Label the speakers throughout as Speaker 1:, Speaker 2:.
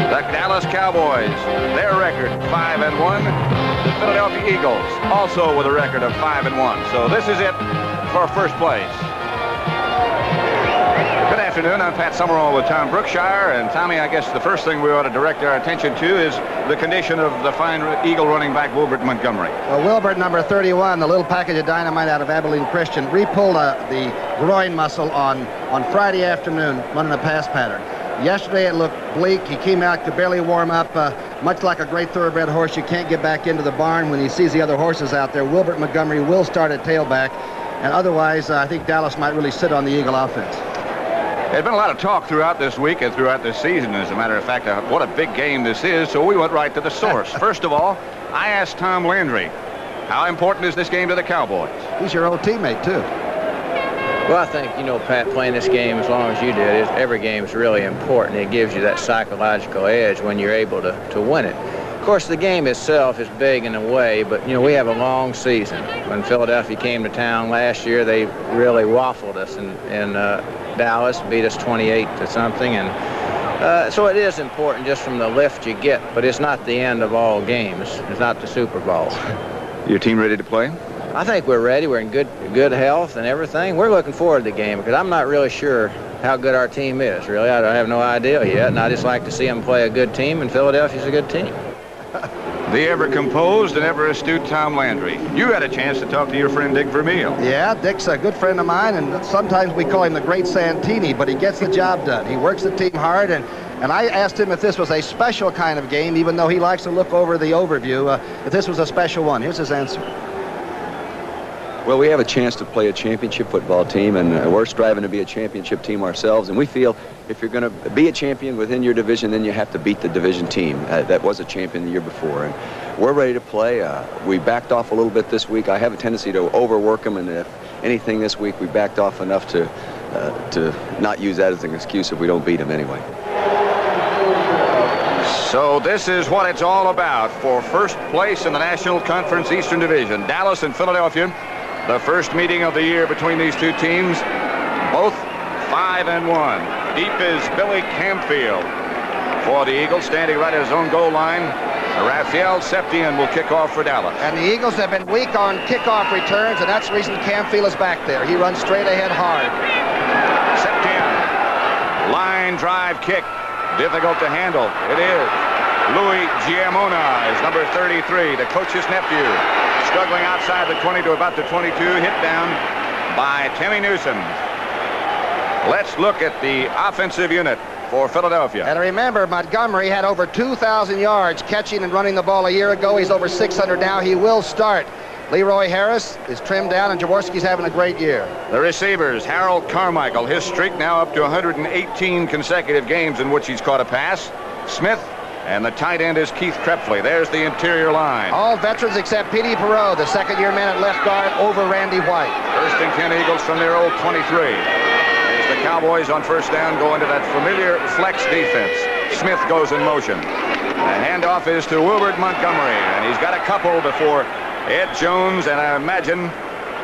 Speaker 1: The Dallas Cowboys, their record 5-1. The Philadelphia Eagles, also with a record of 5-1. So this is it for first place. Good afternoon. I'm Pat Summerall with Tom Brookshire. And Tommy, I guess the first thing we ought to direct our attention to is the condition of the fine Eagle running back, Wilbert Montgomery.
Speaker 2: Well, Wilbert, number 31, the little package of dynamite out of Abilene Christian, re-pulled the groin muscle on Friday afternoon running a pass pattern. Yesterday it looked bleak. He came out, could barely warm up. Much like a great thoroughbred horse, you can't get back into the barn when he sees the other horses out there. Wilbert Montgomery will start at tailback, and otherwise I think Dallas might really sit on the Eagle offense.
Speaker 1: There's been a lot of talk throughout this week and throughout this season, as a matter of fact, what a big game this is, so we went right to the source. First of all, I asked Tom Landry, how important is this game to the Cowboys?
Speaker 2: He's your old teammate, too.
Speaker 3: Well, I think, Pat, playing this game as long as you did, every game is really important. It gives you that psychological edge when you're able to win it. Of course, the game itself is big in a way, but, we have a long season. When Philadelphia came to town last year, they really waffled us in Dallas, beat us 28-something, and so it is important just from the lift you get, but it's not the end of all games. It's not the Super Bowl.
Speaker 1: Your team ready to play?
Speaker 3: I think we're ready. We're in good health and everything. We're looking forward to the game because I'm not really sure how good our team is, really. I have no idea yet, and I just like to see them play a good team, and Philadelphia's a good team.
Speaker 1: The ever-composed and ever-astute Tom Landry. You had a chance to talk to your friend Dick Vermeil.
Speaker 2: Yeah, Dick's a good friend of mine, and sometimes we call him the Great Santini, but he gets the job done. He works the team hard, and I asked him if this was a special kind of game, even though he likes to look over the overview, if this was a special one. Here's his answer.
Speaker 4: Well, we have a chance to play a championship football team, and we're striving to be a championship team ourselves. And we feel if you're going to be a champion within your division, then you have to beat the division team that was a champion the year before. And we're ready to play. We backed off a little bit this week. I have a tendency to overwork them, and if anything this week, we backed off enough to not use that as an excuse if we don't beat them anyway.
Speaker 1: So this is what it's all about for first place in the National Conference Eastern Division. Dallas and Philadelphia. The first meeting of the year between these two teams, both 5-1. Deep is Billy Camfield for the Eagles, standing right at his own goal line. Raphael Septien will kick off for Dallas.
Speaker 2: And the Eagles have been weak on kickoff returns, and that's the reason Camfield is back there. He runs straight ahead hard.
Speaker 1: Septien, line drive kick, difficult to handle. It is. Louis Giamona is number 33, the coach's nephew. Struggling outside the 20 to about the 22, hit down by Timmy Newsom. Let's look at the offensive unit for Philadelphia.
Speaker 2: And remember, Montgomery had over 2,000 yards catching and running the ball a year ago. He's over 600 now. He will start. Leroy Harris is trimmed down, and Jaworski's having a great year.
Speaker 1: The receivers, Harold Carmichael, his streak now up to 118 consecutive games in which he's caught a pass. Smith. And the tight end is Keith Trepfley. There's the interior line.
Speaker 2: All veterans except Petey Perot, the second-year man at left guard, over Randy White.
Speaker 1: First and 10 Eagles from their old 23. There's the Cowboys on first down going to that familiar flex defense. Smith goes in motion. The handoff is to Wilbert Montgomery, and he's got a couple before Ed Jones and I imagine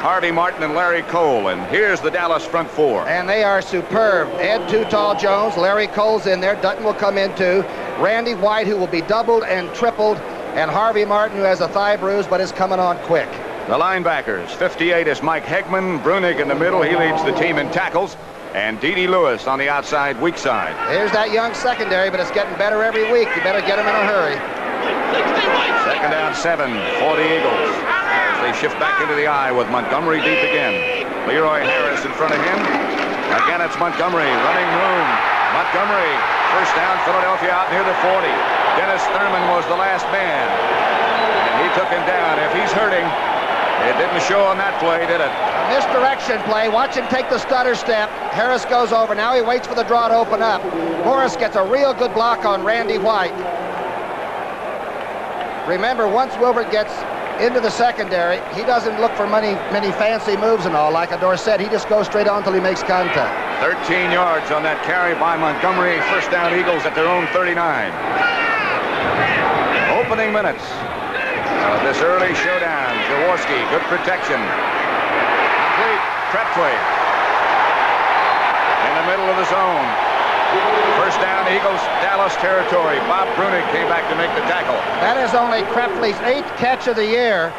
Speaker 1: Harvey Martin and Larry Cole. And here's the Dallas front four.
Speaker 2: And they are superb. Ed Too Tall Jones, Larry Cole's in there. Dutton will come in too. Randy White, who will be doubled and tripled, and Harvey Martin, who has a thigh bruise but is coming on quick.
Speaker 1: The linebackers, 58 is Mike Hegman, Brunig in the middle, he leads the team in tackles, and D.D. Lewis on the outside, weak side.
Speaker 2: Here's that young secondary, but it's getting better every week. You better get him in a hurry.
Speaker 1: Second down 7 for the Eagles as they shift back into the eye with Montgomery deep again. Leroy Harris in front of him. Again, it's Montgomery running room. Montgomery, first down, Philadelphia out near the 40. Dennis Thurman was the last man, and he took him down. If he's hurting, it didn't show on that play, did it?
Speaker 2: A misdirection play. Watch him take the stutter step. Harris goes over. Now he waits for the draw to open up. Morris gets a real good block on Randy White. Remember, once Wilbert gets into the secondary, he doesn't look for many fancy moves and all. Like Ador said, he just goes straight on until he makes contact.
Speaker 1: 13 yards on that carry by Montgomery. First down Eagles at their own 39. Opening minutes of this early showdown. Jaworski, good protection. Complete. Trepfley in the middle of the zone. First down Eagles Dallas territory. Bob Brunig came back to make the tackle.
Speaker 2: That is only Krepfli's 8th catch of the year.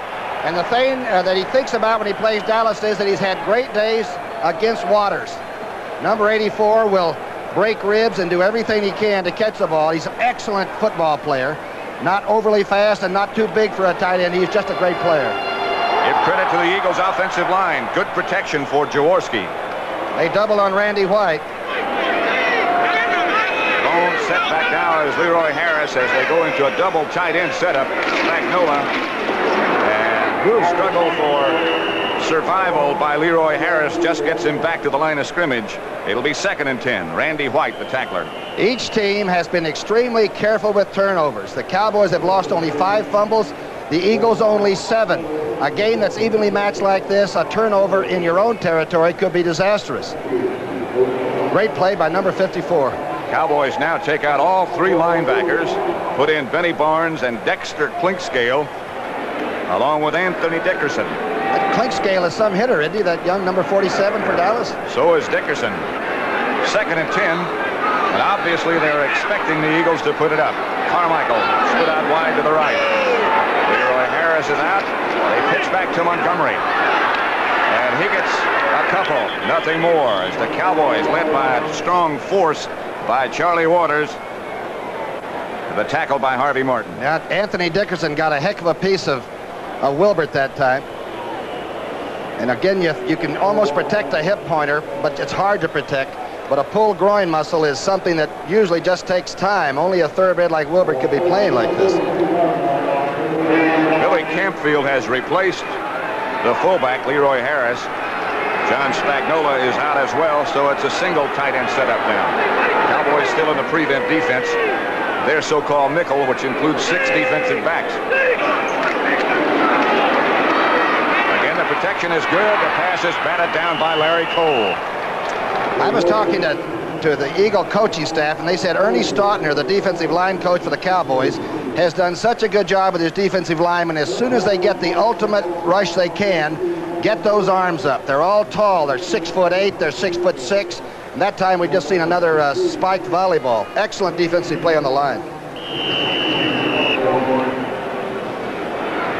Speaker 2: And the thing that he thinks about when he plays Dallas is that he's had great days against Waters. Number 84 will break ribs and do everything he can to catch the ball. He's an excellent football player. Not overly fast and not too big for a tight end. He's just a great player.
Speaker 1: Give credit to the Eagles offensive line. Good protection for Jaworski.
Speaker 2: They double on Randy White.
Speaker 1: Lone set back now is Leroy Harris as they go into a double tight end setup. Spagnola. And who struggle for survival by Leroy Harris just gets him back to the line of scrimmage. It'll be 2nd and 10. Randy White, the tackler.
Speaker 2: Each team has been extremely careful with turnovers. The Cowboys have lost only 5 fumbles. The Eagles only 7. A game that's evenly matched like this, a turnover in your own territory could be disastrous. Great play by number 54.
Speaker 1: Cowboys now take out all 3 linebackers, put in Benny Barnes and Dexter Clinkscale, along with Anthony Dickerson.
Speaker 2: Clinkscale is some hitter, isn't he? That young number 47 for Dallas.
Speaker 1: So is Dickerson. 2nd and 10. And obviously they're expecting the Eagles to put it up. Carmichael stood out wide to the right. Leroy Harris is out. They pitch back to Montgomery. And he gets a couple. Nothing more as the Cowboys, led by a strong force by Charlie Waters. The tackle by Harvey Martin.
Speaker 2: Yeah, Anthony Dickerson got a heck of a piece of Wilbert that time. And again, you can almost protect a hip pointer, but it's hard to protect. But a pulled groin muscle is something that usually just takes time. Only a thoroughbred like Wilbert could be playing like this.
Speaker 1: Billy Campfield has replaced the fullback, Leroy Harris. John Spagnola is out as well, so it's a single tight end setup now. Cowboys still in the prevent defense. Their so-called nickel, which includes 6 defensive backs. Again, the protection is good. The pass is batted down by Larry Cole.
Speaker 2: I was talking to the Eagle coaching staff, and they said Ernie Stautner, the defensive line coach for the Cowboys, has done such a good job with his defensive linemen. As soon as they get the ultimate rush they can, get those arms up. They're all tall. They're 6'8", they're 6'6". And that time we've just seen another spiked volleyball. Excellent defensive play on the line.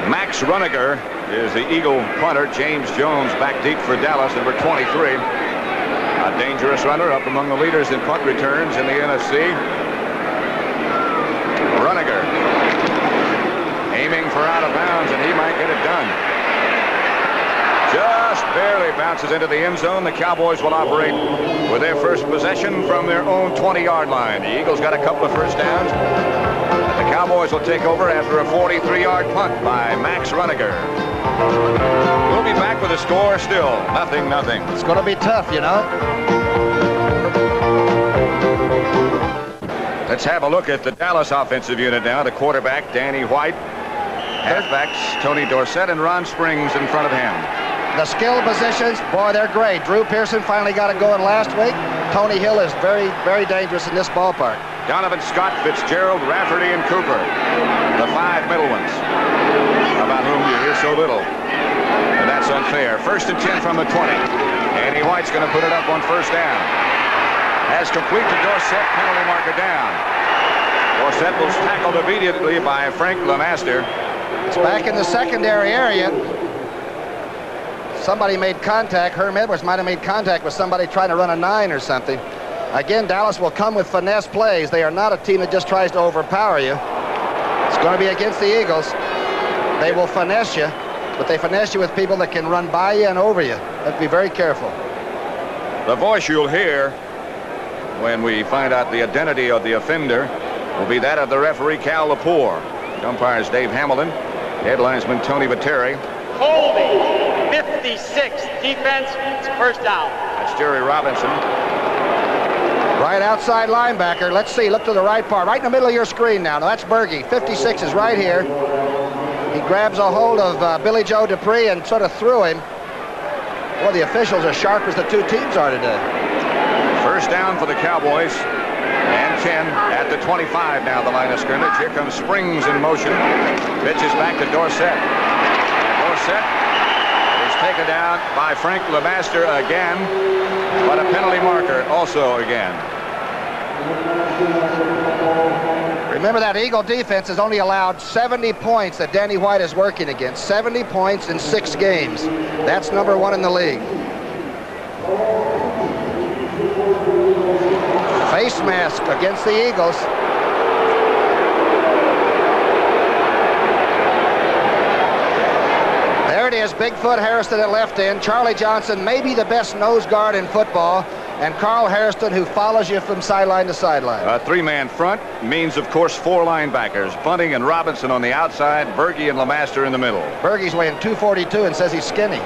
Speaker 1: Max Runiger is the Eagle punter. James Jones back deep for Dallas, number 23. A dangerous runner, up among the leaders in punt returns in the NFC. Runiger aiming for out of bounds, and he might get it done. Just barely bounces into the end zone. The Cowboys will operate with their first possession from their own 20-yard line. The Eagles got a couple of first downs. And the Cowboys will take over after a 43-yard punt by Max Runiger. We'll be back with a score still. 0-0.
Speaker 2: It's going to be tough, you know.
Speaker 1: Let's have a look at the Dallas offensive unit now. The quarterback, Danny White. Halfbacks, Tony Dorsett and Ron Springs in front of him.
Speaker 2: The skill positions, boy, they're great. Drew Pearson finally got it going last week. Tony Hill is very, very dangerous in this ballpark.
Speaker 1: Donovan Scott, Fitzgerald, Rafferty, and Cooper. The 5 middle ones, about whom you hear so little. And that's unfair. 1st and 10 from the 20. Danny White's going to put it up on 1st down. Has complete to Dorsett, penalty marker down. Dorsett was tackled immediately by Frank LeMaster.
Speaker 2: It's back in the secondary area. Somebody made contact. Herm Edwards might have made contact with somebody trying to run a 9 or something. Again, Dallas will come with finesse plays. They are not a team that just tries to overpower you. It's going to be against the Eagles. They will finesse you, but they finesse you with people that can run by you and over you. Have to be very careful.
Speaker 1: The voice you'll hear when we find out the identity of the offender will be that of the referee, Cal Lepore. Umpires Dave Hamilton, headlinesman Tony Viteri.
Speaker 5: Holding, 56, defense, it's 1st down.
Speaker 1: That's Jerry Robinson.
Speaker 2: Right outside linebacker. Let's see, look to the right part. Right in the middle of your screen now. Now that's Berge. 56 is right here. He grabs a hold of Billy Joe Dupree and sort of threw him. Well, the officials are sharp as the 2 teams are today.
Speaker 1: 1st down for the Cowboys. And 10 at the 25 now, the line of scrimmage. Here comes Springs in motion. Pitches back to Dorsett. And Dorsett is taken down by Frank LeMaster again, but a penalty marker also again.
Speaker 2: Remember, that Eagle defense has only allowed 70 points that Danny White is working against. 70 points in 6 games. That's number 1 in the league. Face mask against the Eagles. There it is, Bigfoot Harrison at left end. Charlie Johnson may be the best nose guard in football, and Carl Harrison, who follows you from sideline to sideline.
Speaker 1: A 3-man front means, of course, 4 linebackers. Bunting and Robinson on the outside, Berge and LeMaster in the middle.
Speaker 2: Berge's weighing 242 and says he's skinny.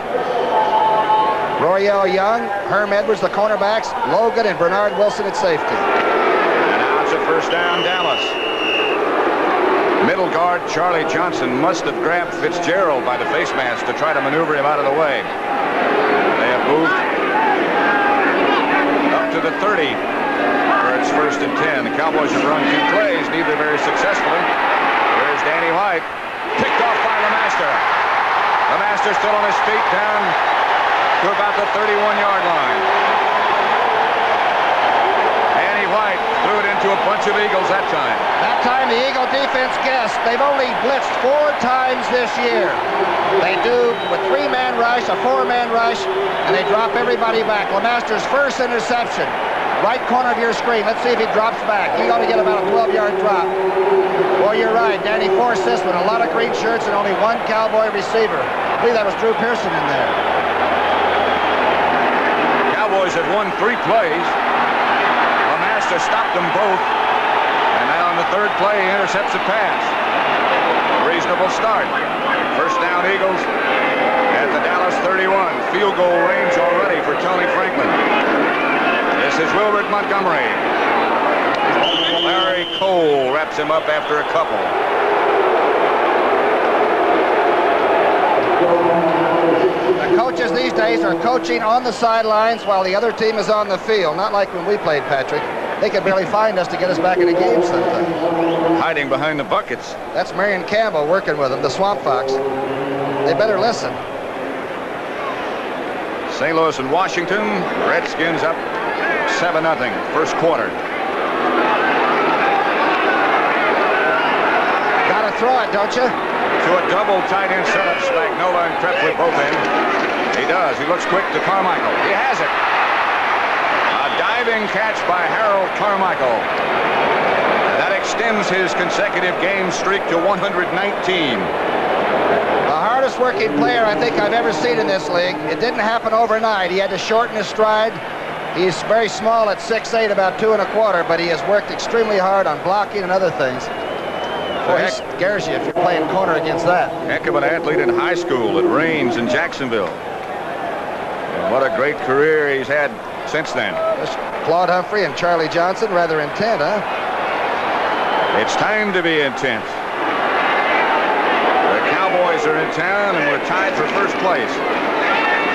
Speaker 2: Royale Young, Herm Edwards, the cornerbacks, Logan and Bernard Wilson at safety.
Speaker 1: And now it's a first down, Dallas. Middle guard Charlie Johnson must have grabbed Fitzgerald by the face mask to try to maneuver him out of the way. They have moved up to the 30 where it's 1st and 10. The Cowboys have run 2 plays, neither very successfully. There's Danny White, picked off by LeMaster. LeMaster still on his feet, down to about the 31-yard line. Danny White threw it into a bunch of Eagles that time.
Speaker 2: That time the Eagle defense guessed. They've only blitzed 4 times this year. They do with 3-man rush, a 4-man rush, and they drop everybody back. LeMaster's first interception, right corner of your screen. Let's see if he drops back. He ought to get about a 12-yard drop. Well, you're right. Danny forced this one. A lot of green shirts and only 1 Cowboy receiver. I believe that was Drew Pearson in there.
Speaker 1: Cowboys have won 3 plays. LeMaster stopped them both. And now on the 3rd play, he intercepts a pass. Reasonable start. First down, Eagles at the Dallas 31. Field goal range already for Tony Franklin. This is Wilbert Montgomery. Larry Cole wraps him up after a couple.
Speaker 2: The coaches these days are coaching on the sidelines while the other team is on the field. Not like when we played, Patrick. They could barely find us to get us back in the game sometimes.
Speaker 1: Hiding behind the buckets.
Speaker 2: That's Marion Campbell working with them, the Swamp Fox. They better listen.
Speaker 1: St. Louis and Washington. Redskins up 7-0, first quarter.
Speaker 2: Gotta throw it, don't you?
Speaker 1: To a double tight end setup. Spagnola and Crepler both in. He does. He looks quick to Carmichael. He has it. A diving catch by Harold Carmichael. That extends his consecutive game streak to 119.
Speaker 2: The hardest working player I think I've ever seen in this league. It didn't happen overnight. He had to shorten his stride. He's very small at 6'8", about 2 1/4, but he has worked extremely hard on blocking and other things. Boy, he scares you if you're playing corner against that.
Speaker 1: Heck of an athlete in high school at Raines in Jacksonville. And what a great career he's had since then.
Speaker 2: Claude Humphrey and Charlie Johnson, rather intent, huh?
Speaker 1: It's time to be intent. The Cowboys are in town, and we're tied for first place.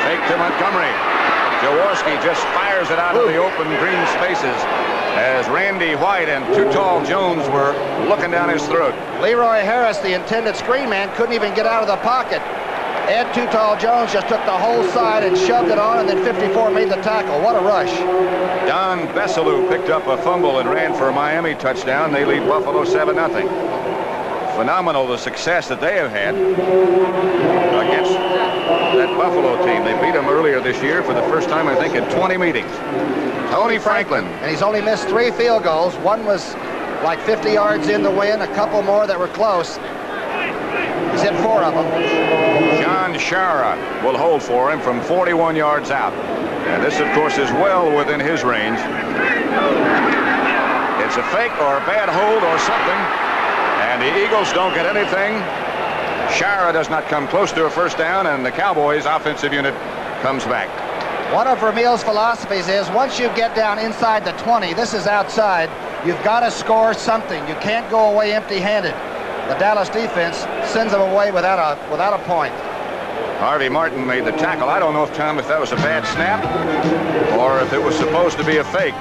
Speaker 1: Fake to Montgomery. Jaworski just fires it out of the open green spaces as Randy White and Too Tall Jones were looking down his throat.
Speaker 2: Leroy Harris, the intended screen man, couldn't even get out of the pocket. Ed Too Tall Jones just took the whole side and shoved it on, and then 54 made the tackle. What a rush.
Speaker 1: Don Bessalou picked up a fumble and ran for a Miami touchdown. They lead Buffalo 7-0. Phenomenal the success that they have had against that Buffalo team. They beat them earlier this year for the first time, I think, in 20 meetings. Tony Franklin.
Speaker 2: And he's only missed 3 field goals. One was like 50 yards in the win, a couple more that were close. He's hit 4 of them.
Speaker 1: John Shara will hold for him from 41 yards out. And this, of course, is well within his range. It's a fake or a bad hold or something. And the Eagles don't get anything. Shara does not come close to a first down, and the Cowboys offensive unit comes back.
Speaker 2: One of Vermeil's philosophies is once you get down inside the 20, this is outside, you've got to score something. You can't go away empty-handed. The Dallas defense sends them away without a point.
Speaker 1: Harvey Martin made the tackle. I don't know, Tom, if that was a bad snap or if it was supposed to be a fake.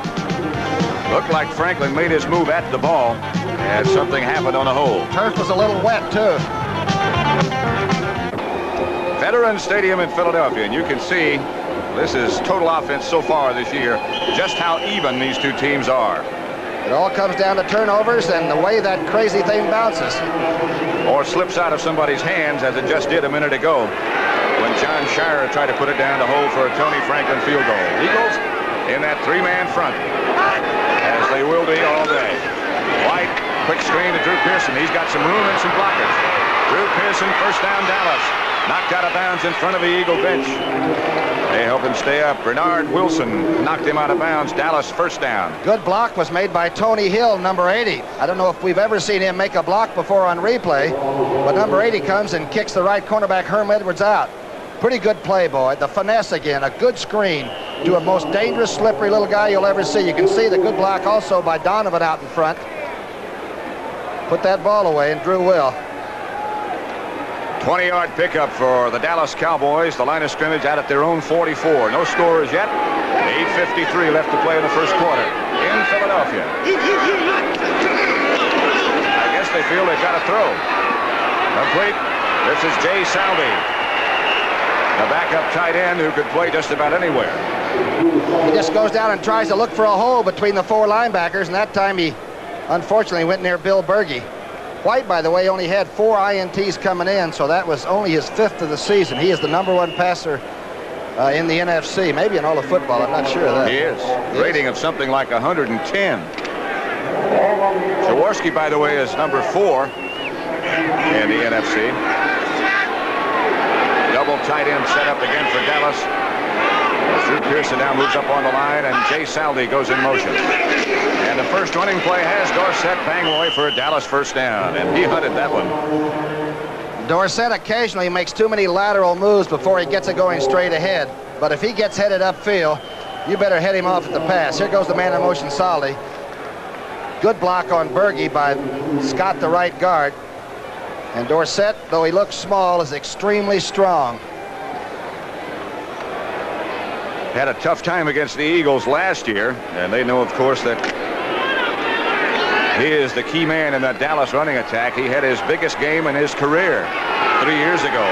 Speaker 1: Looked like Franklin made his move at the ball and something happened on a hold.
Speaker 2: Turf was a little wet, too.
Speaker 1: Veterans Stadium in Philadelphia, and you can see this is total offense so far this year, just how even these two teams are.
Speaker 2: It all comes down to turnovers and the way that crazy thing bounces.
Speaker 1: Or slips out of somebody's hands, as it just did a minute ago when John Shire tried to put it down to hold for a Tony Franklin field goal. Eagles in that three-man front, as they will be all day. White, quick screen to Drew Pearson. He's got some room and some blockers. Drew Pearson, first down, Dallas. Knocked out of bounds in front of the Eagle bench. They help him stay up. Bernard Wilson knocked him out of bounds. Dallas first down.
Speaker 2: Good block was made by Tony Hill, number 80. I don't know if we've ever seen him make a block before on replay, but number 80 comes and kicks the right cornerback Herm Edwards out. Pretty good play, boy. The finesse again, a good screen to a most dangerous, slippery little guy you'll ever see. You can see the good block also by Donovan out in front. Put that ball away, and Drew will.
Speaker 1: 20-yard pickup for the Dallas Cowboys. The line of scrimmage out at their own 44. No scores yet. 8:53 left to play in the first quarter in Philadelphia. I guess they feel they've got to throw. Complete. This is Jay Salvi, the backup tight end who could play just about anywhere.
Speaker 2: He just goes down and tries to look for a hole between the four linebackers, and that time he unfortunately went near Bill Berge. White, by the way, only had 4 INTs coming in, so that was only his 5th of the season. He is the _1 passer in the NFC, maybe in all of football. I'm not sure of that.
Speaker 1: He is. Rating of something like 110. Jaworski, by the way, is number 4 in the NFC. Double tight end set up again for Dallas. Drew Pearson now moves up on the line, and Jay Salvi goes in motion. And the first running play has Dorsett bang away for a Dallas first down, and he hunted that one.
Speaker 2: Dorsett occasionally makes too many lateral moves before he gets it going straight ahead. But if he gets headed upfield, you better head him off at the pass. Here goes the man in motion, Salvi. Good block on Berge by Scott, the right guard. And Dorsett, though he looks small, is extremely strong.
Speaker 1: Had a tough time against the Eagles last year, and they know, of course, that he is the key man in that Dallas running attack. He had his biggest game in his career 3 years ago.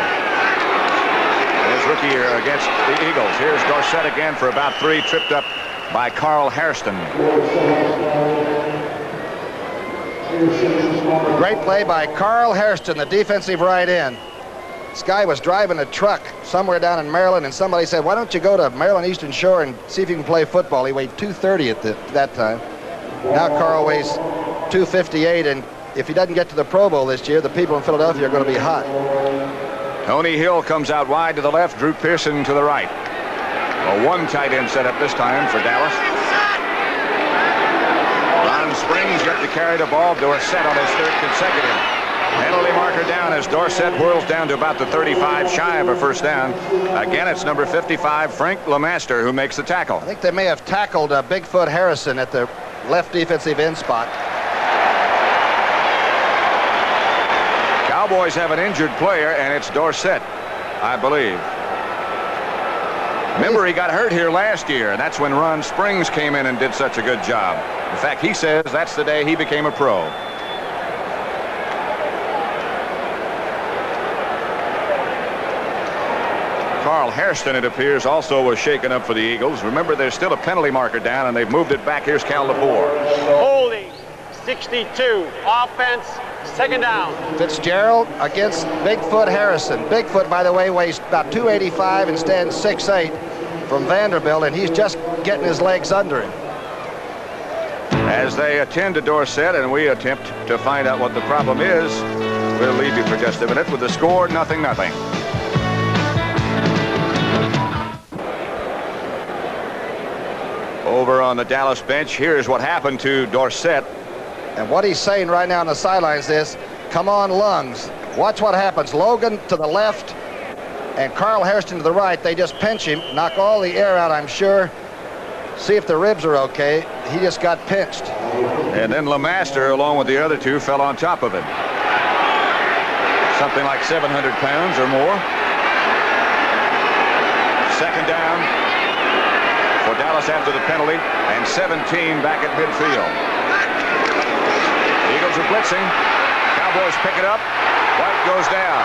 Speaker 1: His rookie year against the Eagles. Here's Dorsett again for about 3, tripped up by Carl Hairston.
Speaker 2: Great play by Carl Hairston, the defensive right end. This guy was driving a truck somewhere down in Maryland, and somebody said, why don't you go to Maryland Eastern Shore and see if you can play football? He weighed 230 at that time. Now Carl weighs 258, and if he doesn't get to the Pro Bowl this year, the people in Philadelphia are going to be hot.
Speaker 1: Tony Hill comes out wide to the left, Drew Pearson to the right. A 1 tight end set up this time for Dallas. Ron Springs got to carry the ball. Dorsett on his 3rd consecutive. Penalty marker down as Dorsett whirls down to about the 35, shy of a first down. Again, it's number 55, Frank LeMaster, who makes the tackle.
Speaker 2: I think they may have tackled Bigfoot Harrison at the left defensive end spot.
Speaker 1: Cowboys have an injured player, and it's Dorsett, I believe. Remember, he got hurt here last year, and that's when Ron Springs came in and did such a good job. In fact, he says that's the day he became a pro. Carl Hairston, it appears, also was shaken up for the Eagles. Remember, there's still a penalty marker down, and they've moved it back. Here's Cal Lepore.
Speaker 5: Holding, 62. Offense, 2nd down.
Speaker 2: Fitzgerald against Bigfoot Harrison. Bigfoot, by the way, weighs about 285 and stands 6'8", from Vanderbilt, and he's just getting his legs under him.
Speaker 1: As they attend to Dorsett, and we attempt to find out what the problem is, we'll leave you for just a minute with the score, 0-0. Over on the Dallas bench, here's what happened to Dorsett.
Speaker 2: And what he's saying right now on the sidelines is, come on, lungs. Watch what happens. Logan to the left and Carl Hairston to the right. They just pinch him, knock all the air out, I'm sure. See if the ribs are okay. He just got pinched.
Speaker 1: And then LeMaster, along with the other 2, fell on top of him. Something like 700 pounds or more. 2nd down for Dallas after the penalty, and 17 back at midfield. Eagles are blitzing. Cowboys pick it up. White goes down.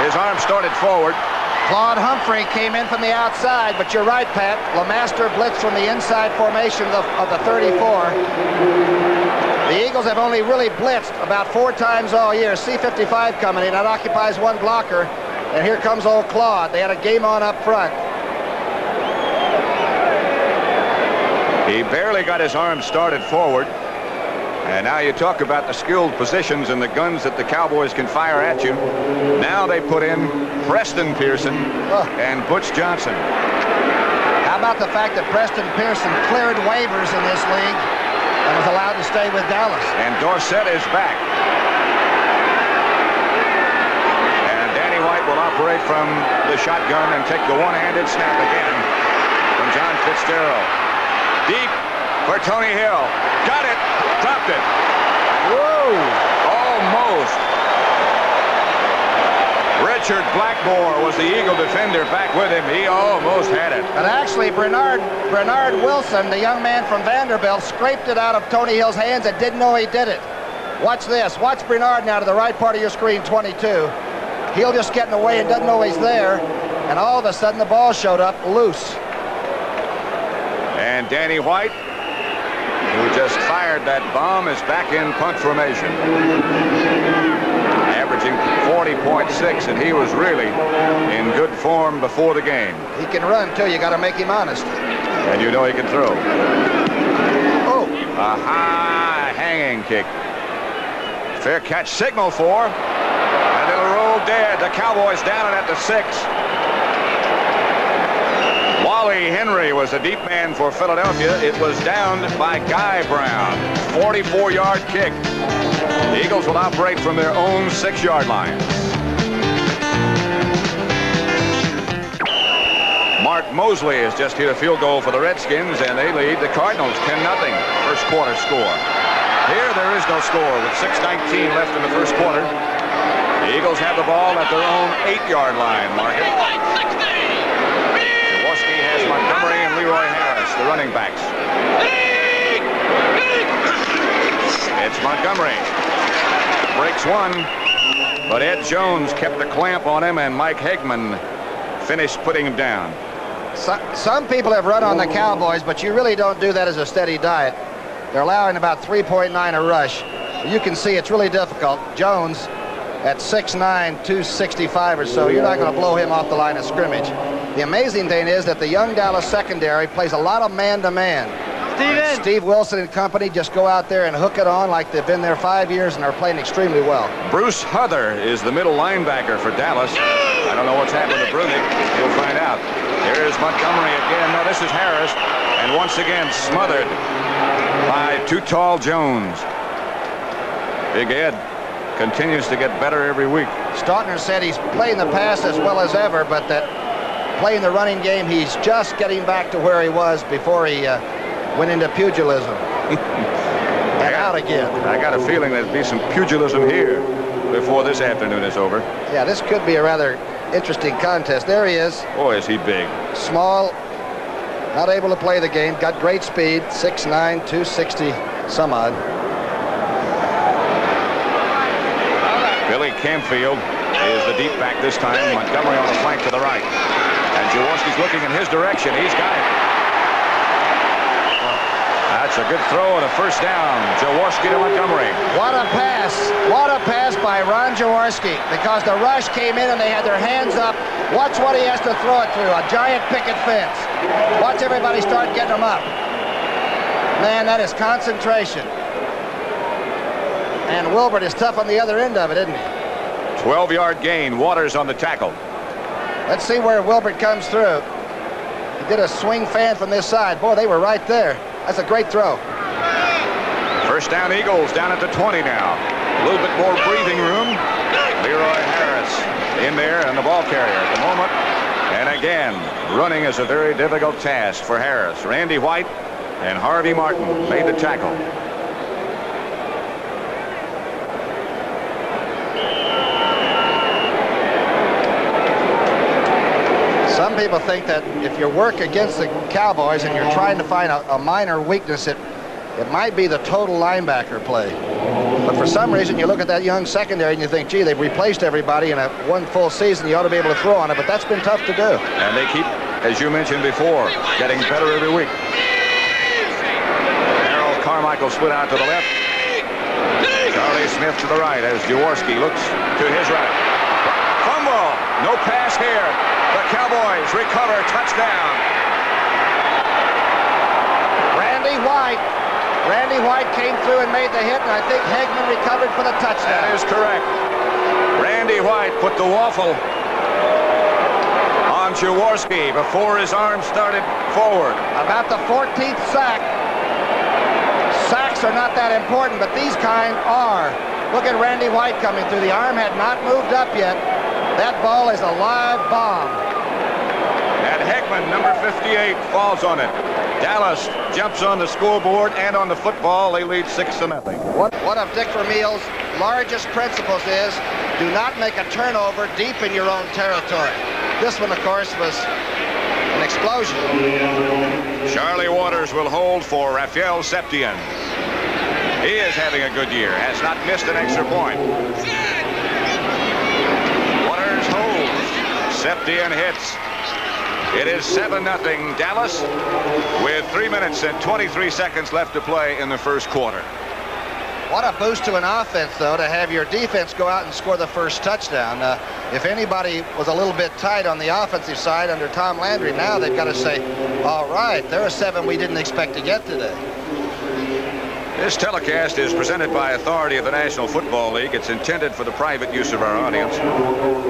Speaker 1: His arm started forward.
Speaker 2: Claude Humphrey came in from the outside, but you're right, Pat. LeMaster blitzed from the inside formation of the 34. The Eagles have only really blitzed about 4 times all year. C-55 coming in. That occupies 1 blocker. And here comes old Claude. They had a game on up front.
Speaker 1: He barely got his arm started forward. And now you talk about the skilled positions and the guns that the Cowboys can fire at you. Now they put in Preston Pearson and Butch Johnson.
Speaker 2: How about the fact that Preston Pearson cleared waivers in this league and was allowed to stay with Dallas?
Speaker 1: And Dorsett is back. And Danny White will operate from the shotgun and take the one-handed snap again from John Fitzgerald. Deep for Tony Hill. Got it. Dropped it. Whoa! Almost. Richard Blackmore was the Eagle defender back with him. He almost had it.
Speaker 2: But actually, Bernard Wilson, the young man from Vanderbilt, scraped it out of Tony Hill's hands and didn't know he did it. Watch this. Watch Bernard now to the right part of your screen, 22. Hill just getting away and doesn't know he's there. And all of a sudden, the ball showed up loose.
Speaker 1: And Danny White, who just fired that bomb, is back in punt formation. Averaging 40.6, and he was really in good form before the game.
Speaker 2: He can run, too. You got to make him honest.
Speaker 1: And you know he can throw.
Speaker 2: Oh.
Speaker 1: A high hanging kick. Fair catch signal for. And it'll roll dead. The Cowboys down it at the 6. Wally Henry was the deep man for Philadelphia. It was downed by Guy Brown. 44-yard kick. The Eagles will operate from their own 6-yard line. Mark Mosley has just hit a field goal for the Redskins, and they lead the Cardinals 10-0. First quarter score. Here there is no score with 6:19 left in the first quarter. The Eagles have the ball at their own 8-yard line, Market. Jaworski has Montgomery and Leroy Harris, the running backs. It's Montgomery. Breaks one, but Ed Jones kept the clamp on him, and Mike Hegman finished putting him down.
Speaker 2: Some people have run on the Cowboys, but you really don't do that as a steady diet. They're allowing about 3.9 a rush. You can see it's really difficult. Jones at 6'9", 265 or so, you're not going to blow him off the line of scrimmage. The amazing thing is that the young Dallas secondary plays a lot of man-to-man. Steve Wilson and company just go out there and hook it on like they've been there 5 years and are playing extremely well.
Speaker 1: Bruce Huther is the middle linebacker for Dallas. I don't know what's happened to Brunick. You'll find out. Here is Montgomery again. No, this is Harris. And once again smothered by too tall Jones. Big Ed continues to get better every week.
Speaker 2: Stautner said he's playing the pass as well as ever, but that playing the running game, he's just getting back to where he was before he went into pugilism. And out again.
Speaker 1: I got a feeling there'll be some pugilism here before this afternoon is over.
Speaker 2: Yeah, this could be a rather interesting contest. There he is.
Speaker 1: Boy, is he big.
Speaker 2: Small, not able to play the game, got great speed, 6'9", 260 some odd.
Speaker 1: Billy Camfield is the deep back this time. Montgomery on the flank to the right. And Jaworski's looking in his direction. He's got it. That's a good throw and a first down. Jaworski to Montgomery.
Speaker 2: What a pass. What a pass by Ron Jaworski, because the rush came in and they had their hands up. Watch what he has to throw it through, a giant picket fence. Watch everybody start getting them up. Man, that is concentration. And Wilbert is tough on the other end of it, isn't he?
Speaker 1: 12-yard gain. Waters on the tackle.
Speaker 2: Let's see where Wilbert comes through. He did a swing fan from this side. Boy, they were right there. That's a great throw.
Speaker 1: First down, Eagles down at the 20 now. A little bit more breathing room. Leroy Harris in there and the ball carrier at the moment. And again, running is a very difficult task for Harris. Randy White and Harvey Martin made the tackle.
Speaker 2: Some people think that if you work against the Cowboys and you're trying to find a minor weakness, it might be the total linebacker play. But for some reason, you look at that young secondary and you think, gee, they've replaced everybody in one full season. You ought to be able to throw on it, but that's been tough to do.
Speaker 1: And they keep, as you mentioned before, getting better every week. Harold Carmichael split out to the left. Charlie Smith to the right as Jaworski looks to his right. Fumble. No pass here. The Cowboys recover. Touchdown.
Speaker 2: Randy White came through and made the hit, and I think Hegman recovered for the touchdown.
Speaker 1: That is correct. Randy White put the waffle on Jaworski before his arm started forward.
Speaker 2: About the 14th sack. Sacks are not that important, but these kind are. Look at Randy White coming through. The arm had not moved up yet. That ball is a live bomb.
Speaker 1: And Hegman, number 58, falls on it. Dallas jumps on the scoreboard and on the football. They lead 6-0.
Speaker 2: One of Dick Vermeil's largest principles is do not make a turnover deep in your own territory. This one, of course, was an explosion.
Speaker 1: Charlie Waters will hold for Raphael Septien. He is having a good year. Has not missed an extra point. Waters holds. Septien hits. It is 7-0 Dallas with 3 minutes and 23 seconds left to play in the first quarter.
Speaker 2: What a boost to an offense, though, to have your defense go out and score the first touchdown. If anybody was a little bit tight on the offensive side under Tom Landry, now they've got to say, all right, there are 7 we didn't expect to get today.
Speaker 1: This telecast is presented by authority of the National Football League. It's intended for the private use of our audience.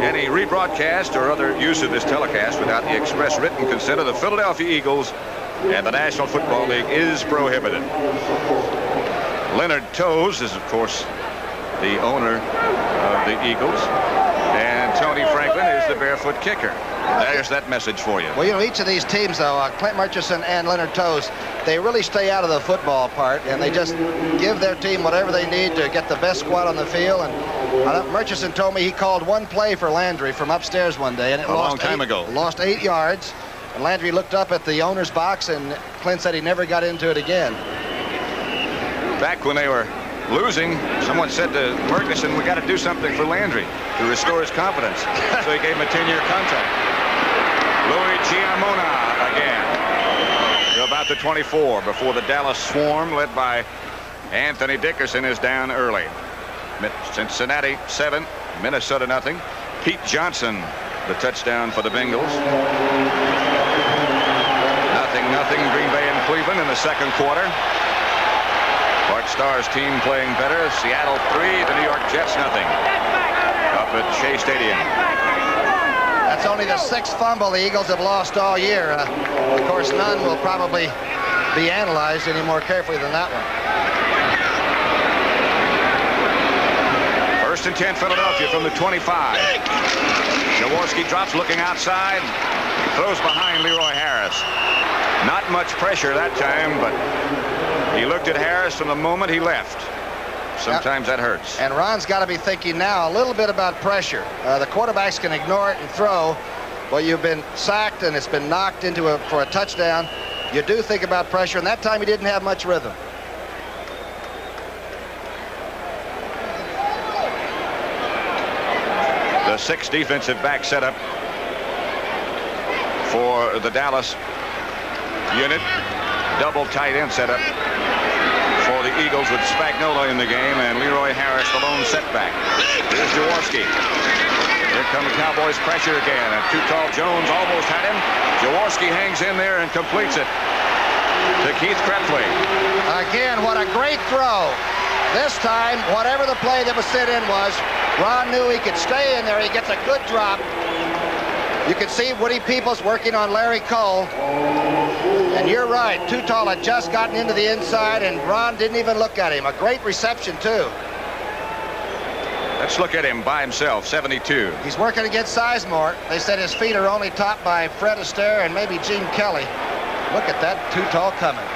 Speaker 1: Any rebroadcast or other use of this telecast without the express written consent of the Philadelphia Eagles and the National Football League is prohibited. Leonard Toews is, of course, the owner of the Eagles, and Tony Franklin is the barefoot kicker. There's that message for you.
Speaker 2: Well, you know, each of these teams, though, Clint Murchison and Leonard Toews, they really stay out of the football part, and they just give their team whatever they need to get the best squad on the field. And Murchison told me he called one play for Landry from upstairs one day, and it lost 8 yards. And Landry looked up at the owner's box, and Clint said he never got into it again.
Speaker 1: Back when they were losing, someone said to Murchison, we got to do something for Landry to restore his confidence. So he gave him a 10-year contract. Louis Giamona again to about the 24 before the Dallas Swarm, led by Anthony Dickerson, is down early. Cincinnati 7, Minnesota nothing. Pete Johnson, the touchdown for the Bengals. 0-0 Green Bay and Cleveland in the second quarter. Bart Starr's team playing better. Seattle 3, the New York Jets 0 up at Shea Stadium.
Speaker 2: That's only the 6th fumble the Eagles have lost all year. Of course, none will probably be analyzed any more carefully than that one.
Speaker 1: 1st and 10 Philadelphia from the 25. Jaworski drops looking outside. Throws behind Leroy Harris. Not much pressure that time, but he looked at Harris from the moment he left. Sometimes that hurts.
Speaker 2: And Ron's got to be thinking now a little bit about pressure. The quarterbacks can ignore it and throw. Well, you've been sacked and it's been knocked into for a touchdown. You do think about pressure, and that time he didn't have much rhythm.
Speaker 1: The 6th defensive back setup for the Dallas unit. Double tight end setup for the Eagles with Spagnuolo in the game and Leroy Harris the lone setback. Here's Jaworski. Here come the Cowboys pressure again, and Too Tall Jones almost had him. Jaworski hangs in there and completes it to Keith Krepley.
Speaker 2: Again, what a great throw. This time, whatever the play that was sent in was, Ron knew he could stay in there. He gets a good drop. You can see Woody Peoples working on Larry Cole. And you're right, Too Tall had just gotten into the inside, and Ron didn't even look at him. A great reception, too.
Speaker 1: Let's look at him by himself, 72.
Speaker 2: He's working against Sizemore. They said his feet are only topped by Fred Astaire and maybe Gene Kelly. Look at that Too Tall coming.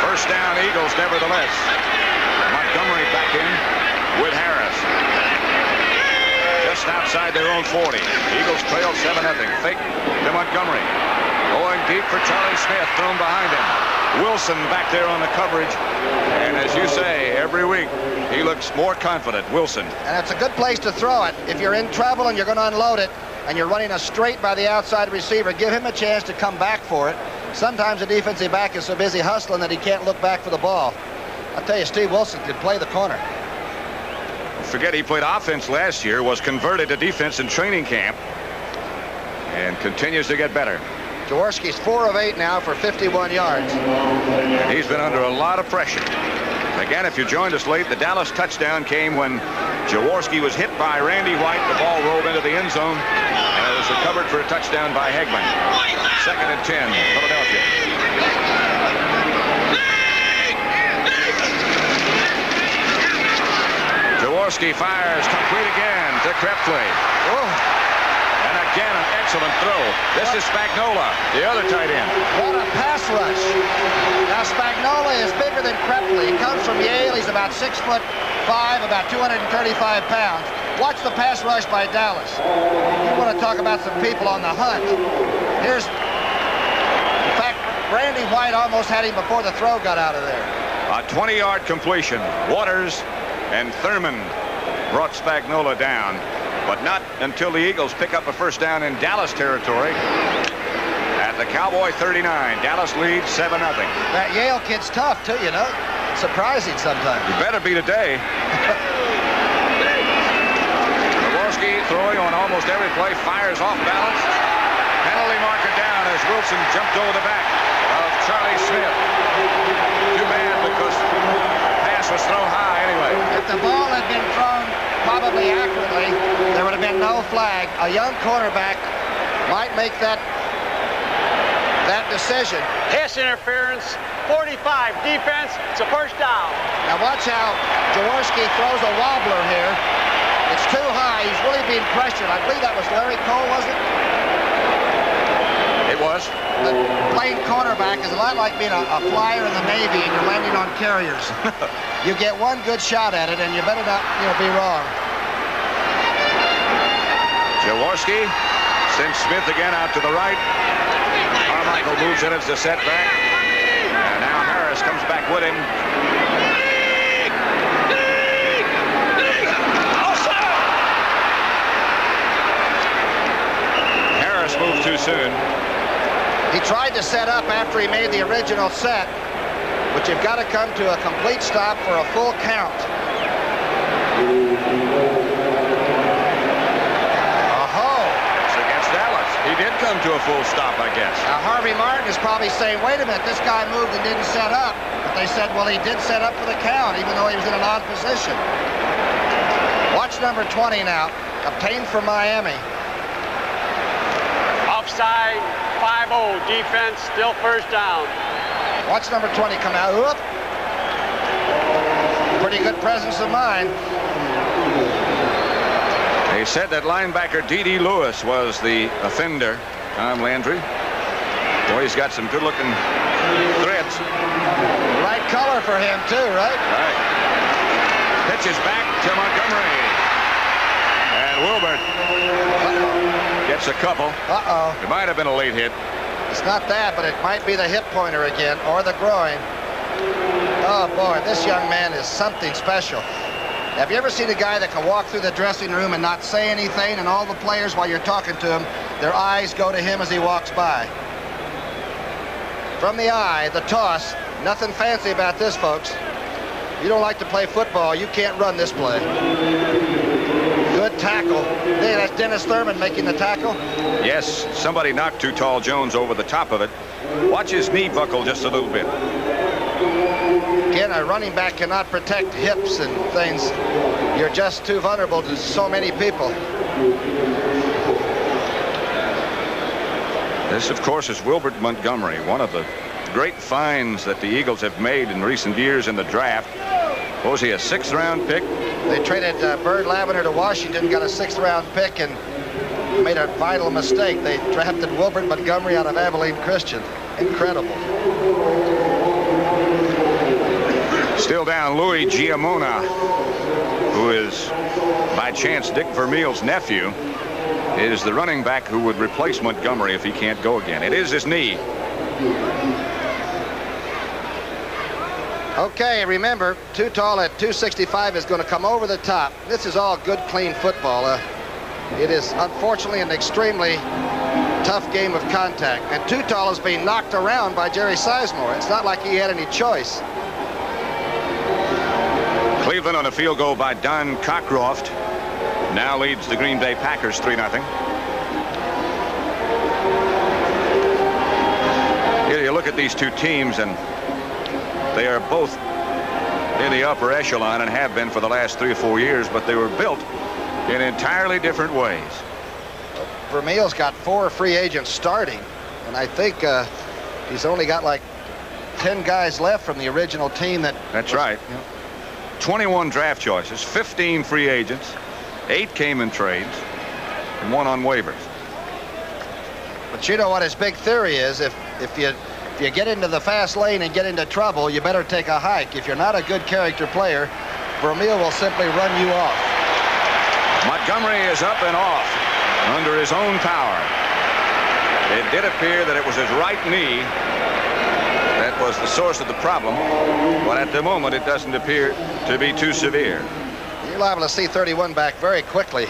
Speaker 1: First down, Eagles, nevertheless. Montgomery back in with Harris. Just just outside their own 40. Eagles trail 7-0. Fake to Montgomery. Going deep for Charlie Smith, thrown behind him. Wilson back there on the coverage. And as you say, every week he looks more confident, Wilson.
Speaker 2: And it's a good place to throw it. If you're in trouble and you're going to unload it, and you're running a straight by the outside receiver, give him a chance to come back for it. Sometimes the defensive back is so busy hustling that he can't look back for the ball. I'll tell you, Steve Wilson can play the corner.
Speaker 1: Forget he played offense last year, was converted to defense in training camp, and continues to get better.
Speaker 2: Jaworski's 4 of 8 now for 51 yards.
Speaker 1: And he's been under a lot of pressure. Again, if you joined us late, the Dallas touchdown came when Jaworski was hit by Randy White. The ball rolled into the end zone, and it was recovered for a touchdown by Hegman. 2nd and 10, Philadelphia. Jaworski fires, complete again to Krepfle. And again, an excellent throw. This is Spagnola, the other tight end.
Speaker 2: What a pass rush. Now, Spagnola is bigger than Krepfle. He comes from Yale. He's about 6'5", about 235 pounds. Watch the pass rush by Dallas. You want to talk about some people on the hunt. In fact, Randy White almost had him before the throw got out of there.
Speaker 1: A 20-yard completion. Waters and Thurman brought Spagnola down, but not until the Eagles pick up a first down in Dallas territory at the Cowboy 39. Dallas leads 7-0.
Speaker 2: That Yale kid's tough, too, you know. Surprising sometimes.
Speaker 1: You better be today. Jaworski throwing on almost every play, fires off balance. Penalty marker down as Wilson jumped over the back of Charlie Smith. Too bad because the pass was thrown high anyway.
Speaker 2: If the ball had been thrown probably accurately, there would have been no flag. A young cornerback might make that decision.
Speaker 5: Pass interference, 45, defense, it's a first down.
Speaker 2: Now watch how Jaworski throws a wobbler here. It's too high. He's really being pressured. I believe that was Larry Cole, was it?
Speaker 1: It was.
Speaker 2: The playing cornerback is a lot like being a flyer in the Navy and you're landing on carriers. You get one good shot at it and you better not, be wrong.
Speaker 1: Jaworski sends Smith again out to the right. Carmichael moves in as the setback. And now Harris comes back with him. Harris moved too soon.
Speaker 2: He tried to set up after he made the original set, but you've got to come to a complete stop for a full count.
Speaker 1: It's against Dallas. He did come to a full stop, I guess.
Speaker 2: Now, Harvey Martin is probably saying, wait a minute, this guy moved and didn't set up. But they said, well, he did set up for the count, even though he was in an odd position. Watch number 20 now, obtained from Miami.
Speaker 5: Offside, 5-0, defense, still first down.
Speaker 2: Watch number 20 come out. Whoop. Pretty good presence of mind.
Speaker 1: They said that linebacker D.D. Lewis was the offender, Tom Landry. Boy, he's got some good-looking threads.
Speaker 2: Right color for him, too, right?
Speaker 1: Right. Pitches back to Montgomery. And Wilbert gets a couple.
Speaker 2: Uh-oh.
Speaker 1: It might have been a late hit.
Speaker 2: It's not that, but it might be the hip pointer again, or the groin. Oh, boy, this young man is something special. Have you ever seen a guy that can walk through the dressing room and not say anything, and all the players, while you're talking to him, their eyes go to him as he walks by? From the eye, the toss, nothing fancy about this, folks. If you don't like to play football, you can't run this play. Good tackle. Hey, that's Dennis Thurman making the tackle.
Speaker 1: Yes, somebody knocked Too Tall Jones over the top of it. Watch his knee buckle just a little bit.
Speaker 2: Again, a running back cannot protect hips and things. You're just too vulnerable to so many people.
Speaker 1: This, of course, is Wilbert Montgomery, one of the great finds that the Eagles have made in recent years in the draft. What was he, a 6th-round pick?
Speaker 2: They traded Bird Lavender to Washington, got a 6th-round pick, and made a vital mistake. They drafted Wilbert Montgomery out of Abilene Christian. Incredible.
Speaker 1: Still down, Louis Giamona, who is By chance, Dick Vermeil's nephew is the running back who would replace Montgomery if he can't go again. It is his knee.
Speaker 2: Okay, remember, Too Tall at 265 is going to come over the top. This is all good, clean football. It is, unfortunately, an extremely tough game of contact. And Too Tall is being knocked around by Jerry Sizemore. It's not like he had any choice.
Speaker 1: Cleveland on a field goal by Don Cockcroft now leads the Green Bay Packers 3-0. Here you look at these two teams, and they are both in the upper echelon and have been for the last 3 or 4 years, but they were built in entirely different ways.
Speaker 2: Vermeil's got 4 free agents starting, and I think he's only got like 10 guys left from the original team.
Speaker 1: That's right. 21 draft choices, 15 free agents, 8 came in trades, and 1 on waivers.
Speaker 2: But you know what his big theory is? If you get into the fast lane and get into trouble, you better take a hike. If you're not a good character player, Vermeil will simply run you off.
Speaker 1: Montgomery is up and off under his own power. It did appear that it was his right knee that was the source of the problem, but at the moment it doesn't appear to be too severe.
Speaker 2: You're liable to see 31 back very quickly.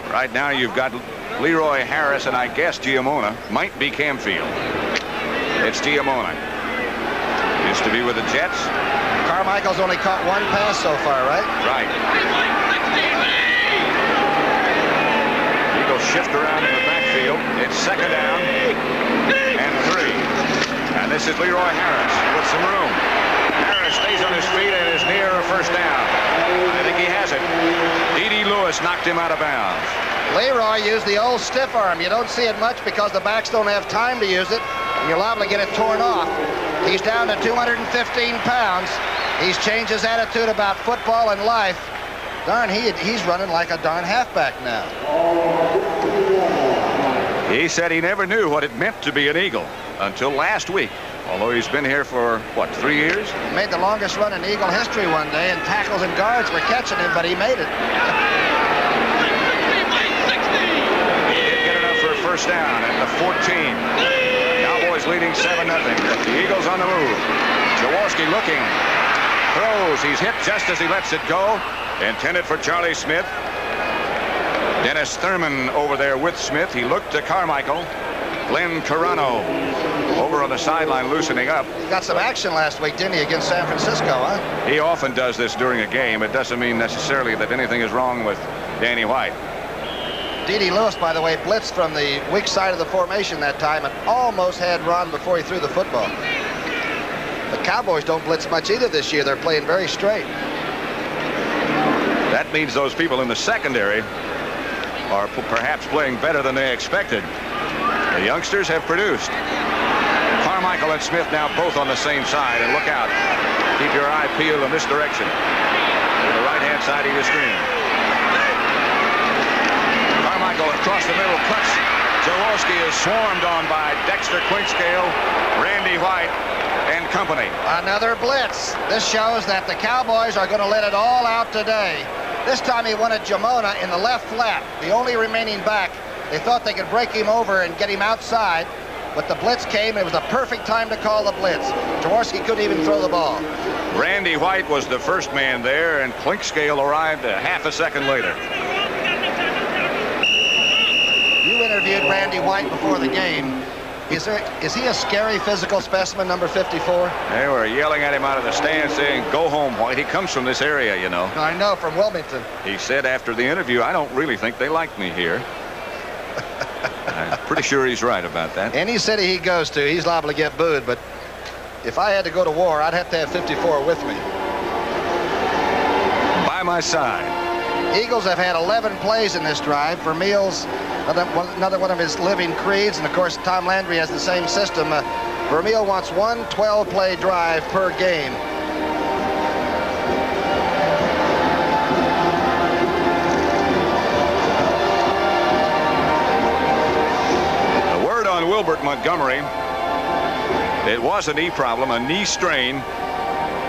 Speaker 1: Right now you've got Leroy Harris and I guess Giamona. Might be Camfield. It's Giamona. Used to be with the Jets.
Speaker 2: Carmichael's only caught 1 pass so far, right?
Speaker 1: Right. Eagles shift around in the backfield. It's 2nd down and 3. And this is Leroy Harris with some room. Harris stays on his feet and is near a 1st down. I think he has it. D.D. Lewis knocked him out of bounds.
Speaker 2: Leroy used the old stiff arm. You don't see it much because the backs don't have time to use it, and you're liable to get it torn off. He's down to 215 pounds. He's changed his attitude about football and life. Darn, he's running like a darn halfback now.
Speaker 1: He said he never knew what it meant to be an Eagle until last week, although he's been here for, what, 3 years?
Speaker 2: He made the longest run in Eagle history one day, and tackles and guards were catching him, but he made it.
Speaker 1: He did get enough for a 1st down at the 14. Cowboys leading 7-0, but the Eagles on the move. Jaworski looking, throws. He's hit just as he lets it go. Intended for Charlie Smith. Dennis Thurman over there with Smith. He looked to Carmichael. Glenn Carano over on the sideline loosening up.
Speaker 2: He got some action last week, didn't he, against San Francisco, huh?
Speaker 1: He often does this during a game. It doesn't mean necessarily that anything is wrong with Danny White.
Speaker 2: D.D. Lewis, by the way, blitzed from the weak side of the formation that time and almost had Ron before he threw the football. The Cowboys don't blitz much either this year. They're playing very straight.
Speaker 1: That means those people in the secondary are perhaps playing better than they expected. The youngsters have produced. Carmichael and Smith now both on the same side, and look out. Keep your eye peeled in this direction. To the right-hand side of your screen. Carmichael across the middle cuts. Jaworski is swarmed on by Dexter Quinkscale, Randy White, and company.
Speaker 2: Another blitz. This shows that the Cowboys are going to let it all out today. This time he wanted Giamona in the left flat, the only remaining back. They thought they could break him over and get him outside, but the blitz came. It was the perfect time to call the blitz. Jaworski couldn't even throw the ball.
Speaker 1: Randy White was the first man there, and Clinkscale arrived a half a second later.
Speaker 2: You interviewed Randy White before the game. Is he a scary physical specimen, number 54?
Speaker 1: They were yelling at him out of the stand saying, "Go home, White." He comes from this area, you know.
Speaker 2: I know, from Wilmington.
Speaker 1: He said after the interview, "I don't really think they like me here." I'm pretty sure he's right about that.
Speaker 2: Any city he goes to, he's liable to get booed, but if I had to go to war, I'd have to have 54 with me.
Speaker 1: By my side.
Speaker 2: Eagles have had 11 plays in this drive. Vermeil's another one of his living creeds, and of course Tom Landry has the same system. Vermeil wants one 12-play drive per game.
Speaker 1: The word on Wilbert Montgomery, it was a knee problem, a knee strain,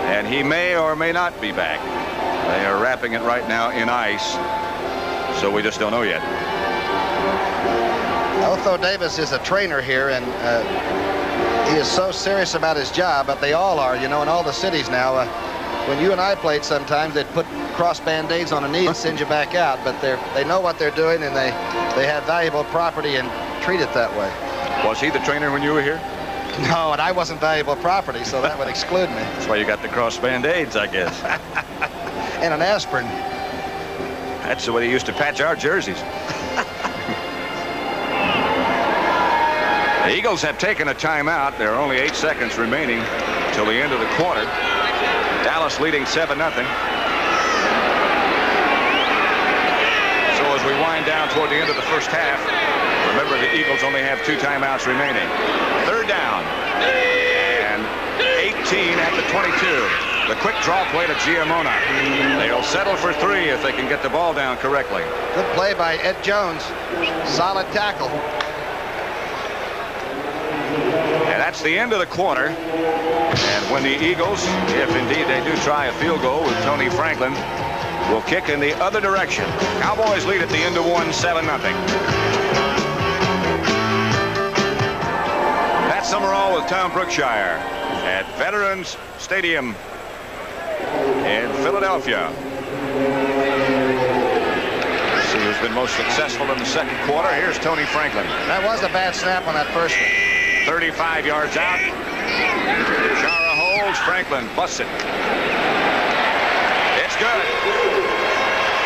Speaker 1: and he may or may not be back. They are wrapping it right now in ice, so we just don't know yet.
Speaker 2: Otho Davis is a trainer here, and he is so serious about his job, but they all are, you know, in all the cities now. When you and I played, sometimes they'd put cross band-aids on a knee and send you back out, but they know what they're doing, and they have valuable property and treat it that way.
Speaker 1: Was he the trainer when you were here?
Speaker 2: No, and I wasn't valuable property, so that would exclude me.
Speaker 1: That's why you got the cross band-aids, I guess.
Speaker 2: And an aspirin.
Speaker 1: That's the way they used to patch our jerseys. The Eagles have taken a timeout. There are only 8 seconds remaining till the end of the quarter. Dallas leading 7-0. So as we wind down toward the end of the first half, remember the Eagles only have 2 timeouts remaining. Third down and 18 at the 22. The quick draw play to Giamona. They'll settle for 3 if they can get the ball down correctly.
Speaker 2: Good play by Ed Jones. Solid tackle.
Speaker 1: And that's the end of the quarter. And when the Eagles, if indeed they do try a field goal with Tony Franklin, will kick in the other direction. Cowboys lead at the end of 1, 7-0. Pat Summerall with Tom Brookshire at Veterans Stadium in Philadelphia. See who's been most successful in the second quarter. Here's Tony Franklin.
Speaker 2: That was a bad snap on that first one.
Speaker 1: 35 yards out. Chara holds. Franklin busts it. It's good.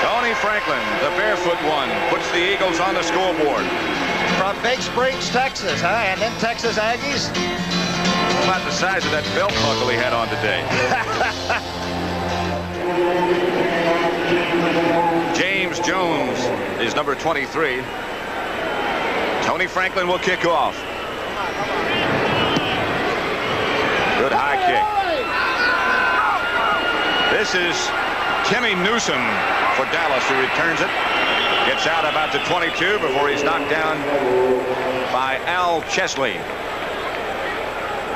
Speaker 1: Tony Franklin, the barefoot one, puts the Eagles on the scoreboard.
Speaker 2: From Big Springs, Texas, huh? And then Texas Aggies.
Speaker 1: About the size of that belt buckle he had on today. James Jones is number 23. Tony Franklin will kick off. Good high kick. This is Timmy Newsom for Dallas, who returns it. Gets out about the 22 before he's knocked down by Al Chesley.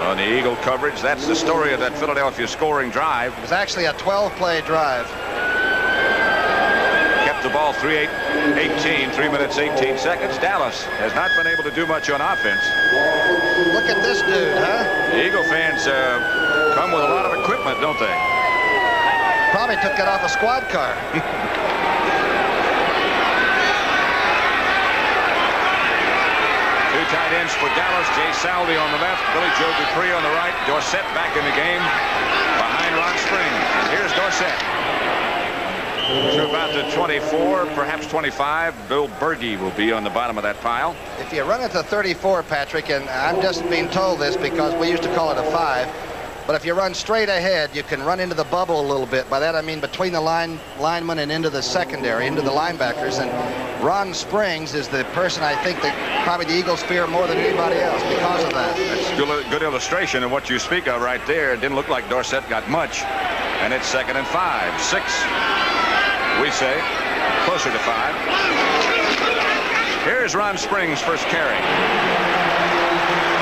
Speaker 1: On the Eagle coverage, that's the story of that Philadelphia scoring drive.
Speaker 2: It was actually a 12-play drive.
Speaker 1: Kept the ball 3 minutes, 18 seconds. Dallas has not been able to do much on offense.
Speaker 2: Look at this dude, huh?
Speaker 1: The Eagle fans come with a lot of equipment, don't they?
Speaker 2: Probably took it off a squad car.
Speaker 1: Two tight ends for Dallas. Jay Salvi on the left. Billy Joe Dupree on the right. Dorsett back in the game behind Ron Springs. Here's Dorsett. To about the 24, perhaps 25. Bill Berge will be on the bottom of that pile.
Speaker 2: If you run it to 34, Patrick, and I'm just being told this because we used to call it a 5, but if you run straight ahead, you can run into the bubble a little bit. By that I mean between the linemen and into the secondary, into the linebackers. And Ron Springs is the person I think that probably the Eagles fear more than anybody else because of that.
Speaker 1: That's a good illustration of what you speak of right there. It didn't look like Dorsett got much. And it's 2nd and 5. 6, we say, closer to 5. Here's Ron Springs' first carry.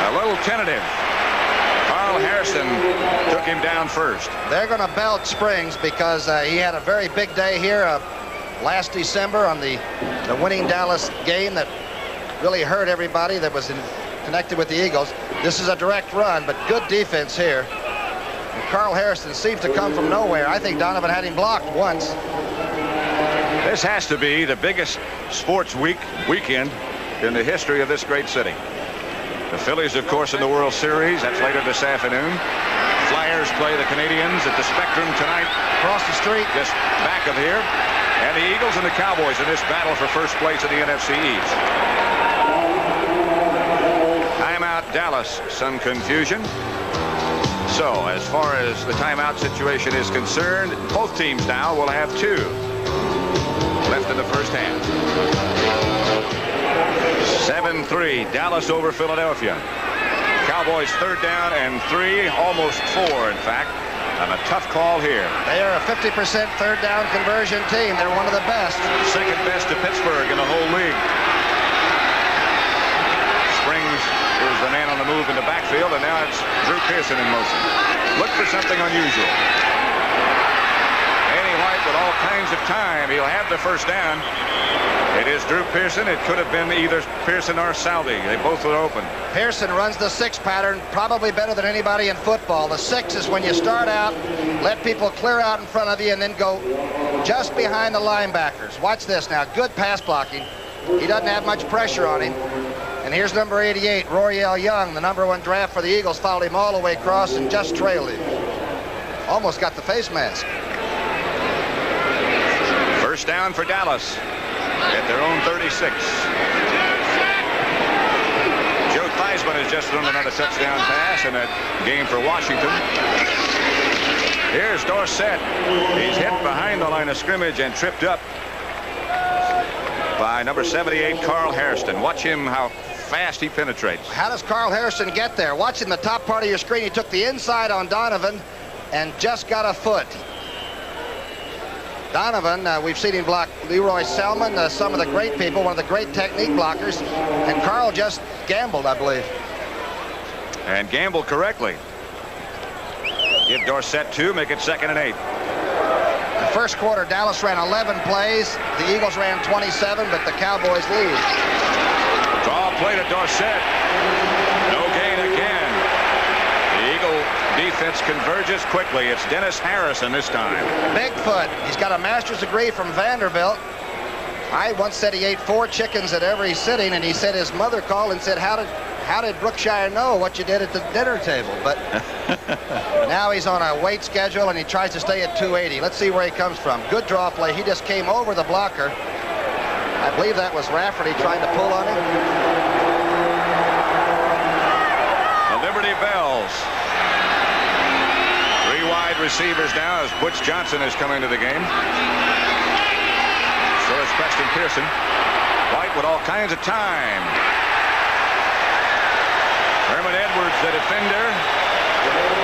Speaker 1: A little tentative. Carl Harrison took him down first.
Speaker 2: They're going to belt Springs because he had a very big day here last December on the winning Dallas game that really hurt everybody that was connected with the Eagles. This is a direct run, but good defense here. And Carl Harrison seems to come from nowhere. I think Donovan had him blocked once.
Speaker 1: This has to be the biggest sports weekend in the history of this great city. The Phillies, of course, in the World Series. That's later this afternoon. Flyers play the Canadians at the Spectrum tonight.
Speaker 2: Across the street.
Speaker 1: Just back of here. And the Eagles and the Cowboys in this battle for first place in the NFC East. Timeout Dallas. Some confusion. So, as far as the timeout situation is concerned, both teams now will have 2 left in the first half. 7-3, Dallas over Philadelphia. Cowboys 3rd down and 3, almost 4, in fact. And a tough call here.
Speaker 2: They are a 50% 3rd down conversion team. They're one of the best.
Speaker 1: Second best to Pittsburgh in the whole league. Springs is the man on the move in the backfield, and now it's Drew Pearson in motion. Look for something unusual. Andy White with all kinds of time. He'll have the first down. It is Drew Pearson. It could have been either Pearson or Salvi. They both were open.
Speaker 2: Pearson runs the 6 pattern probably better than anybody in football. The 6 is when you start out, let people clear out in front of you, and then go just behind the linebackers. Watch this now. Good pass blocking. He doesn't have much pressure on him. And here's number 88, Royale Young, the #1 draft for the Eagles, followed him all the way across and just trailed him. Almost got the face mask.
Speaker 1: First down for Dallas at their own 36. Joe Theismann has just thrown another touchdown pass in that game for Washington. Here's Dorsett. He's hit behind the line of scrimmage and tripped up by number 78, Carl Hairston. Watch him, how fast he penetrates.
Speaker 2: How does Carl Hairston get there? Watching the top part of your screen, he took the inside on Donovan and just got a foot. Donovan, we've seen him block Leroy Selman, some of the great people, one of the great technique blockers, and Carl just gambled, I believe.
Speaker 1: And gambled correctly. Give Dorsett 2, make it 2nd and 8.
Speaker 2: The first quarter, Dallas ran 11 plays. The Eagles ran 27, but the Cowboys lead.
Speaker 1: Draw play to Dorsett. No gain again. The Eagle defense converges quickly. It's Dennis Harrison this time.
Speaker 2: Bigfoot. He's got a master's degree from Vanderbilt. I once said he ate 4 chickens at every sitting, and he said his mother called and said, how did Brookshire know what you did at the dinner table? But now he's on a weight schedule, and he tries to stay at 280. Let's see where he comes from. Good draw play. He just came over the blocker. I believe that was Rafferty trying to pull on him.
Speaker 1: The Liberty Bells. 3 wide receivers now as Butch Johnson is coming to the game. So is Preston Pearson. White with all kinds of time. Herman Edwards, the defender.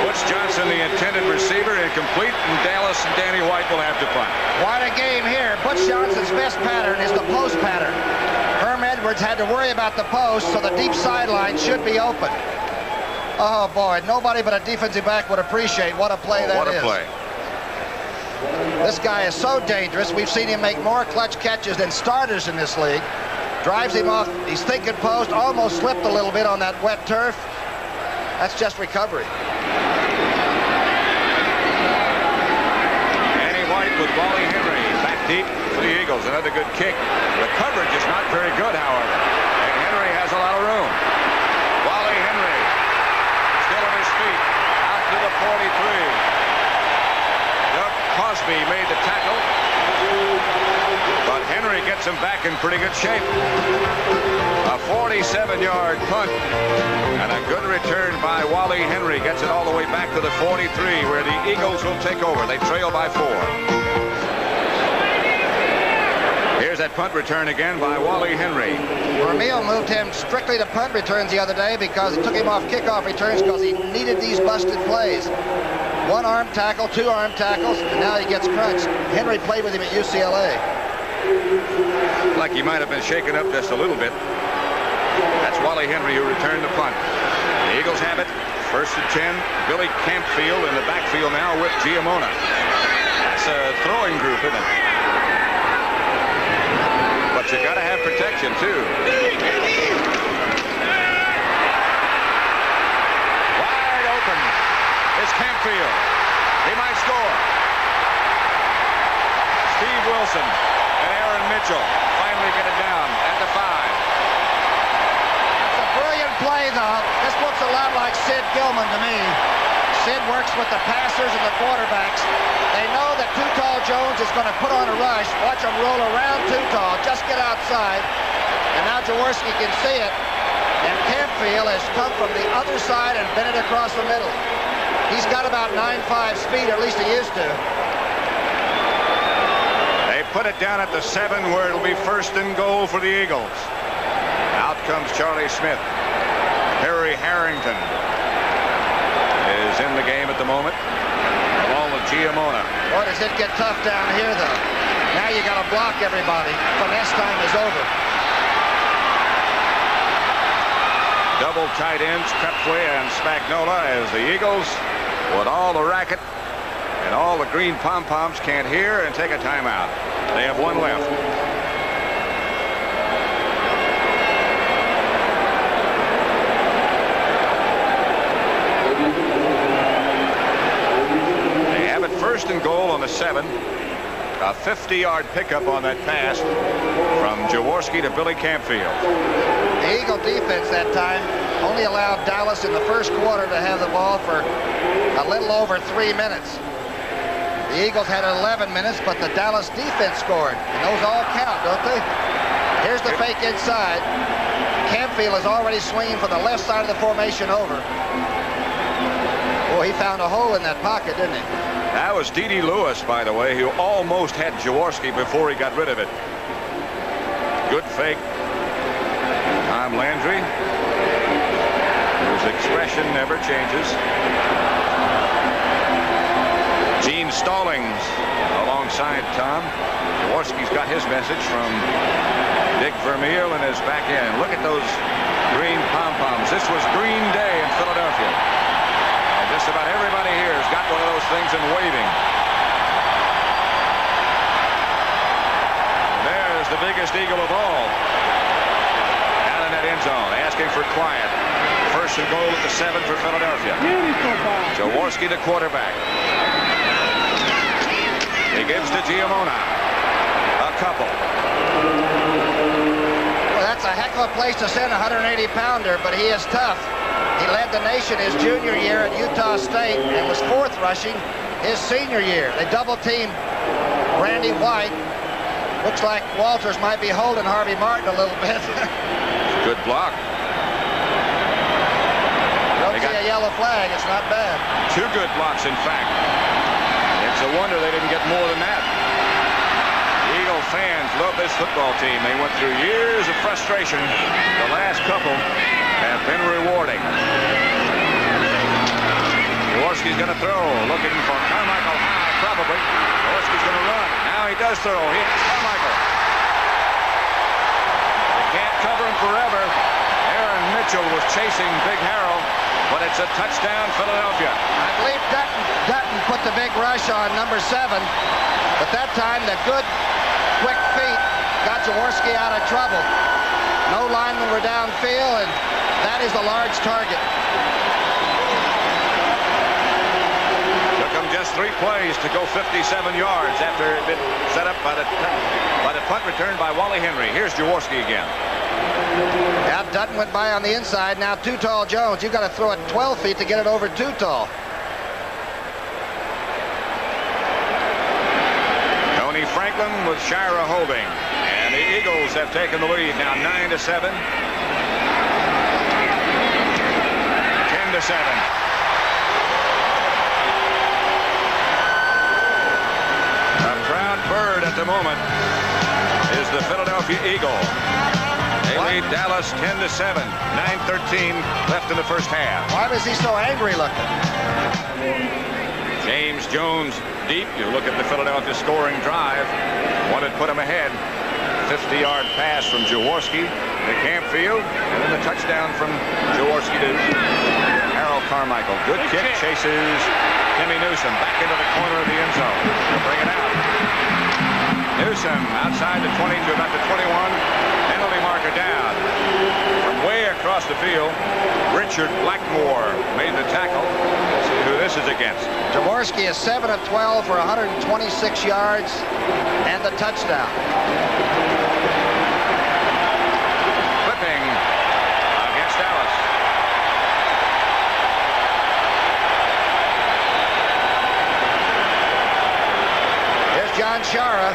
Speaker 1: Butch Johnson, the intended receiver, incomplete, and Dallas and Danny White will have to punt.
Speaker 2: What a game here. Butch Johnson's best pattern is the post pattern. Herm Edwards had to worry about the post, so the deep sideline should be open. Oh, boy, nobody but a defensive back would appreciate what a play that is.
Speaker 1: What a play.
Speaker 2: This guy is so dangerous. We've seen him make more clutch catches than starters in this league. Drives him off. He's thinking post, almost slipped a little bit on that wet turf. That's just recovery.
Speaker 1: Danny White with Wally Henry back deep for the Eagles. Another good kick. The coverage is not very good, however. And Henry has a lot of room. Wally Henry still on his feet. Out to the 43. Doug Crosby made the tackle. But Henry gets him back in pretty good shape. A 47-yard punt and a good return by Wally Henry gets it all the way back to the 43 where the Eagles will take over. They trail by 4. Here's that punt return again by Wally Henry.
Speaker 2: Vermeil moved him strictly to punt returns the other day because he took him off kickoff returns because he needed these busted plays. 1 arm tackle, 2 arm tackles, and now he gets crunched. Henry played with him at UCLA.
Speaker 1: Like he might have been shaken up just a little bit. That's Wally Henry who returned the punt. The Eagles have it. 1st and 10. Billy Campfield in the backfield now with Giamona. That's a throwing group, isn't it? But you got to have protection, too. Wide open is Campfield. He might score. Steve Wilson and Aaron Mitchell finally get it down at the 5.
Speaker 2: It's a brilliant play, though. This looks a lot like Sid Gilman to me. Sid works with the passers and the quarterbacks. They know that Too Tall Jones is going to put on a rush. Watch him roll around Too Tall. Just get outside. And now Jaworski can see it. And Campfield has come from the other side and bent it across the middle. He's got about 9.5 speed, or at least he used to.
Speaker 1: They put it down at the 7 where it'll be 1st and goal for the Eagles. Out comes Charlie Smith. Harry Harrington is in the game at the moment, along with Giamona.
Speaker 2: Boy, does it get tough down here, though. Now you got to block everybody. Finesse time is over.
Speaker 1: Double tight ends, Crepway and Spagnola as the Eagles with all the racket And all the green pom-poms can't hear and take a timeout. They have one left. They have it first and goal on the 7. A 50-yard pickup on that pass from Jaworski to Billy Campfield.
Speaker 2: The Eagle defense that time only allowed Dallas in the first quarter to have the ball for a little over 3 minutes. The Eagles had 11 minutes, but the Dallas defense scored. And those all count, don't they? Here's the fake inside. Campfield is already swinging from the left side of the formation over. Oh, he found a hole in that pocket, didn't he?
Speaker 1: That was D.D. Lewis, by the way, who almost had Jaworski before he got rid of it. Good fake. Tom Landry, whose expression never changes. Gene Stallings alongside Tom. Jaworski's got his message from Dick Vermeil and is back in. Look at those green pom-poms. This was Green Day in Philadelphia. And just about everybody here has got one of those things and waving. There's the biggest Eagle of all. Down in that end zone, asking for quiet. First and goal at the 7 for Philadelphia. Jaworski, the quarterback. He gives to Giamona. A couple.
Speaker 2: Well, that's a heck of a place to send a 180-pounder, but he is tough. He led the nation his junior year at Utah State and was 4th rushing his senior year. They double-teamed Randy White. Looks like Walters might be holding Harvey Martin a little bit.
Speaker 1: Good block.
Speaker 2: Don't see a yellow flag. It's not bad.
Speaker 1: 2 good blocks, in fact. It's a wonder they didn't get more than that. Eagle fans love this football team. They went through years of frustration. The last couple have been rewarding. Jaworski's going to throw, looking for Carmichael high, probably. Jaworski's going to run. Now he does throw. He hits Carmichael. They can't cover him forever. Aaron Mitchell was chasing Big Harrell, but it's a touchdown, Philadelphia.
Speaker 2: I believe Dutton put the big rush on number 7, but that time the good, quick feet got Jaworski out of trouble. No linemen were downfield, and that is a large target.
Speaker 1: Took him just 3 plays to go 57 yards after it had been set up by the punt return by Wally Henry. Here's Jaworski again.
Speaker 2: Now Dutton went by on the inside. Now Too Tall Jones. You've got to throw it 12 feet to get it over Too Tall.
Speaker 1: Tony Franklin with Shira holding. And the Eagles have taken the lead now 9-7. 10-7. A proud bird at the moment is the Philadelphia Eagle. They lead Dallas 10-7. 9:13 left in the first half.
Speaker 2: Why was he so angry looking?
Speaker 1: James Jones deep. You look at the Philadelphia scoring drive. Wanted to put him ahead. 50-yard pass from Jaworski to Campfield, and then the touchdown from Jaworski to Harold Carmichael. Good kick, chases Timmy Newsom back into the corner of the end zone. He'll bring it out. Newsom outside the 20 to about the 21. Penalty marker down. From way across the field, Richard Blackmore made the tackle. Let's see who this is against.
Speaker 2: Jaworski is 7 of 12 for 126 yards and the touchdown.
Speaker 1: Clipping against Dallas.
Speaker 2: Here's John Shara.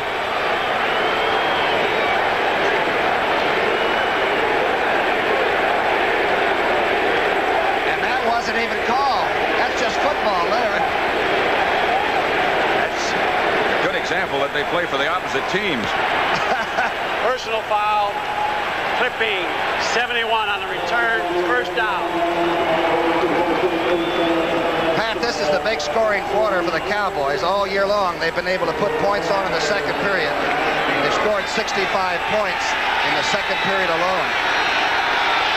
Speaker 2: Wasn't even called. That's just football there.
Speaker 1: That's a good example that they play for the opposite teams.
Speaker 5: Personal foul. Clipping. 71 on the return. First down.
Speaker 2: Pat, this is the big scoring quarter for the Cowboys. All year long, they've been able to put points on in the second period. They've scored 65 points in the second period alone.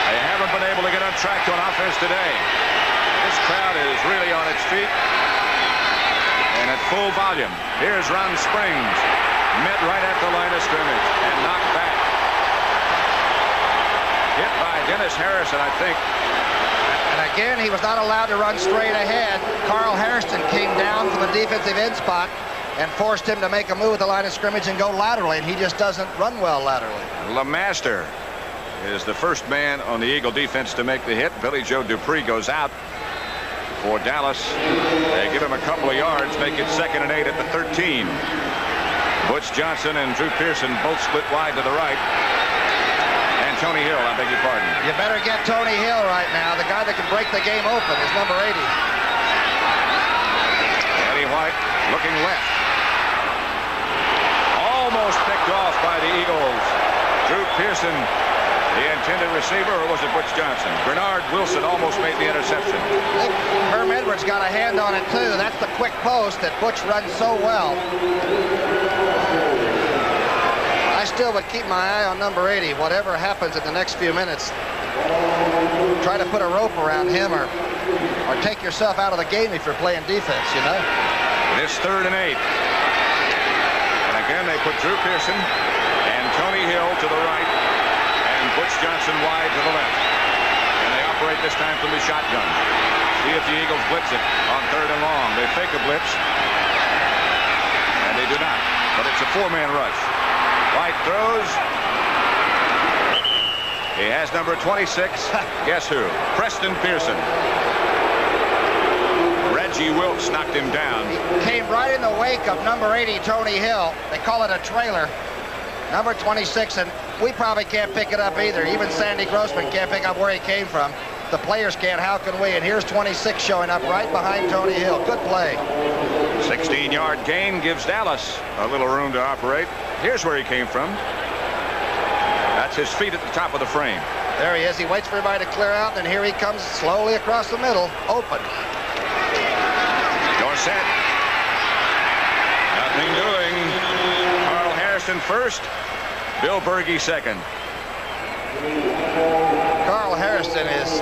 Speaker 1: They haven't been able to get on track to an offense today. This crowd is really on its feet. And at full volume. Here's Ron Springs. Met right at the line of scrimmage and knocked back. Hit by Dennis Harrison, I think.
Speaker 2: And again, he was not allowed to run straight ahead. Carl Hairston came down from the defensive end spot and forced him to make a move at the line of scrimmage and go laterally, and he just doesn't run well laterally.
Speaker 1: LeMaster is the first man on the Eagle defense to make the hit. Billy Joe Dupree goes out for Dallas. They give him a couple of yards, make it 2nd and 8 at the 13. Butch Johnson and Drew Pearson both split wide to the right. And Tony Hill, I beg your pardon.
Speaker 2: You better get Tony Hill right now. The guy that can break the game open is number 80.
Speaker 1: Eddie White looking left. Almost picked off by the Eagles. Drew Pearson, the intended receiver, or was it Butch Johnson? Bernard Wilson almost made the interception.
Speaker 2: I think Herm Edwards got a hand on it too. That's the quick post that Butch runs so well. I still would keep my eye on number 80. Whatever happens in the next few minutes, try to put a rope around him or take yourself out of the game if you're playing defense, you know.
Speaker 1: This 3rd and 8. And again, they put Drew Pearson and Tony Hill to the right and Butch Johnson wide to the left. And they operate this time from the shotgun. See if the Eagles blitz it on 3rd and long. They fake a blitz. And they do not. But it's a 4-man rush. White throws. He has number 26. Guess who? Preston Pearson. Reggie Wilkes knocked him down.
Speaker 2: He came right in the wake of number 80, Tony Hill. They call it a trailer. Number 26, and we probably can't pick it up either. Even Sandy Grossman can't pick up where he came from. The players can't. How can we? And here's 26 showing up right behind Tony Hill. Good play.
Speaker 1: 16-yard gain gives Dallas a little room to operate. Here's where he came from. That's his feet at the top of the frame.
Speaker 2: There he is. He waits for everybody to clear out, and here he comes slowly across the middle. Open.
Speaker 1: Dorsett. Nothing doing. Carl Harrison first. Bill Berge second.
Speaker 2: Carl Harrison is,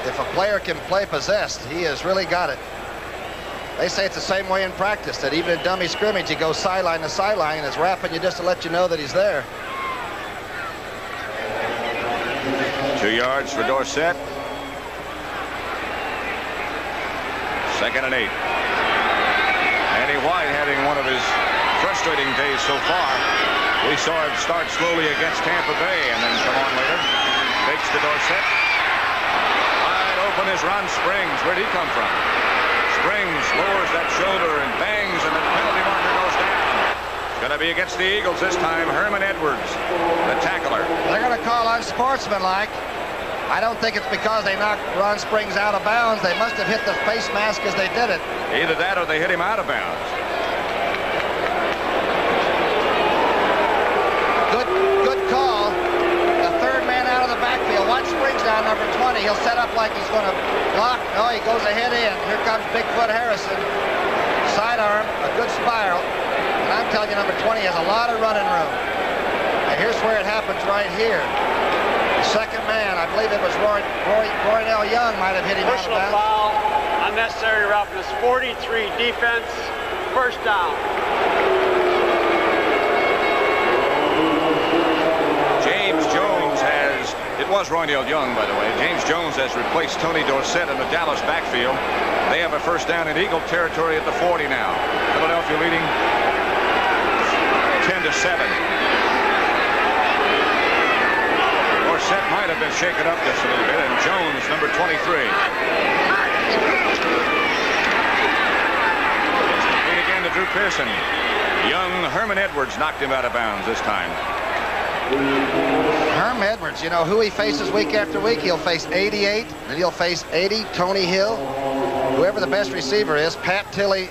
Speaker 2: if a player can play possessed, he has really got it. They say it's the same way in practice, that even in dummy scrimmage, he goes sideline to sideline and is rapping you just to let you know that he's there.
Speaker 1: 2 yards for Dorsett. 2nd and 8. Andy White having one of his frustrating days so far. We saw him start slowly against Tampa Bay and then come on later. Fakes to Dorsett. Wide open is Ron Springs. Where'd he come from? Springs lowers that shoulder and bangs, and the penalty marker goes down. It's going to be against the Eagles this time. Herman Edwards, the tackler.
Speaker 2: They're going to call unsportsmanlike. I don't think it's because they knocked Ron Springs out of bounds. They must have hit the face mask as they did it.
Speaker 1: Either that or they hit him out of bounds.
Speaker 2: Good call. The 3rd man out of the backfield. Watch Springs down, number 20. He'll set up like he's going to block. No, he goes ahead in. Here comes Bigfoot Harrison. Sidearm, a good spiral. And I'm telling you, number 20 has a lot of running room. And here's where it happens right here. The 2nd man, I believe it was Roynell Young, might have hit him out of
Speaker 5: Personal
Speaker 2: bounds.
Speaker 5: foul, unnecessary roughness, 43 defense, 1st down.
Speaker 1: James Jones has, it was Roynell Young, by the way. James Jones has replaced Tony Dorsett in the Dallas backfield. They have a 1st down in Eagle territory at the 40 now. Philadelphia leading 10-7. Dorsett might have been shaken up just a little bit, and Jones, number 23. Feed again to Drew Pearson. Young Herman Edwards knocked him out of bounds this time.
Speaker 2: Herm Edwards, you know who he faces week after week? He'll face 88, then he'll face 80, Tony Hill. Whoever the best receiver is, Pat Tilley,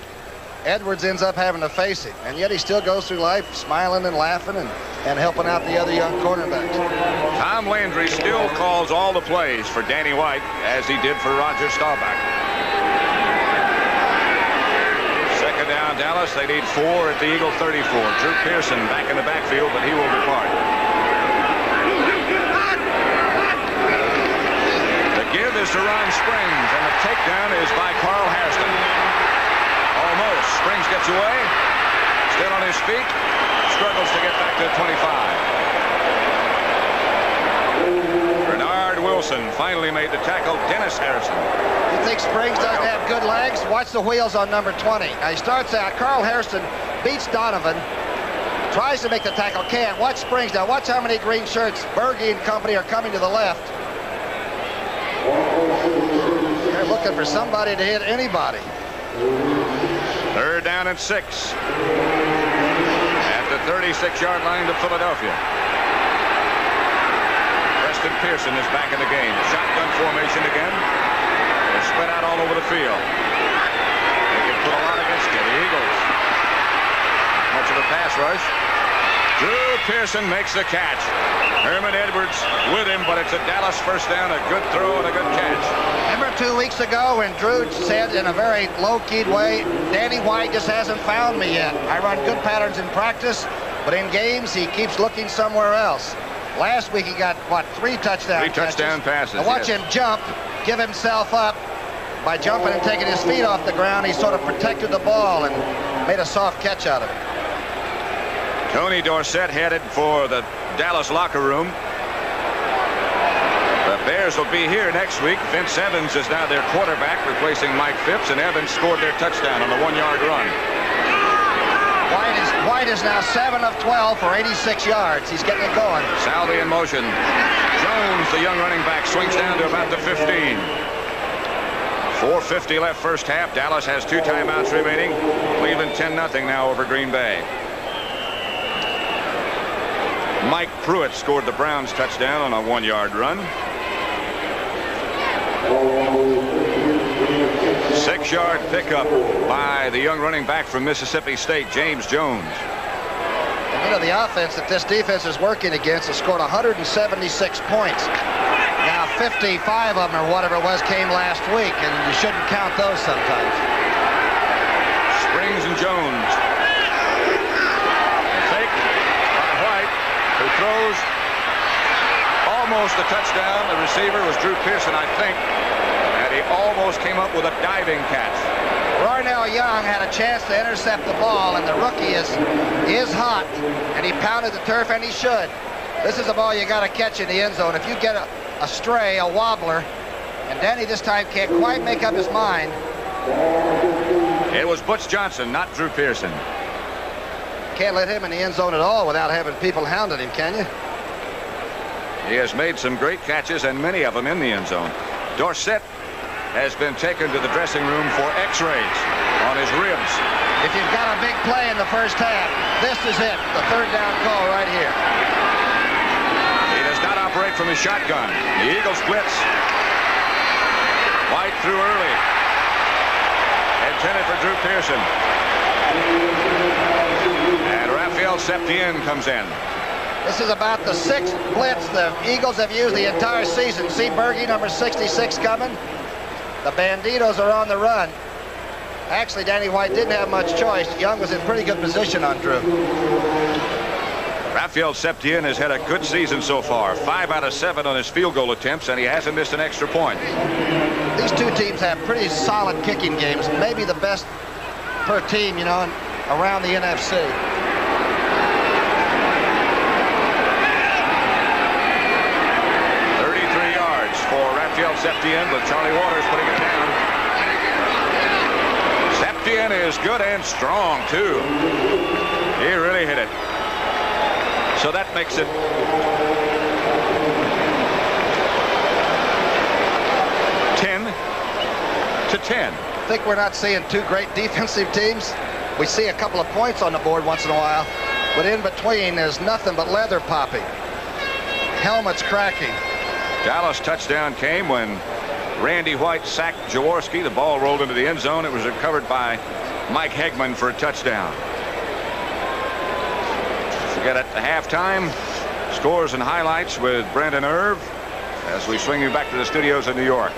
Speaker 2: Edwards ends up having to face him. And yet he still goes through life smiling and laughing and helping out the other young cornerbacks.
Speaker 1: Tom Landry still calls all the plays for Danny White, as he did for Roger Staubach. 2nd down, Dallas. They need 4 at the Eagle 34. Drew Pearson back in the backfield, but he will depart. The give is to Ron Springs, and the takedown is by Carl Hairston. Almost. gets away. Still on his feet. Struggles to get back to 25. Bernard Wilson finally made the tackle. Dennis Harrison.
Speaker 2: You think Springs doesn't have good legs? Watch the wheels on number 20. Now he starts out. Carl Harrison beats Donovan. Tries to make the tackle. Can't. Watch Springs now. Watch how many green shirts Berge and company are coming to the left. They're looking for somebody to hit anybody.
Speaker 1: 3rd down and 6. At the 36-yard line to Philadelphia. Preston Pearson is back in the game. Shotgun formation again. They're spread out all over the field. They can put a lot against you. The Eagles. Much of a pass rush. Drew Pearson makes the catch. Herman Edwards with him, but it's a Dallas first down. A good throw and a good catch.
Speaker 2: Remember 2 weeks ago when Drew said in a very low-keyed way, Danny White just hasn't found me yet. I run good patterns in practice, but in games he keeps looking somewhere else. Last week he got, what, 3 touchdown
Speaker 1: catches? 3 touchdown passes.
Speaker 2: Now watch him jump, give himself up. By jumping and taking his feet off the ground, he sort of protected the ball and made a soft catch out of it.
Speaker 1: Tony Dorsett headed for the Dallas locker room. The Bears will be here next week. Vince Evans is now their quarterback, replacing Mike Phipps, and Evans scored their touchdown on the 1-yard run.
Speaker 2: White is now 7 of 12 for 86 yards. He's getting it going.
Speaker 1: Salvi in motion. Jones, the young running back, swings down to about the 15. 4:50 left first half. Dallas has 2 timeouts remaining. Cleveland 10-0 now over Green Bay. Mike Pruitt scored the Browns touchdown on a 1-yard run. 6-yard pickup by the young running back from Mississippi State, James Jones.
Speaker 2: And you know, the offense that this defense is working against has scored 176 points. Now 55 of them or whatever it was came last week, and you shouldn't count those sometimes.
Speaker 1: Springs and Jones. Fake by White, who throws almost a touchdown. The receiver was Drew Pearson, I think, and he almost came up with a diving catch.
Speaker 2: Darnell Young had a chance to intercept the ball, and the rookie is hot, and he pounded the turf, and he should. This is a ball you got to catch in the end zone. If you get a stray, a wobbler, and Danny this time can't quite make up his mind.
Speaker 1: It was Butch Johnson, not Drew Pearson.
Speaker 2: Can't let him in the end zone at all without having people hounding him, can you?
Speaker 1: He has made some great catches, and many of them in the end zone. Dorsett has been taken to the dressing room for x-rays on his ribs.
Speaker 2: If you've got a big play in the first half, this is it, the 3rd down call right here.
Speaker 1: He does not operate from his shotgun. The Eagles blitz. White threw early. Intended for Drew Pearson. And Raphael Septien comes in.
Speaker 2: This is about the 6th blitz the Eagles have used the entire season. See Berge, number 66, coming? The Banditos are on the run. Actually, Danny White didn't have much choice. Young was in pretty good position on Drew.
Speaker 1: Raphael Septien has had a good season so far. 5 out of 7 on his field goal attempts, and he hasn't missed an extra point.
Speaker 2: These 2 teams have pretty solid kicking games. Maybe the best per team, you know, around the NFC.
Speaker 1: 33 yards for Raphael Septien, with Charlie Waters putting it down. Septien is good and strong, too. He really hit it. So that makes it 10-10.
Speaker 2: I think we're not seeing 2 great defensive teams. We see a couple of points on the board once in a while, but in between there's nothing but leather popping, helmets cracking.
Speaker 1: Dallas touchdown came when Randy White sacked Jaworski. The ball rolled into the end zone. It was recovered by Mike Hegman for a touchdown. Get at the halftime. Scores and highlights with Brandon Irv as we swing you back to the studios in New York.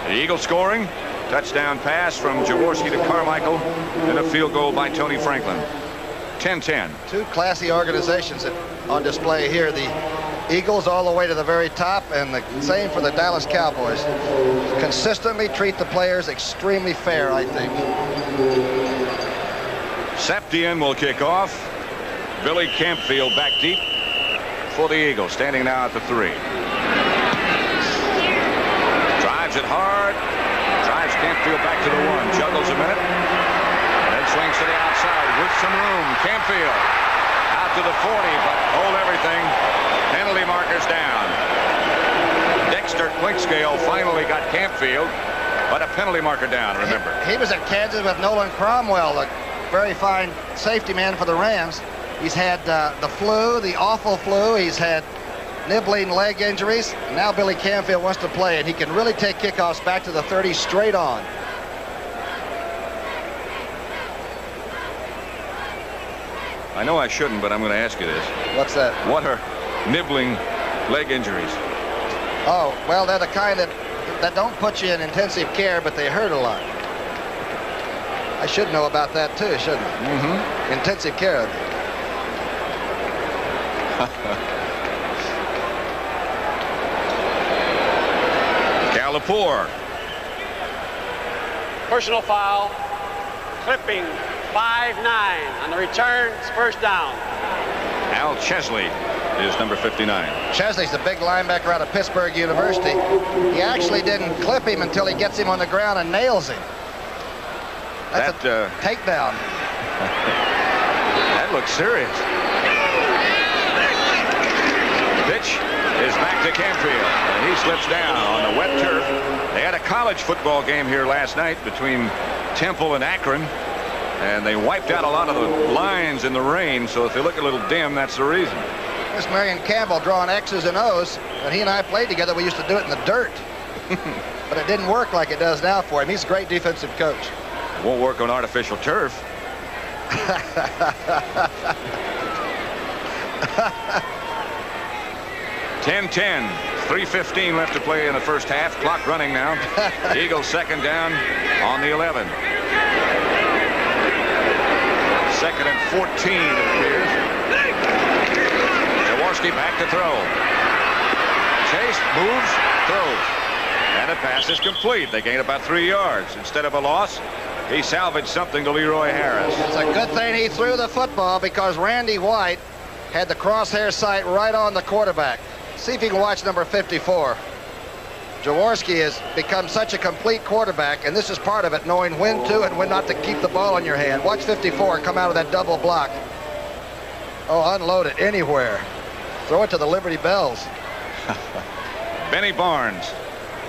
Speaker 1: The Eagles scoring. Touchdown pass from Jaworski to Carmichael, and a field goal by Tony Franklin. 10-10.
Speaker 2: 2 classy organizations on display here. The Eagles all the way to the very top, and the same for the Dallas Cowboys. Consistently treat the players extremely fair, I think.
Speaker 1: Septian will kick off. Billy Campfield back deep for the Eagles, standing now at the 3. Drives it hard. Drives Campfield back to the 1. Juggles a minute. Then swings to the outside with some room. Campfield out to the 40, but hold everything. Penalty markers down. Dexter Clinkscale finally got Campfield, but a penalty marker down, remember.
Speaker 2: He was at Kansas with Nolan Cromwell, a very fine safety man for the Rams. He's had the flu, the awful flu. He's had nibbling leg injuries. And now Billy Campfield wants to play, and he can really take kickoffs back to the 30 straight on.
Speaker 1: I know I shouldn't, but I'm going to ask you this.
Speaker 2: What's that?
Speaker 1: What are nibbling leg injuries?
Speaker 2: Oh, well, they're the kind that don't put you in intensive care, but they hurt a lot. I should know about that, too, shouldn't I?
Speaker 1: Mm-hmm.
Speaker 2: Intensive care.
Speaker 1: Calapour.
Speaker 5: Personal foul. Clipping. 5-9 on the return. It's first down.
Speaker 1: Al Chesley is number 59.
Speaker 2: Chesley's the big linebacker out of Pittsburgh University. He actually didn't clip him until he gets him on the ground and nails him. That's a takedown.
Speaker 1: That looks serious. Pitch is back to Campfield, and he slips down on the wet turf. They had a college football game here last night between Temple and Akron, and they wiped out a lot of the lines in the rain, so if they look a little dim, that's the reason.
Speaker 2: There's Marion Campbell drawing X's and O's. When he and I played together, we used to do it in the dirt. But it didn't work like it does now for him. He's a great defensive coach.
Speaker 1: Won't work on artificial turf. 10-10. 3:15 left to play in the first half. Clock running now. Eagles second down on the 11. Second and 14, it appears. Jaworski back to throw. Chase moves, throws. And the pass is complete. They gain about 3 yards. Instead of a loss, he salvaged something to Leroy Harris.
Speaker 2: It's a good thing he threw the football because Randy White had the crosshair sight right on the quarterback. See if you can watch number 54. Jaworski has become such a complete quarterback, and this is part of it, knowing when to and when not to keep the ball in your hand. Watch 54 come out of that double block. Oh, unload it anywhere. Throw it to the Liberty Bells.
Speaker 1: Benny Barnes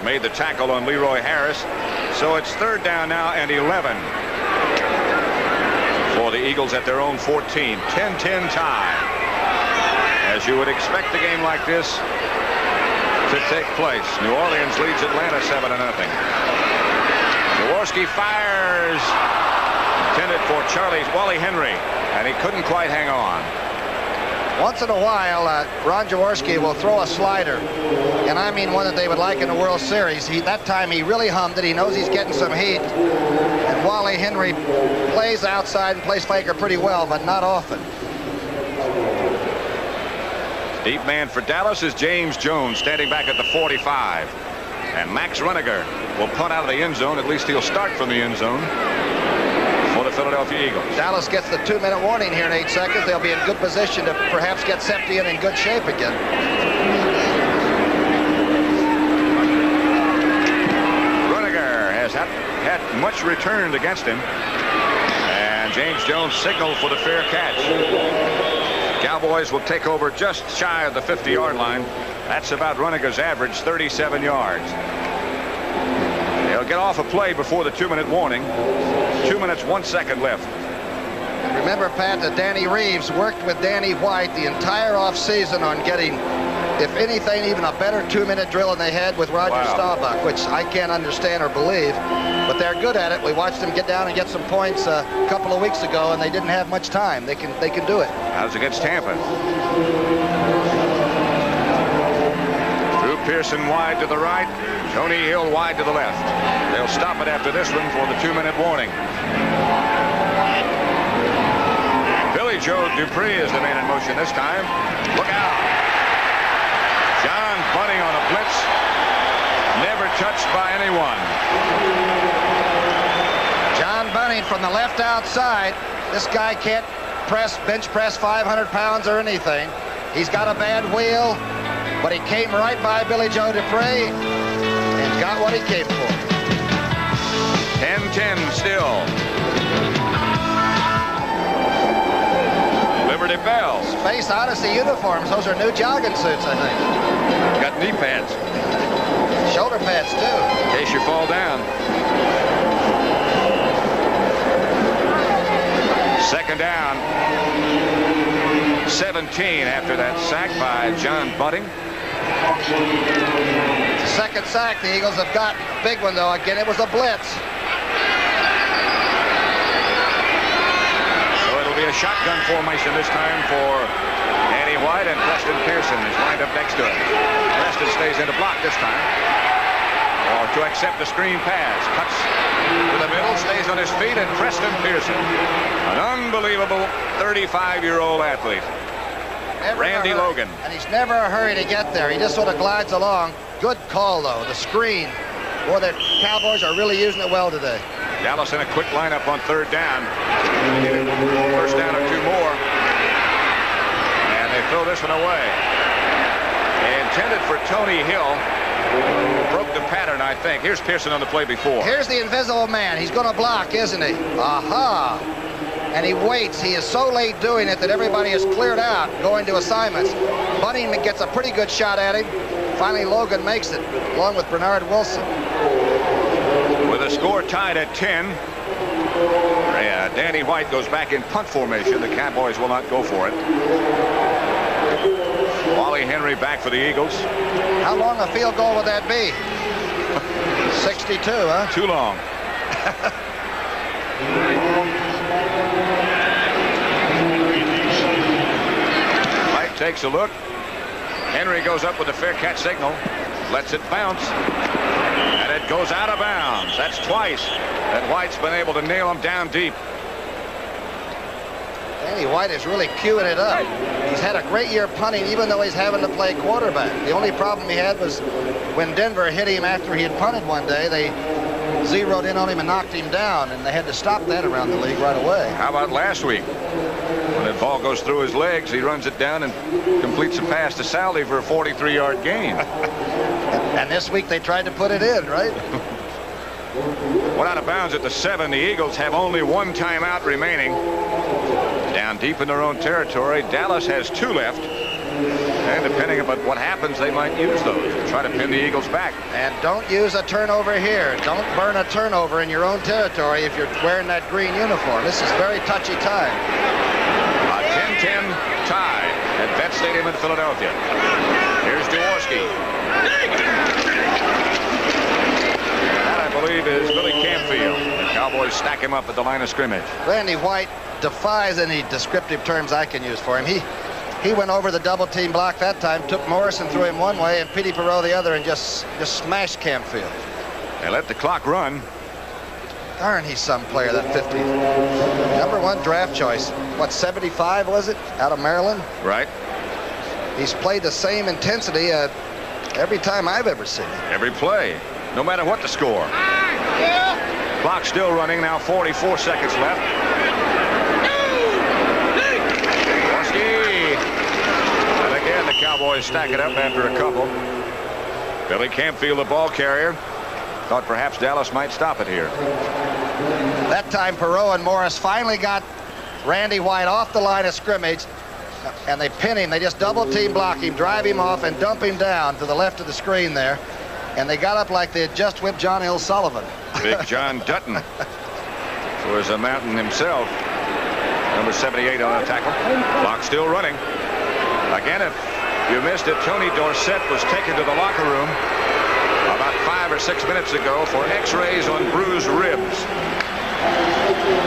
Speaker 1: made the tackle on Leroy Harris. So it's third down now and 11 for the Eagles at their own 14. 10-10 tie. As you would expect a game like this to take place. New Orleans leads Atlanta 7-0. Jaworski fires. Intended for Wally Henry, and he couldn't quite hang on.
Speaker 2: Once in a while, Ron Jaworski will throw a slider, and I mean one that they would like in the World Series. That time he really hummed it. He knows he's getting some heat. And Wally Henry plays outside and plays flanker pretty well, but not often.
Speaker 1: Deep man for Dallas is James Jones, standing back at the 45. And Max Runniger will punt out of the end zone. At least he'll start from the end zone for the Philadelphia Eagles.
Speaker 2: Dallas gets the 2-minute warning here in 8 seconds. They'll be in good position to perhaps get Septian in good shape again.
Speaker 1: Runniger has had much returned against him. And James Jones signaled for the fair catch. Cowboys will take over just shy of the 50-yard line. That's about Runniger's average, 37 yards. They'll get off a play before the 2-minute warning. 2 minutes, 1 second left.
Speaker 2: Remember, Pat, that Danny Reeves worked with Danny White the entire offseason on getting, if anything, even a better 2-minute drill than they had with Roger Staubach, which I can't understand or believe. But they're good at it. We watched them get down and get some points a couple of weeks ago, and they didn't have much time. They can do it.
Speaker 1: How's against Tampa? Drew Pearson wide to the right. Tony Hill wide to the left. They'll stop it after this one for the 2-minute warning. Billy Joe Dupree is the man in motion this time. Look out. John Bunting on a blitz. Never touched by anyone.
Speaker 2: John Bunting running from the left outside. This guy can't bench press 500 pounds or anything. He's got a bad wheel, but he came right by Billy Joe Dupree and got what he came for.
Speaker 1: 10-10 still. Liberty Bell.
Speaker 2: Space Odyssey uniforms. Those are new jogging suits, I think.
Speaker 1: Got knee pads.
Speaker 2: Shoulder pads, too.
Speaker 1: In case you fall down. Second down. 17 after that sack by John Bunting.
Speaker 2: It's the second sack the Eagles have got. A big one, though. Again, it was a blitz.
Speaker 1: So it'll be a shotgun formation this time for Danny White, and Preston Pearson is lined up next to him. Preston stays in the block this time. Or to accept the screen pass. Cuts to the middle, stays on his feet, and Preston Pearson, an unbelievable 35-year-old athlete. Randy Logan.
Speaker 2: And he's never in a hurry to get there. He just sort of glides along. Good call, though. The screen. Boy, the Cowboys are really using it well today.
Speaker 1: Dallas in a quick lineup on third down. First down or two more. And they throw this one away. Intended for Tony Hill. Broke the pattern, I think. Here's Pearson on the play before.
Speaker 2: Here's the invisible man. He's going to block, isn't he? Aha! And he waits. He is so late doing it that everybody is cleared out, going to assignments. Bunting gets a pretty good shot at him. Finally, Logan makes it, along with Bernard Wilson.
Speaker 1: With a score tied at 10, Danny White goes back in punt formation. The Cowboys will not go for it. Wally Henry back for the Eagles.
Speaker 2: How long a field goal would that be? 62, huh?
Speaker 1: Too long. White takes a look. Henry goes up with a fair catch signal. Lets it bounce. And it goes out of bounds. That's twice that White's been able to nail him down deep.
Speaker 2: Danny White is really queuing it up. He's had a great year punting, even though he's having to play quarterback. The only problem he had was when Denver hit him after he had punted one day. They zeroed in on him and knocked him down, and they had to stop that around the league right away.
Speaker 1: How about last week? When the ball goes through his legs, he runs it down and completes a pass to Saldi for a 43-yard gain.
Speaker 2: And this week they tried to put it in, right?
Speaker 1: One out of bounds at the 7. The Eagles have only one timeout remaining. Down deep in their own territory. Dallas has 2 left. And depending upon what happens, they might use those to try to pin the Eagles back.
Speaker 2: And don't use a turnover here. Don't burn a turnover in your own territory if you're wearing that green uniform. This is very touchy time.
Speaker 1: A 10-10 tie at Vet Stadium in Philadelphia. Here's Jaworski. That, I believe, is Billy Campfield. The Cowboys stack him up at the line of scrimmage.
Speaker 2: Randy White defies any descriptive terms I can use for him. He went over the double team block that time, took Morrison through him one way and Petey Perot the other, and just smashed Campfield.
Speaker 1: They let the clock run.
Speaker 2: Darn, he's some player, that 50. #1 draft choice. What, 75 was it? Out of Maryland?
Speaker 1: Right.
Speaker 2: He's played the same intensity every time I've ever seen him.
Speaker 1: Every play, no matter what the score. Clock still running, now 44 seconds left. And again, the Cowboys stack it up after a couple. Billy Campfield, the ball carrier, thought perhaps Dallas might stop it here.
Speaker 2: That time, Perot and Morris finally got Randy White off the line of scrimmage, and they pin him. They just double-team block him, drive him off, and dump him down to the left of the screen there. And they got up like they had just whipped John L. Sullivan.
Speaker 1: Big John Dutton, who is a mountain himself. Number 78 on a tackle. Clock still running. Again, if you missed it, Tony Dorsett was taken to the locker room about 5 or 6 minutes ago for x-rays on bruised ribs.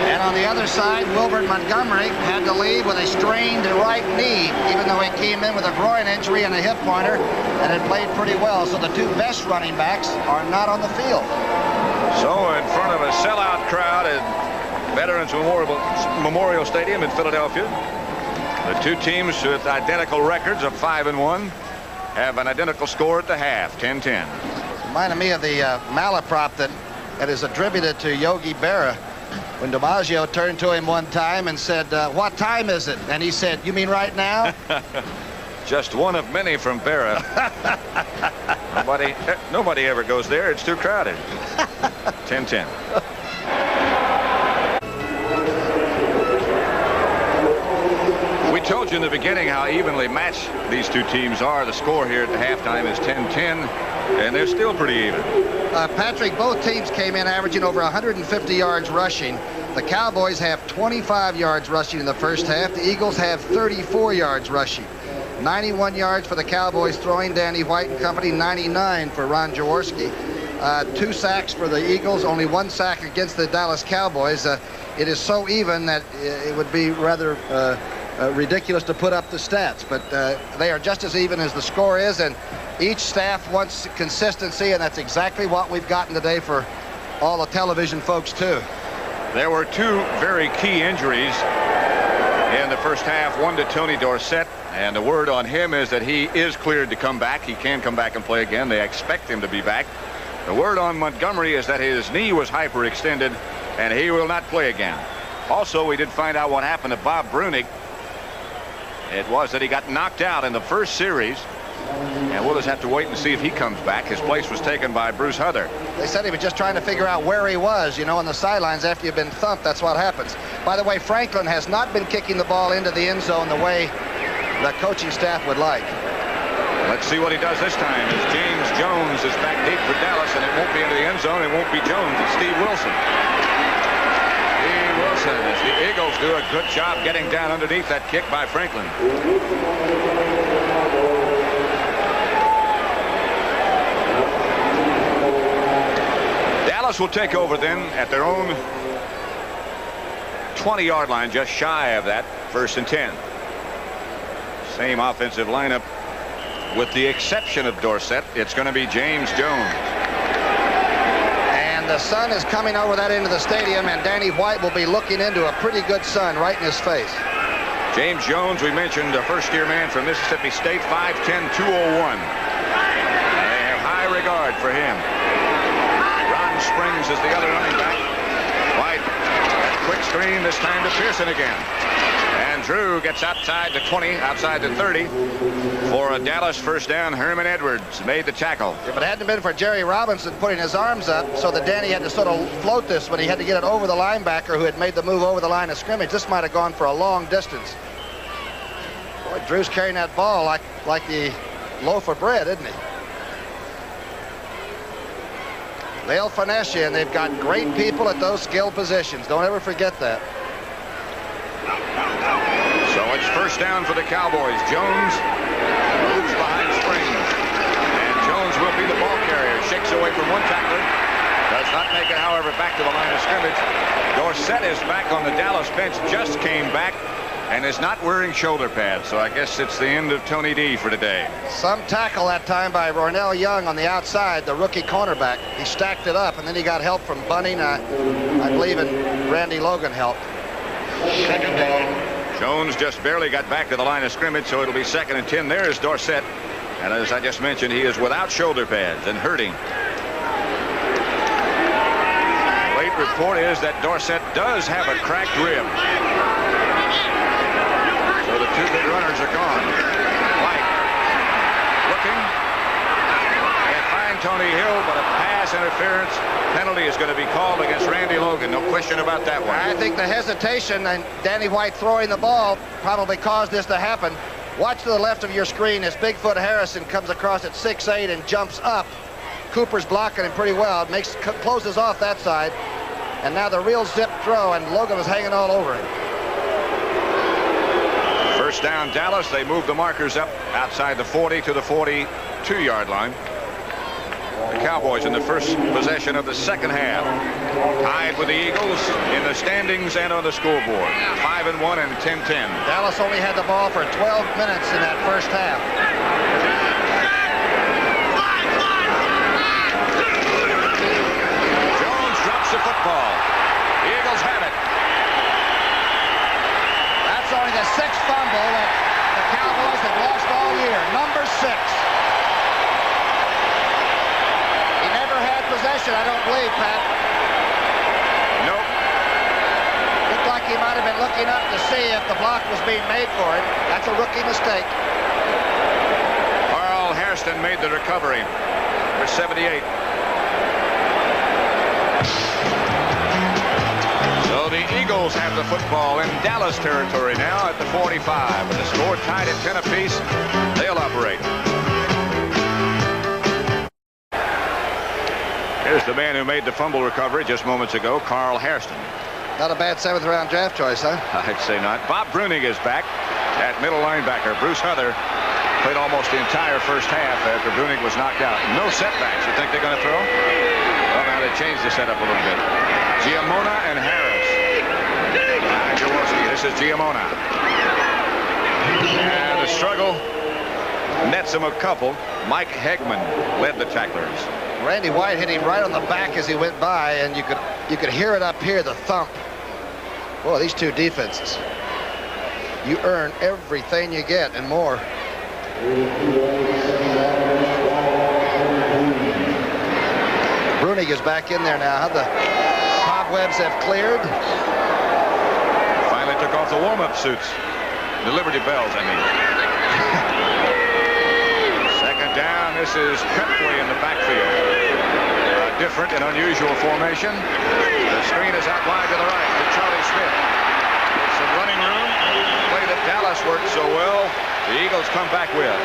Speaker 2: And on the other side, Wilbert Montgomery had to leave with a strained right knee, even though he came in with a groin injury and a hip pointer and had played pretty well. So the 2 best running backs are not on the field.
Speaker 1: So in front of a sellout crowd at Veterans Memorial Stadium in Philadelphia, the 2 teams with identical records of 5-1 have an identical score at the half, 10-10.
Speaker 2: Reminded me of the malaprop that is attributed to Yogi Berra. When DiMaggio turned to him one time and said, what time is it? And he said, you mean right now?
Speaker 1: Just one of many from Berra. Nobody ever goes there. It's too crowded. 10-10. We told you in the beginning how evenly matched these two teams are. The score here at the halftime is 10-10, and they're still pretty even.
Speaker 2: Patrick, both teams came in averaging over 150 yards rushing. The Cowboys have 25 yards rushing in the first half. The Eagles have 34 yards rushing. 91 yards for the Cowboys throwing, Danny White and company, 99 for Ron Jaworski. 2 sacks for the Eagles, only 1 sack against the Dallas Cowboys. It is so even that it would be rather ridiculous to put up the stats, but they are just as even as the score is, and each staff wants consistency, and that's exactly what we've gotten today for all the television folks, too.
Speaker 1: There were 2 very key injuries in the first half, one to Tony Dorsett, and the word on him is that he is cleared to come back. He can come back and play again. They expect him to be back. The word on Montgomery is that his knee was hyperextended, and he will not play again. Also, we did find out what happened to Bob Brunig. It was that he got knocked out in the first series, and we'll just have to wait and see if he comes back. His place was taken by Bruce Huther.
Speaker 2: They said he was just trying to figure out where he was, you know, on the sidelines after you've been thumped. That's what happens. By the way, Franklin has not been kicking the ball into the end zone the way the coaching staff would like.
Speaker 1: Let's see what he does this time, as James Jones is back deep for Dallas, and it won't be into the end zone. It won't be Jones. It's Steve Wilson. Steve Wilson, as the Eagles do a good job getting down underneath that kick by Franklin. Dallas will take over then at their own 20-yard line, just shy of that, 1st and 10. Same offensive lineup. With the exception of Dorsett, it's going to be James Jones.
Speaker 2: And the sun is coming over that end of the stadium, and Danny White will be looking into a pretty good sun right in his face.
Speaker 1: James Jones, we mentioned, a first-year man from Mississippi State, 5'10", 201. They have high regard for him. Ron Springs is the other running back. White, quick screen, this time to Pearson again. And Drew gets outside the 20, outside the 30 for a Dallas first down. Herman Edwards made the tackle.
Speaker 2: If it hadn't been for Jerry Robinson putting his arms up so that Danny had to sort of float this when he had to get it over the linebacker who had made the move over the line of scrimmage, this might have gone for a long distance. Boy, Drew's carrying that ball like the loaf of bread, isn't he? They'll finesse you, and they've got great people at those skill positions. Don't ever forget that.
Speaker 1: So it's first down for the Cowboys. Jones moves behind Springs, and Jones will be the ball carrier. Shakes away from one tackler. Does not make it, however, back to the line of scrimmage. Dorsett is back on the Dallas bench, just came back, and is not wearing shoulder pads. So I guess it's the end of Tony D for today.
Speaker 2: Some tackle that time by Ronell Young on the outside, the rookie cornerback. He stacked it up, and then he got help from Bunning, I believe, and Randy Logan helped.
Speaker 1: Jones just barely got back to the line of scrimmage, so it'll be 2nd and 10. There is Dorsett, and as I just mentioned, he is without shoulder pads and hurting. Late report is that Dorsett does have a cracked rib, so the 2 big runners are gone. White looking, and find Tony Hill, but a pass interference penalty is going to be called against Randy Logan. No question about that one.
Speaker 2: I think the hesitation and Danny White throwing the ball probably caused this to happen. Watch to the left of your screen as Bigfoot Harrison comes across at 6'8" and jumps up. Cooper's blocking him pretty well. Closes off that side. And now the real zip throw, and Logan was hanging all over him.
Speaker 1: First down, Dallas. They move the markers up outside the 40 to the 42-yard line. The Cowboys in the first possession of the second half, tied with the Eagles in the standings and on the scoreboard, 5-1 and 10-10.
Speaker 2: Dallas only had the ball for 12 minutes in that first half.
Speaker 1: Jones drops the football. The Eagles have it.
Speaker 2: That's only the 6th fumble that the Cowboys have lost all year. Number 6. Possession, I don't believe, Pat.
Speaker 1: Nope.
Speaker 2: might have been looking up to see if the block was being made for him. That's a rookie mistake.
Speaker 1: Carl Hairston made the recovery for 78. So the Eagles have the football in Dallas territory now at the 45. With the score tied at 10 apiece, they'll operate. Here's the man who made the fumble recovery just moments ago, Carl Hairston.
Speaker 2: Not a bad 7th-round draft choice, huh?
Speaker 1: I'd say not. Bob Brunig is back at middle linebacker. Bruce Huther played almost the entire first half after Brunig was knocked out. No setbacks. You think they're going to throw? Well, now they changed the setup a little bit. Giamona and Harris. Jaworski. This is Giamona. And the struggle nets him a couple. Mike Hegman led the tacklers.
Speaker 2: Randy White hit him right on the back as he went by, and you could hear it up here, the thump. Boy, these two defenses. You earn everything you get and more. Brunig is back in there now. The cobwebs have cleared.
Speaker 1: Finally took off the warm-up suits. The Liberty Bells, I mean. Second down. This is Prepway in the backfield. Different and unusual formation. The screen is out wide to the right to Charlie Smith. It's some running room. The play that Dallas worked so well, the Eagles come back with.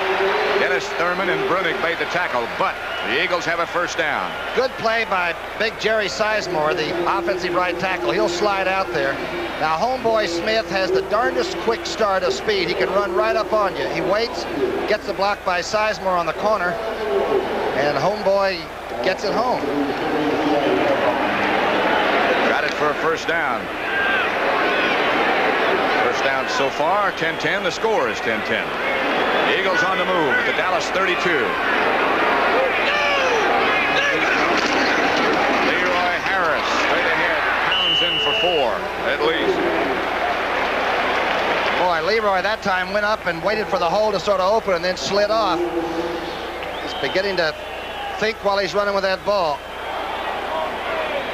Speaker 1: Dennis Thurman and Brunig made the tackle, but the Eagles have a first down.
Speaker 2: Good play by big Jerry Sizemore, the offensive right tackle. He'll slide out there. Now, homeboy Smith has the darndest quick start of speed. He can run right up on you. He waits, gets the block by Sizemore on the corner, and homeboy gets it home.
Speaker 1: Got it for a first down. First down so far, 10-10. The score is 10-10. The Eagles on the move at the Dallas 32. Leroy Harris straight ahead, pounds in for 4 at least.
Speaker 2: Boy, Leroy that time went up and waited for the hole to sort of open and then slid off. He's beginning to think while he's running with that ball.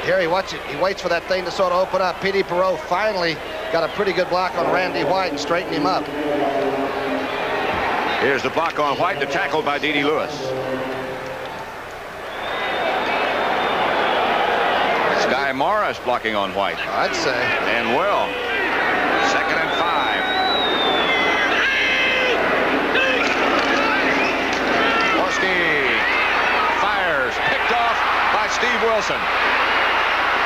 Speaker 2: Here he waits for that thing to sort of open up. P.D. Perot finally got a pretty good block on Randy White and straightened him up.
Speaker 1: Here's the block on White, the tackle by D.D. Lewis. Sky Morris blocking on White.
Speaker 2: I'd say.
Speaker 1: And well. 2nd and 5. Fires, picked off by Steve Wilson.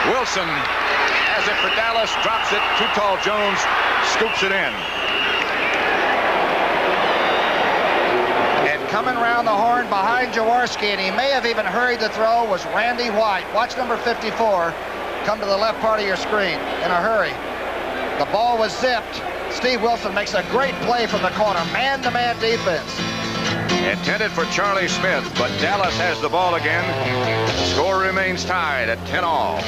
Speaker 1: Wilson has it for Dallas, drops it. Too tall Jones scoops it in.
Speaker 2: And coming around the horn behind Jaworski, and he may have even hurried the throw, was Randy White. Watch number 54 come to the left part of your screen in a hurry. The ball was zipped. Steve Wilson makes a great play from the corner. Man-to-man defense.
Speaker 1: Intended for Charlie Smith, but Dallas has the ball again. The score remains tied at 10-all.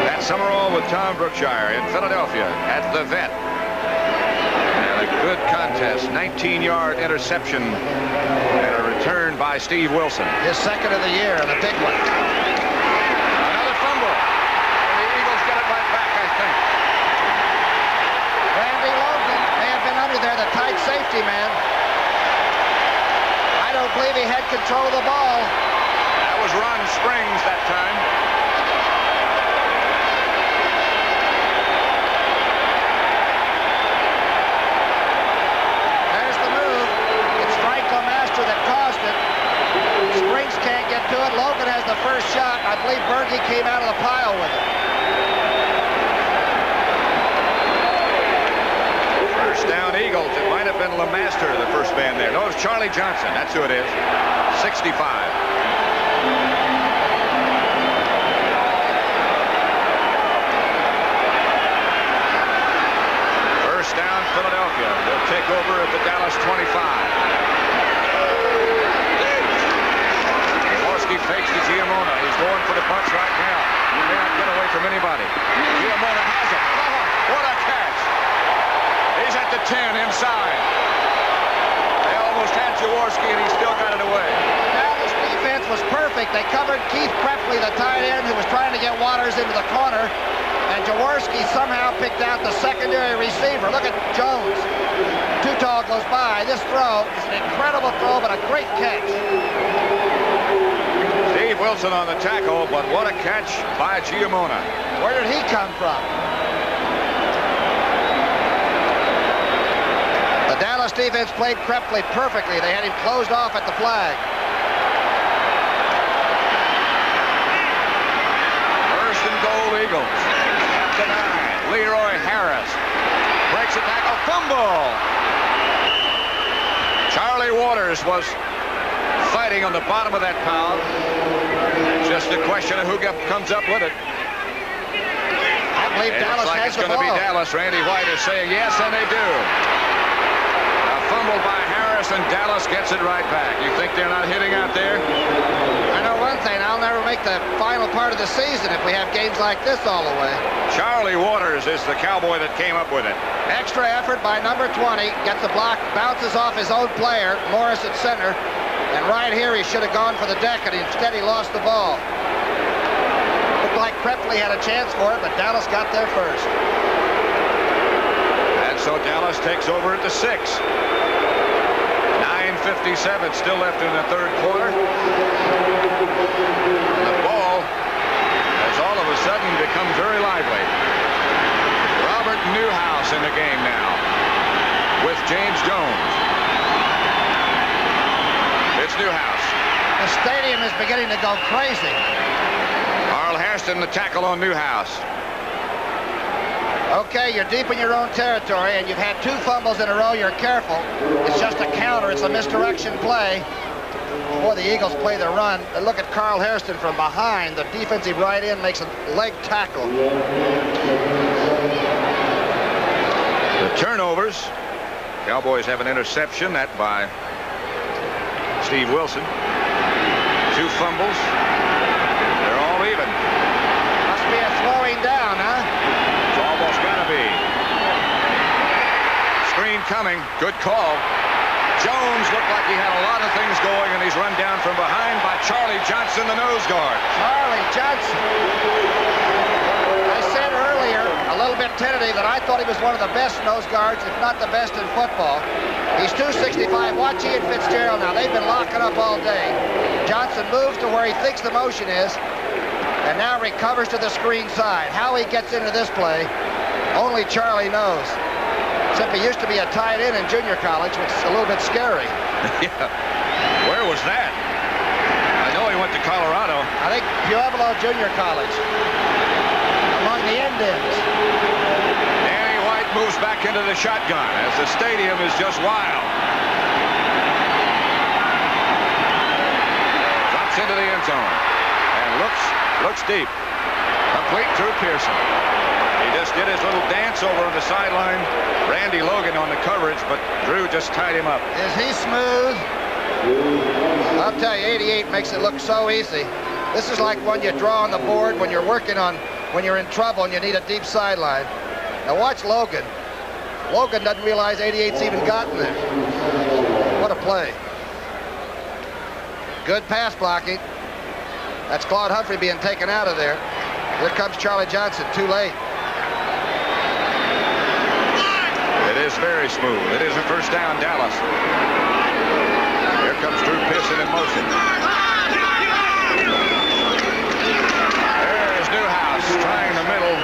Speaker 1: At Summerall with Tom Brookshire in Philadelphia at the Vet. And a good contest. 19-yard interception and a return by Steve Wilson.
Speaker 2: His second of the year and a big one.
Speaker 1: Another fumble. And the Eagles get it right back, I think.
Speaker 2: There, the tight safety man. I don't believe he had control of the ball.
Speaker 1: That was Ron Springs that time.
Speaker 2: There's the move. It's Frank LeMaster that caused it. Springs can't get to it. Logan has the first shot. I believe Berge came out of the pile with it.
Speaker 1: First down Eagles. It might have been LeMaster, the first man there. No, it's Charlie Johnson. That's who it is. 65. First down Philadelphia. They'll take over at the Dallas 25. Jaworski fakes to Giamona. He's going for the punch right now. He may not get away from anybody. Giamona has it. Oh, what a catch. He's at the 10 inside. They almost had Jaworski, and he still got it away.
Speaker 2: Dallas defense was perfect. They covered Keith Prepley, the tight end, who was trying to get Waters into the corner. And Jaworski somehow picked out the secondary receiver. Look at Jones. Too tall goes by. This throw is an incredible throw, but a great catch.
Speaker 1: Steve Wilson on the tackle, but what a catch by Giamona.
Speaker 2: Where did he come from? The Dallas defense played Prepley perfectly. They had him closed off at the flag.
Speaker 1: First and goal, Eagles. At the 9. Leroy Harris breaks a tackle, fumble. Charlie Waters was fighting on the bottom of that pound. It's just a question of who comes up with it.
Speaker 2: I believe Dallas
Speaker 1: looks like
Speaker 2: has
Speaker 1: it's
Speaker 2: the
Speaker 1: going to be
Speaker 2: ball.
Speaker 1: Dallas. Randy White is saying yes, and they do. A fumble by Harris, and Dallas gets it right back. You think they're not hitting out there?
Speaker 2: I know one thing. I'll never make the final part of the season if we have games like this all the way.
Speaker 1: Charlie Waters is the Cowboy that came up with it.
Speaker 2: Extra effort by number 20. Gets the block, bounces off his own player, Morris at center. And right here, he should have gone for the deck, and instead he lost the ball. Looked like Prepley had a chance for it, but Dallas got there first.
Speaker 1: And so Dallas takes over at the 6. 9:57 still left in the third quarter. And the ball has all of a sudden become very lively. Robert Newhouse in the game now with James Jones. It's Newhouse.
Speaker 2: The stadium is beginning to go crazy.
Speaker 1: Carl Hairston the tackle on Newhouse.
Speaker 2: Okay, you're deep in your own territory, and you've had 2 fumbles in a row. You're careful. It's just a counter. It's a misdirection play. Before the Eagles play the run, and look at Carl Hairston from behind. The defensive right end makes a leg tackle.
Speaker 1: The turnovers. Cowboys have an interception, that by Steve Wilson. 2 fumbles. They're all even.
Speaker 2: Must be a slowing down, huh?
Speaker 1: It's almost got to be. Screen coming. Good call. Jones looked like he had a lot of things going, and he's run down from behind by Charlie Johnson, the nose guard.
Speaker 2: Charlie Johnson. I said earlier, a little bit tentative, that I thought he was one of the best nose guards, if not the best in football. He's 265. Watch Ian Fitzgerald now. They've been locking up all day. Johnson moves to where he thinks the motion is, and now recovers to the screen side. How he gets into this play, only Charlie knows. Except he used to be a tight end in junior college, which is a little bit scary.
Speaker 1: Yeah. Where was that? I know he went to Colorado.
Speaker 2: I think Pueblo Junior College. Among the Indians.
Speaker 1: Danny White moves back into the shotgun as the stadium is just wild. Drops into the end zone and looks deep. Complete through Pearson. He just did his little dance over on the sideline. Randy Logan on the coverage, but Drew just tied him up.
Speaker 2: Is he smooth? I'll tell you, 88 makes it look so easy. This is like when you draw on the board when you're when you're in trouble and you need a deep sideline. Now watch Logan. Logan doesn't realize 88's even gotten there. What a play. Good pass blocking. That's Claude Humphrey being taken out of there. Here comes Charlie Johnson, too late.
Speaker 1: It is very smooth. It is a first down, Dallas. Here comes Drew Pearson in motion. There's Newhouse trying the middle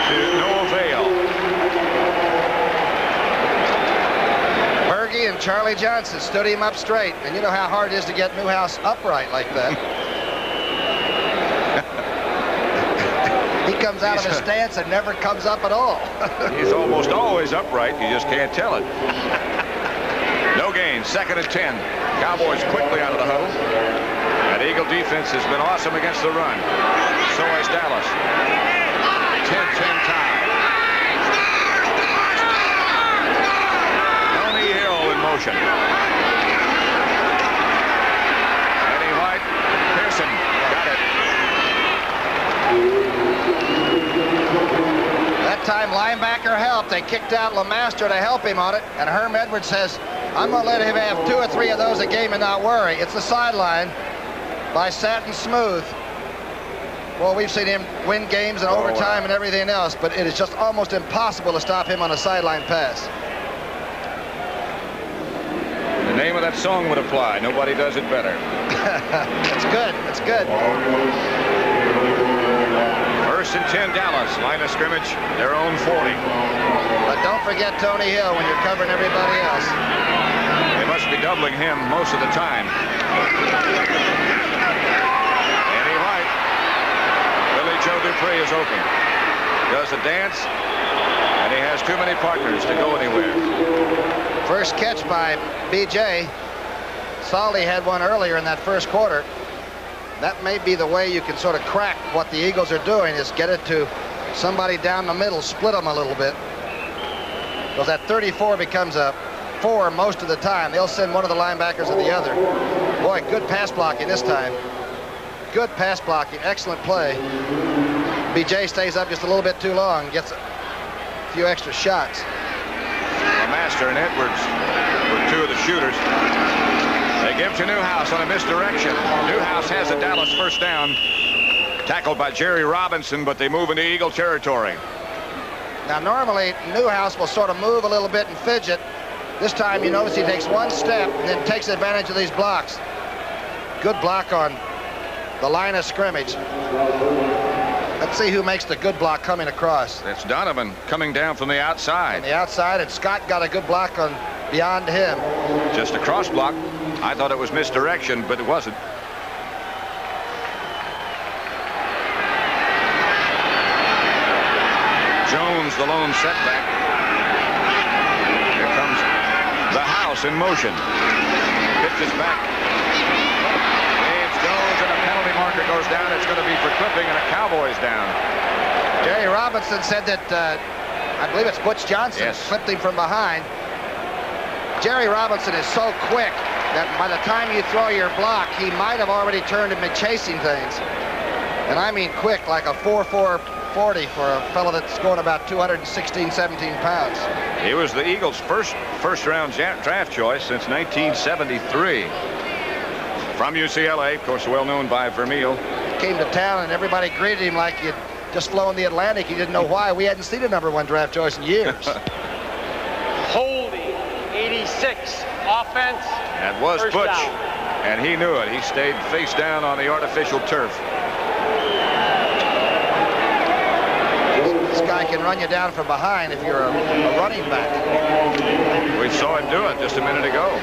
Speaker 1: to no avail.
Speaker 2: Berge and Charlie Johnson stood him up straight, and you know how hard it is to get Newhouse upright like that. He comes out of his stance and never comes up at all.
Speaker 1: He's almost always upright. You just can't tell it. No gain. 2nd and 10. Cowboys quickly out of the huddle. That Eagle defense has been awesome against the run. So has Dallas. 10-10 tie. Tony Hill in motion. Eddie White. Pearson. Got it.
Speaker 2: That time linebacker helped. They kicked out LeMaster to help him on it, and Herm Edwards says, I'm going to let him have 2 or 3 of those a game and not worry. It's the sideline. by Satin Smooth. Well, we've seen him win games in overtime and everything else, but it is just almost impossible to stop him on a sideline pass.
Speaker 1: The name of that song would apply. Nobody does it better.
Speaker 2: That's good. That's good.
Speaker 1: First and 10, Dallas. Line of scrimmage, their own 40.
Speaker 2: But don't forget Tony Hill when you're covering everybody else.
Speaker 1: They must be doubling him most of the time. Andy White. Billy Joe Dupree is open. Does a dance, and he has too many partners to go anywhere.
Speaker 2: First catch by B.J. Saldi had one earlier in that first quarter. That may be the way you can sort of crack what the Eagles are doing, is get it to somebody down the middle, split them a little bit. Because that 34 becomes a 4 most of the time. They'll send one of the linebackers or the other. Boy, good pass blocking this time. Good pass blocking, excellent play. B.J. stays up just a little bit too long, gets a few extra shots.
Speaker 1: Master and Edwards were two of the shooters. They give to Newhouse on a misdirection. Newhouse has a Dallas first down. Tackled by Jerry Robinson, but they move into Eagle territory.
Speaker 2: Now, normally, Newhouse will sort of move a little bit and fidget. This time, you notice he takes one step and then takes advantage of these blocks. Good block on the line of scrimmage. Let's see who makes the good block coming across.
Speaker 1: It's Donovan coming down from the outside.
Speaker 2: On the outside, and Scott got a good block on beyond him.
Speaker 1: Just a cross block. I thought it was misdirection, but it wasn't. Jones, the lone setback. Here comes the house in motion. Pitches back. James Jones, and a penalty marker goes down. It's going to be for clipping, and a Cowboys down.
Speaker 2: Jerry Robinson said that, I believe it's Butch Johnson, clipped him from behind. Jerry Robinson is so quick that by the time you throw your block, he might have already turned and been chasing things. And I mean quick, like a 4.4 40 for a fellow that's going about 216, 17 pounds.
Speaker 1: He was the Eagles' first-round draft choice since 1973. From UCLA, of course, well known by Vermeil.
Speaker 2: Came to town and everybody greeted him like he'd just flown the Atlantic. He didn't know why. We hadn't seen a #1 draft choice in years.
Speaker 5: Holding 86 offense.
Speaker 1: That was
Speaker 5: First
Speaker 1: Butch,
Speaker 5: down.
Speaker 1: and he knew it. He stayed face down on the artificial turf.
Speaker 2: This guy can run you down from behind if you're a running back.
Speaker 1: We saw him do it just a minute ago.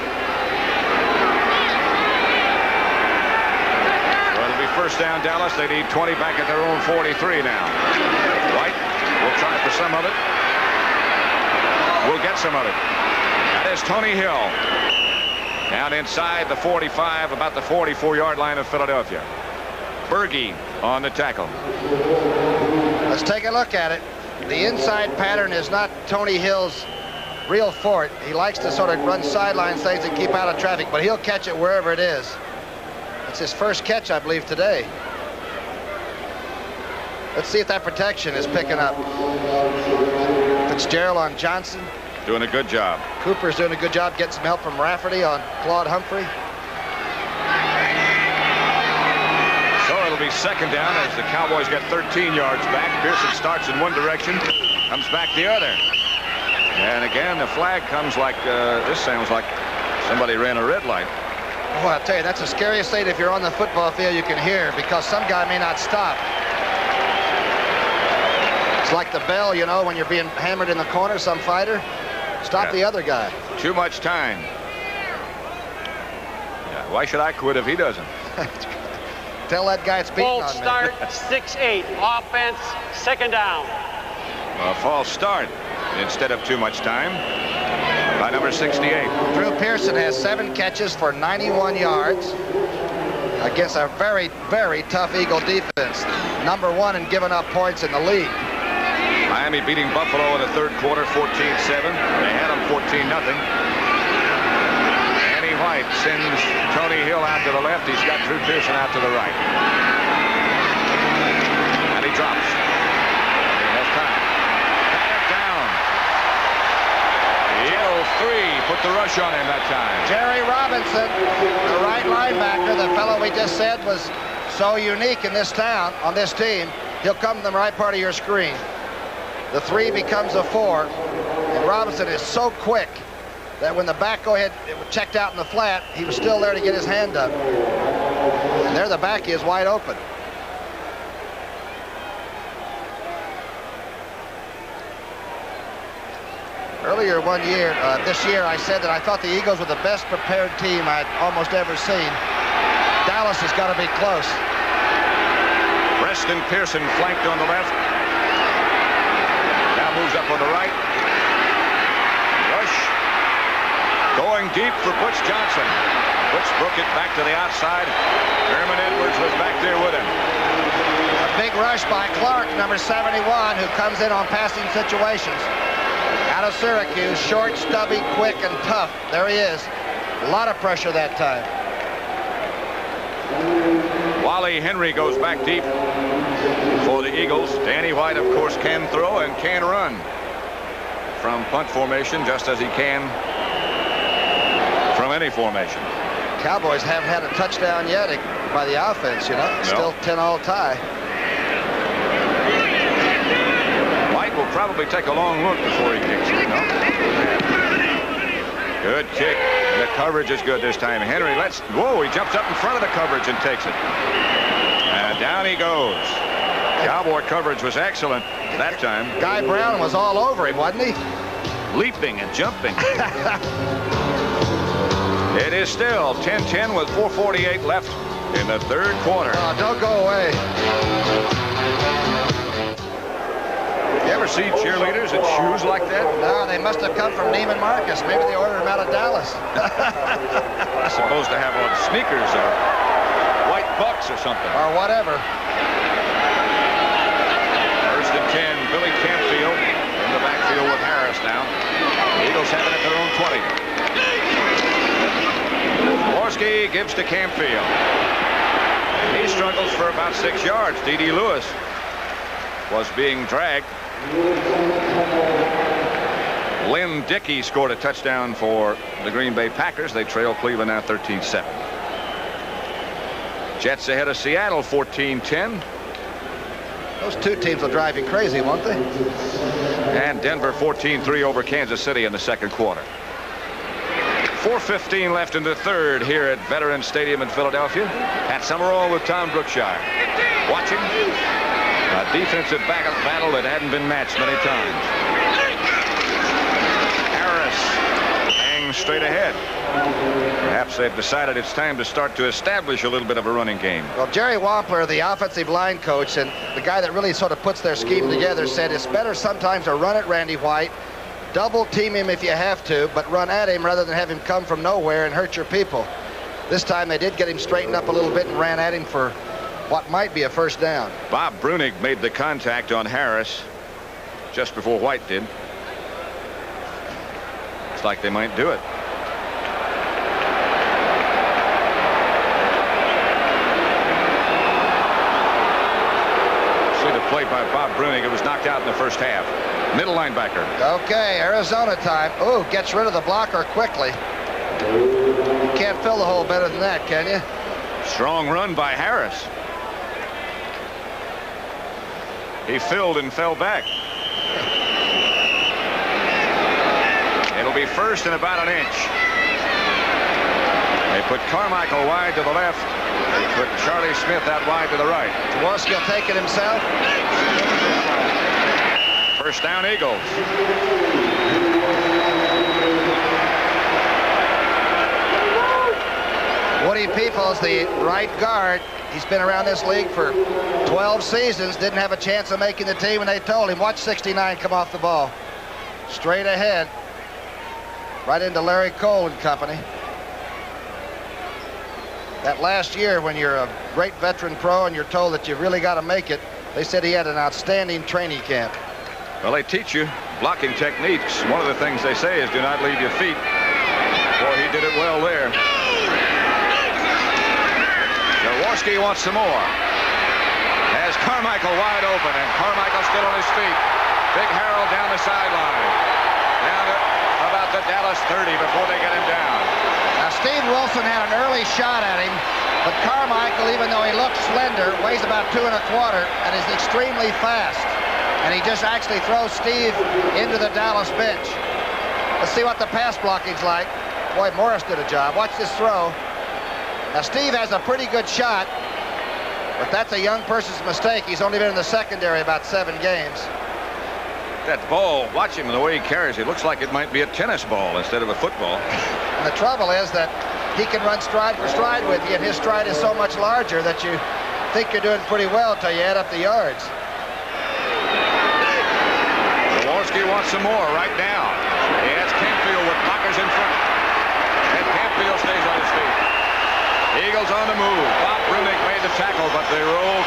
Speaker 1: Well, it'll be first down, Dallas. They need 20 back at their own 43 now. White will try for some of it. We'll get some of it. That is Tony Hill. Down inside the 45, about the 44-yard line of Philadelphia. Berge on the tackle.
Speaker 2: Let's take a look at it. The inside pattern is not Tony Hill's real fort. He likes to sort of run sideline things and keep out of traffic, but he'll catch it wherever it is. It's his first catch, I believe, today. Let's see if that protection is picking up. Fitzgerald on Johnson.
Speaker 1: Doing a good job.
Speaker 2: Cooper's doing a good job getting some help from Rafferty on Claude Humphrey.
Speaker 1: It'll be second down as the Cowboys get 13 yards back. Pearson starts in one direction, comes back the other. And again, the flag comes like, this sounds like somebody ran a red light.
Speaker 2: Well, I'll tell you, that's the scariest thing if you're on the football field you can hear, because some guy may not stop. It's like the bell, you know, when you're being hammered in the corner, some fighter. Stop the other guy.
Speaker 1: Too much time. Yeah, why should I quit if he doesn't?
Speaker 2: Tell that guy it's beating on me.
Speaker 5: False start, 6-8. Offense, second down.
Speaker 1: A false start instead of too much time by number 68.
Speaker 2: Drew Pearson has 7 catches for 91 yards against a very, very tough Eagle defense. #1 in giving up points in the league.
Speaker 1: Miami beating Buffalo in the third quarter, 14-7. They had them 14-0. White sends Tony Hill out to the left. He's got Drew Pearson out to the right. And he drops. He has time. Batted down. Eagle 3 put the rush rush on him that time.
Speaker 2: Jerry Robinson, the right linebacker, the fellow we just said was so unique in this town, on this team. He'll come to the right part of your screen. The 3 becomes a 4. And Robinson is so quick that when the back go ahead, it was checked out in the flat, he was still there to get his hand up. And there the back is wide open. Earlier this year, I said that I thought the Eagles were the best prepared team I'd almost ever seen. Dallas has got to be close.
Speaker 1: Preston Pearson flanked on the left. Now moves up on the right. Rush. Going deep for Butch Johnson. Butch broke it back to the outside. Herman Edwards was back there with him.
Speaker 2: A big rush by Clark, number 71, who comes in on passing situations. Out of Syracuse, short, stubby, quick, and tough. There he is. A lot of pressure that time.
Speaker 1: Wally Henry goes back deep for the Eagles. Danny White, of course, can throw and can run from punt formation, just as he can from any formation.
Speaker 2: Cowboys haven't had a touchdown yet by the offense, you know.
Speaker 1: No.
Speaker 2: Still 10-all tie.
Speaker 1: White will probably take a long look before he kicks it, no? Good kick. And the coverage is good this time. Henry whoa, he jumps up in front of the coverage and takes it. And down he goes. Cowboy coverage was excellent that time.
Speaker 2: Guy Brown was all over him, wasn't he?
Speaker 1: Leaping and jumping. It is still 10-10 with 4:48 left in the third quarter.
Speaker 2: Oh, don't go away.
Speaker 1: You ever see cheerleaders in shoes like that?
Speaker 2: No, they must have come from Neiman Marcus. Maybe they ordered them out of Dallas.
Speaker 1: They're supposed to have on sneakers or white bucks or something.
Speaker 2: Or whatever.
Speaker 1: First and 10, Billy Campfield in the backfield with Harris now. The Eagles have it at their own 20. Jaworski gives to Campfield. He struggles for about 6 yards. D.D. Lewis was being dragged. Lynn Dickey scored a touchdown for the Green Bay Packers. They trail Cleveland now 13-7. Jets ahead of Seattle 14-10.
Speaker 2: Those two teams will drive you crazy, won't they?
Speaker 1: And Denver 14-3 over Kansas City in the second quarter. 4:15 left in the third here at Veterans Stadium in Philadelphia. Pat Summerall with Tom Brookshire. Watching a defensive battle that hadn't been matched many times. Harris hangs straight ahead. Perhaps they've decided it's time to start to establish a little bit of a running game.
Speaker 2: Well, Jerry Wampler, the offensive line coach, and the guy that really sort of puts their scheme together, said it's better sometimes to run at Randy White, double team him if you have to, but run at him rather than have him come from nowhere and hurt your people. This time they did get him straightened up a little bit and ran at him for what might be a first down.
Speaker 1: Bob Brunig made the contact on Harris just before White did. It's like they might do it. See the play by Bob Brunig. It was knocked out in the first half. Middle linebacker.
Speaker 2: Okay, Arizona time. Ooh, gets rid of the blocker quickly. You can't fill the hole better than that, can you?
Speaker 1: Strong run by Harris. He filled and fell back. It'll be first and about an inch. They put Carmichael wide to the left. They put Charlie Smith out wide to the right.
Speaker 2: Jaworski will take it himself.
Speaker 1: First down, Eagles.
Speaker 2: Woody Peoples, the right guard, he's been around this league for 12 seasons, didn't have a chance of making the team, and they told him, watch 69 come off the ball. Straight ahead, right into Larry Cole and company. That last year, when you're a great veteran pro and you're told that you've really got to make it, they said he had an outstanding training camp.
Speaker 1: Well, they teach you blocking techniques. One of the things they say is do not leave your feet. Boy, he did it well there. Jaworski wants some more. Has Carmichael wide open, and Carmichael still on his feet. Big Harold down the sideline. Down to about the Dallas 30 before they get him down.
Speaker 2: Now, Steve Wilson had an early shot at him, but Carmichael, even though he looks slender, weighs about 2 1/4 and is extremely fast. And he just actually throws Steve into the Dallas bench. Let's see what the pass blocking's like. Boy, Morris did a job. Watch this throw. Now, Steve has a pretty good shot, but that's a young person's mistake. He's only been in the secondary about 7 games.
Speaker 1: That ball, watch him the way he carries. It looks like it might be a tennis ball instead of a football.
Speaker 2: And the trouble is that he can run stride for stride with you, and his stride is so much larger that you think you're doing pretty well until you add up the yards.
Speaker 1: Jaworski wants some more right now. He has Campfield with blockers in front. And Campfield stays on his feet. Eagles on the move. Bob Brimmick made the tackle, but they roll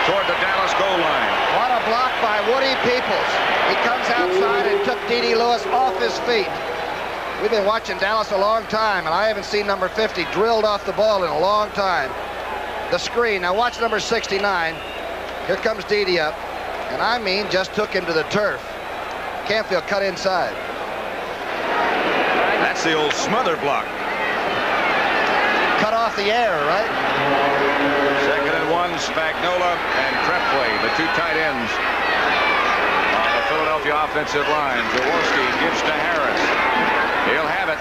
Speaker 1: toward the Dallas goal line.
Speaker 2: What a block by Woody Peoples. He comes outside and took D.D. Lewis off his feet. We've been watching Dallas a long time, and I haven't seen number 50 drilled off the ball in a long time. The screen. Now watch number 69. Here comes D.D. up. And I mean, just took him to the turf. Campfield cut inside.
Speaker 1: That's the old smother block.
Speaker 2: Cut off the air, right?
Speaker 1: 2nd and 1, Spagnola and Tremblay, the 2 tight ends on the Philadelphia offensive line. Jaworski gives to Harris. He'll have it.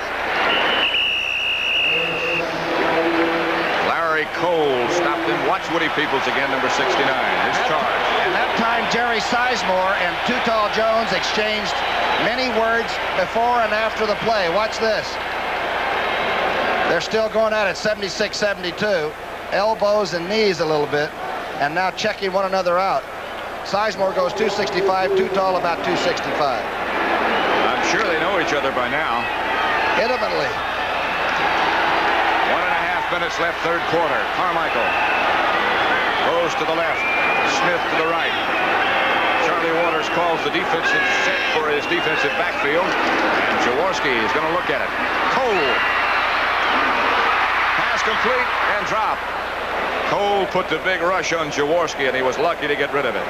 Speaker 1: Larry Cole stopped him. Watch Woody Peoples again, number 69. His charge.
Speaker 2: And that time, Jerry Sizemore and Too Tall Jones exchanged many words before and after the play. Watch this. They're still going at it, 76-72. Elbows and knees a little bit, and now checking one another out. Sizemore goes 265, Too Tall about 265.
Speaker 1: I'm sure they know each other by now.
Speaker 2: Intimately.
Speaker 1: 1.5 minutes left, 3rd quarter. Carmichael goes to the left. Smith to the right. Charlie Waters calls the defensive set for his defensive backfield. And Jaworski is going to look at it. Cole. Pass complete and drop. Cole put the big rush on Jaworski, and he was lucky to get rid of it.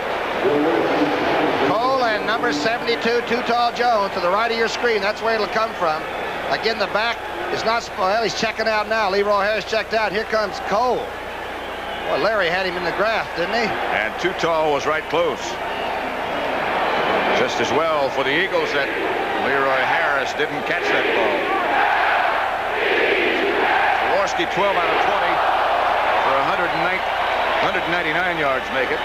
Speaker 2: Cole and number 72, Too Tall Jones, to the right of your screen. That's where it'll come from. Again, the back is not spoiled. He's checking out now. Leroy Harris checked out. Here comes Cole. Boy, Larry had him in the graft, didn't he?
Speaker 1: And Too Tall was right close. Just as well for the Eagles that Leroy Harris didn't catch that ball. Jaworski 12 out of 20 for 199 yards make it.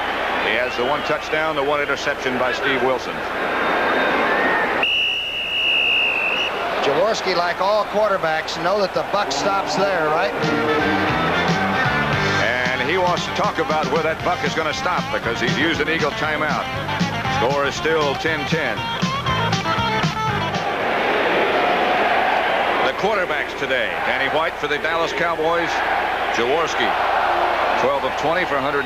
Speaker 1: He has the 1 touchdown, the 1 interception by Steve Wilson.
Speaker 2: Jaworski, like all quarterbacks, know that the buck stops there, right?
Speaker 1: And he wants to talk about where that buck is going to stop because he's used an Eagle timeout. Score is still 10-10. The quarterbacks today: Danny White for the Dallas Cowboys, Jaworski 12 of 20 for 199,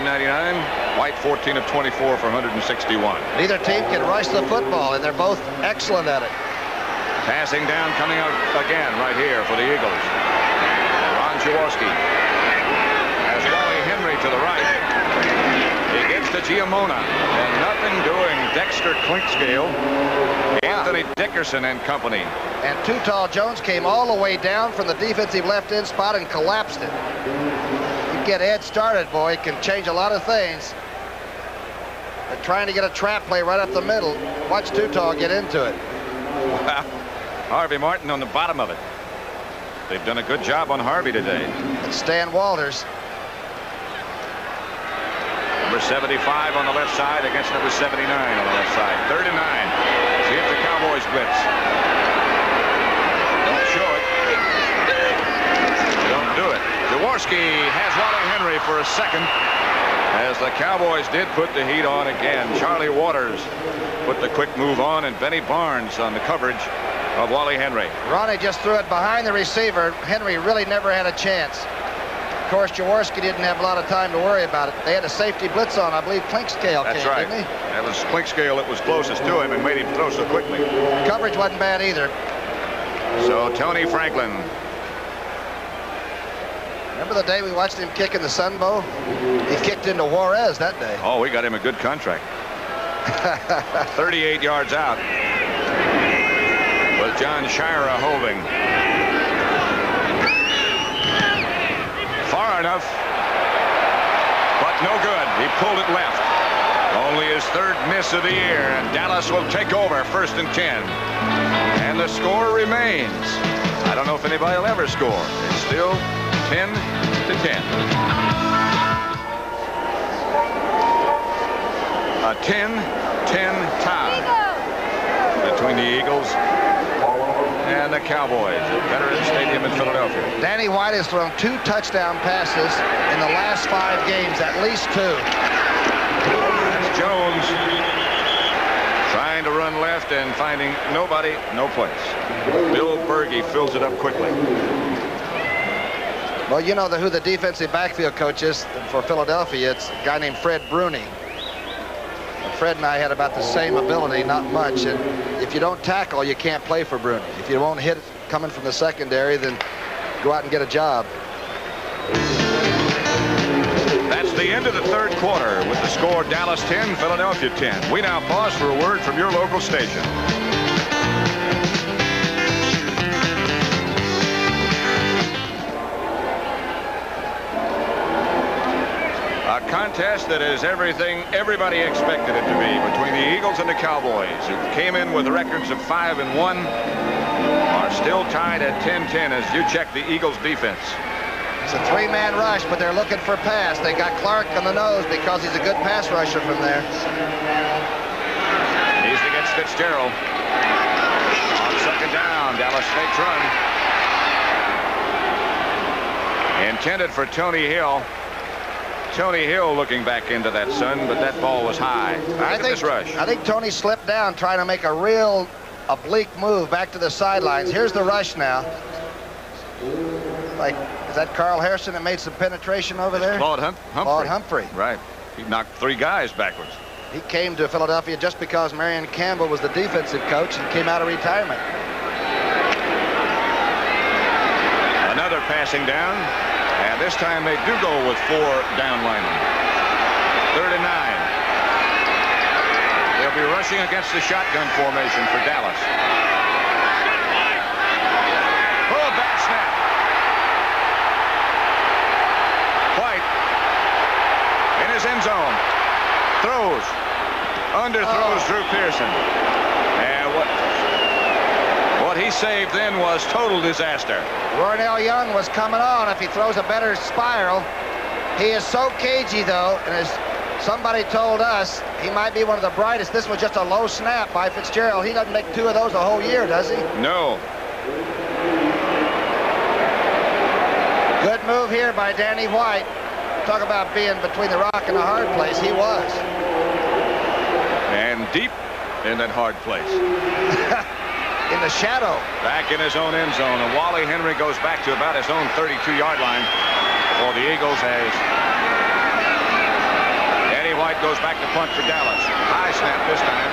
Speaker 1: White 14 of 24 for 161.
Speaker 2: Neither team can rush the football, and they're both excellent at it.
Speaker 1: Passing down, coming out again right here for the Eagles. Ron Jaworski has Wally Henry to the right. He gets to Giamona, and nothing doing. Dexter Clinkscale, Anthony Dickerson and company.
Speaker 2: And Too Tall Jones came all the way down from the defensive left end spot and collapsed it. You get Ed started, boy, it can change a lot of things. They're trying to get a trap play right up the middle. Watch Too Tall get into it.
Speaker 1: Wow. Harvey Martin on the bottom of it. They've done a good job on Harvey today.
Speaker 2: It's Stan Walters.
Speaker 1: Number 75 on the left side against number 79 on the left side. 39. See if the Cowboys blitz. Don't show it. Don't do it. Jaworski has Wally Henry for a second as the Cowboys did put the heat on again. Charlie Waters put the quick move on, and Benny Barnes on the coverage of Wally Henry.
Speaker 2: Ronnie just threw it behind the receiver. Henry really never had a chance. Of course, Jaworski didn't have a lot of time to worry about it. They had a safety blitz on. I believe Clinkscale
Speaker 1: That's
Speaker 2: came,
Speaker 1: right.
Speaker 2: didn't he?
Speaker 1: That was Clinkscale that was closest to him and made him throw so quickly.
Speaker 2: Coverage wasn't bad either.
Speaker 1: So Tony Franklin.
Speaker 2: Remember the day we watched him kick in the Sun Bowl? He kicked into Juarez that day.
Speaker 1: Oh, we got him a good contract. 38 yards out was with John Shira holding. Far enough, but no good. He pulled it left. Only his third miss of the year, and Dallas will take over 1st and 10. And the score remains. I don't know if anybody will ever score. It's still 10 to 10. A 10-10 tie between the Eagles and the Cowboys at Veterans Stadium in Philadelphia.
Speaker 2: Danny White has thrown 2 touchdown passes in the last 5 games, at least 2.
Speaker 1: That's Jones trying to run left and finding nobody, no place. Bill Berge fills it up quickly.
Speaker 2: Well, you know who the defensive backfield coach is for Philadelphia. It's a guy named Fred Bruni. Fred and I had about the same ability, not much. And if you don't tackle, you can't play for Bruni. If you won't hit coming from the secondary, then go out and get a job.
Speaker 1: That's the end of the 3rd quarter with the score Dallas 10, Philadelphia 10. We now pause for a word from your local station. A contest that is everything everybody expected it to be between the Eagles and the Cowboys, who came in with records of 5-1, are still tied at 10-10 as you check the Eagles defense.
Speaker 2: It's a 3-man rush, but they're looking for pass. They got Clark on the nose because he's a good pass rusher from there.
Speaker 1: He's against Fitzgerald. On 2nd down, Dallas fakes run. Intended for Tony Hill. Tony Hill looking back into that sun, but that ball was high. I
Speaker 2: think Tony slipped down trying to make a real oblique move back to the sidelines. Here's the rush now. Like, is that Carl Harrison that made some penetration over there?
Speaker 1: Claude Humphrey.
Speaker 2: Claude Humphrey.
Speaker 1: Right. He knocked 3 guys backwards.
Speaker 2: He came to Philadelphia just because Marion Campbell was the defensive coach and came out of retirement.
Speaker 1: Another passing down. And this time they do go with 4 down linemen. 3rd and 9. They'll be rushing against the shotgun formation for Dallas. Oh, bad snap. White in his end zone. Throws. Underthrows Drew Pearson. And what he saved then was total disaster.
Speaker 2: Roynell Young was coming on if he throws a better spiral. He is so cagey, though, and as somebody told us, he might be one of the brightest. This was just a low snap by Fitzgerald. He doesn't make 2 of those a whole year, does he?
Speaker 1: No.
Speaker 2: Good move here by Danny White. Talk about being between the rock and the hard place. He was.
Speaker 1: And deep in that hard place.
Speaker 2: In the shadow.
Speaker 1: Back in his own end zone, and Wally Henry goes back to about his own 32-yard line for the Eagles as Danny White goes back to punt for Dallas. High snap this time.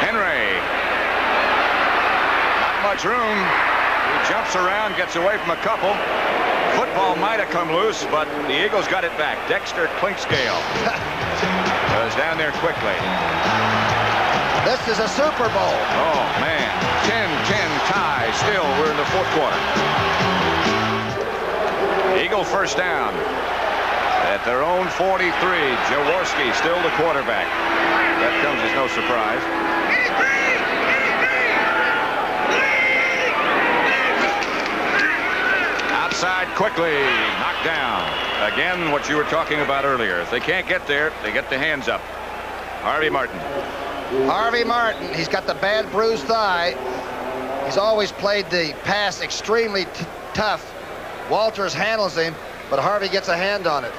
Speaker 1: Henry. Not much room. He jumps around, gets away from a couple. Football might have come loose, but the Eagles got it back. Dexter Clinkscale was down there quickly.
Speaker 2: This is a Super Bowl.
Speaker 1: Oh, man. 10-10 tie. Still, we're in the 4th quarter. Eagle 1st down. At their own 43. Jaworski still the quarterback. That comes as no surprise. Outside quickly. Knocked down. Again, what you were talking about earlier. If they can't get there, they get the hands up. Harvey Martin.
Speaker 2: Harvey Martin, he's got the bad bruised thigh. He's always played the pass extremely tough. Walters handles him, but Harvey gets a hand on it.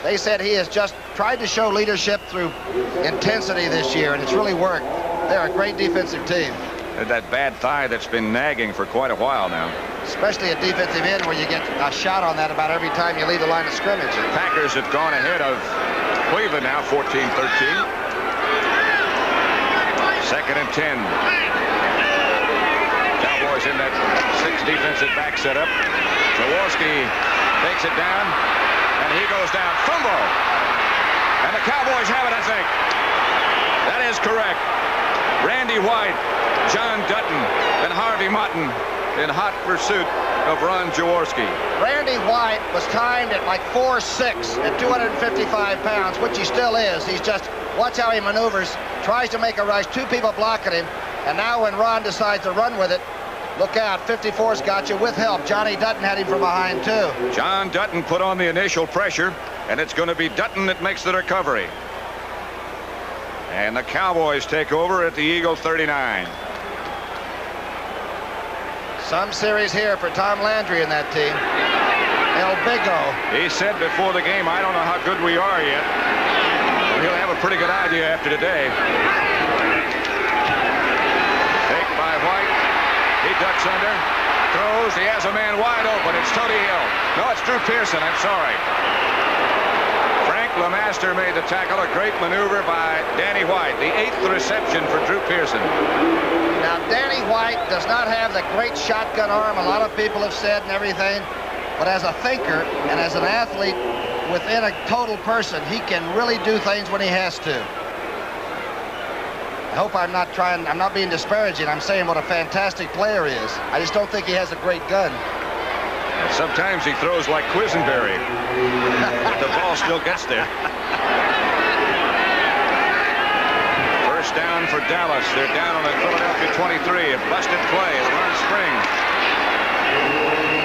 Speaker 2: They said he has just tried to show leadership through intensity this year, and it's really worked. They're a great defensive team.
Speaker 1: That bad thigh that's been nagging for quite a while now.
Speaker 2: Especially a defensive end where you get a shot on that about every time you leave the line of scrimmage.
Speaker 1: The Packers have gone ahead of Cleveland now, 14-13. 2nd and 10. Cowboys in that 6 defensive back setup. Jaworski takes it down, and he goes down. Fumble. And the Cowboys have it, I think. That is correct. Randy White, John Dutton, and Harvey Mutton in hot pursuit of Ron Jaworski.
Speaker 2: Randy White was timed at like 4'6" at 255 pounds, which he still is. He's just, watch how he maneuvers, tries to make a rush, 2 people blocking him, and now when Ron decides to run with it, look out, 54's got you with help. Johnny Dutton had him from behind, too.
Speaker 1: John Dutton put on the initial pressure, and it's going to be Dutton that makes the recovery. And the Cowboys take over at the Eagle 39.
Speaker 2: Some series here for Tom Landry in that team. El Bigo.
Speaker 1: He said before the game, I don't know how good we are yet. He'll have a pretty good idea after today. Take by White. He ducks under. Throws. He has a man wide open. It's Tony Hill. No, it's Drew Pearson. I'm sorry. Frank LeMaster made the tackle. A great maneuver by Danny White. The 8th reception for Drew Pearson.
Speaker 2: Now, Danny White does not have the great shotgun arm a lot of people have said and everything, but as a thinker and as an athlete within a total person, he can really do things when he has to. I hope I'm not being disparaging. I'm saying what a fantastic player he is. I just don't think he has a great gun.
Speaker 1: And sometimes he throws like Quisenberry. The ball still gets there. First down for Dallas. They're down on the Philadelphia 23. A busted play. The run spring.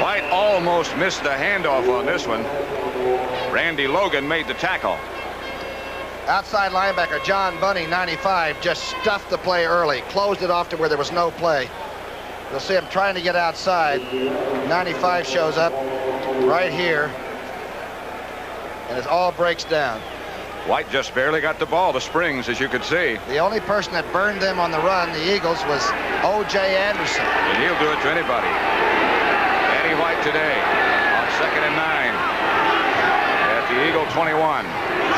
Speaker 1: White almost missed the handoff on this one. Randy Logan made the tackle.
Speaker 2: Outside linebacker John Bunny, 95, just stuffed the play early. Closed it off to where there was no play. You'll see him trying to get outside. 95 shows up right here. And it all breaks down.
Speaker 1: White just barely got the ball, the Springs, as you could see.
Speaker 2: The only person that burned them on the run, the Eagles, was O.J. Anderson.
Speaker 1: And he'll do it to anybody. Danny White today on 2nd and 9 at the Eagle 21.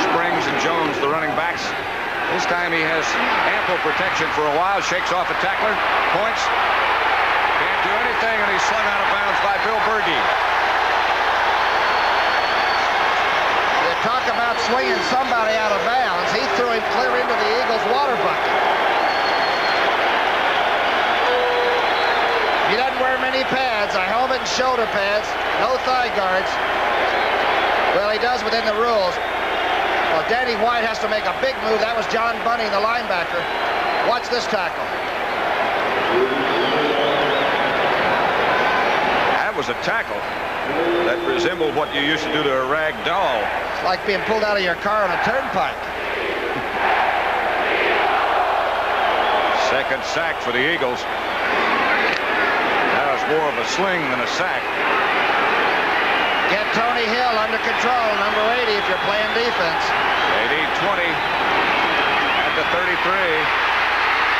Speaker 1: Springs and Jones, the running backs. This time he has ample protection for a while. Shakes off a tackler, points. Can't do anything, and he's slung out of bounds by Bill Berge.
Speaker 2: Talk about swinging somebody out of bounds. He threw him clear into the Eagles' water bucket. He doesn't wear many pads, a helmet and shoulder pads, no thigh guards. Well, he does within the rules. Well, Danny White has to make a big move. That was John Bunny, the linebacker. Watch this tackle.
Speaker 1: That was a tackle that resembled what you used to do to a rag doll.
Speaker 2: It's like being pulled out of your car on a turnpike.
Speaker 1: Second sack for the Eagles. That was more of a sling than a sack.
Speaker 2: Get Tony Hill under control, number 80, if you're playing defense.
Speaker 1: They need 20 at the 33.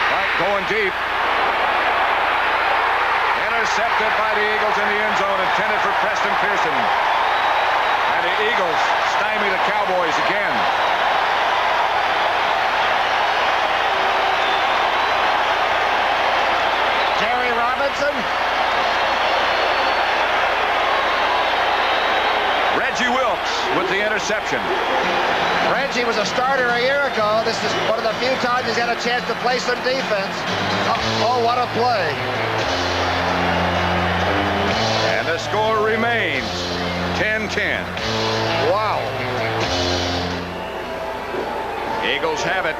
Speaker 1: White going deep. Intercepted by the Eagles in the end zone, intended for Preston Pearson. And the Eagles stymie the Cowboys again.
Speaker 2: Jerry Robinson.
Speaker 1: Reggie Wilkes with the interception.
Speaker 2: Reggie was a starter a year ago. This is one of the few times he's had a chance to play some defense. Oh, what a play.
Speaker 1: And the score remains 10-10.
Speaker 2: Wow.
Speaker 1: Eagles have it.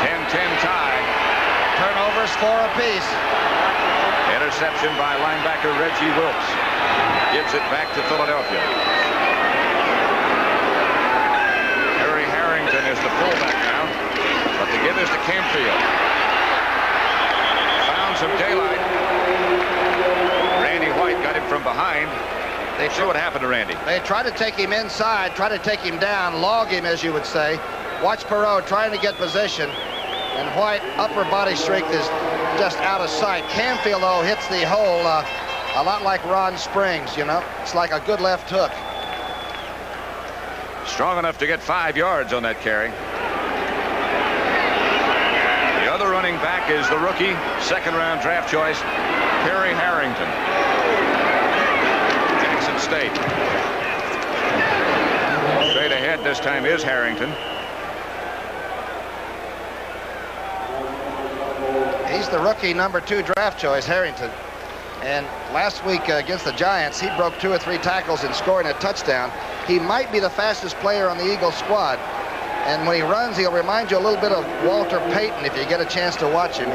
Speaker 1: 10-10 tie.
Speaker 2: Turnovers 4 apiece.
Speaker 1: Interception by linebacker Reggie Wilkes. Gives it back to Philadelphia. Harry Harrington is the fullback now, but the give is to Campfield. Found some daylight. Randy White got him from behind. They see what happened to Randy.
Speaker 2: They tried to take him inside, try to take him down, log him, as you would say. Watch Perot trying to get position, and White upper body strength is just out of sight. Campfield, though, hits the hole a lot like Ron Springs, you know. It's like a good left hook.
Speaker 1: Strong enough to get 5 yards on that carry. The other running back is the rookie, second-round draft choice, Harry Harrington. Jackson State. Straight ahead this time is Harrington.
Speaker 2: He's the rookie #2 draft choice, Harrington. And last week against the Giants, he broke 2 or 3 tackles and scoring a touchdown. He might be the fastest player on the Eagles squad. And when he runs, he'll remind you a little bit of Walter Payton if you get a chance to watch him.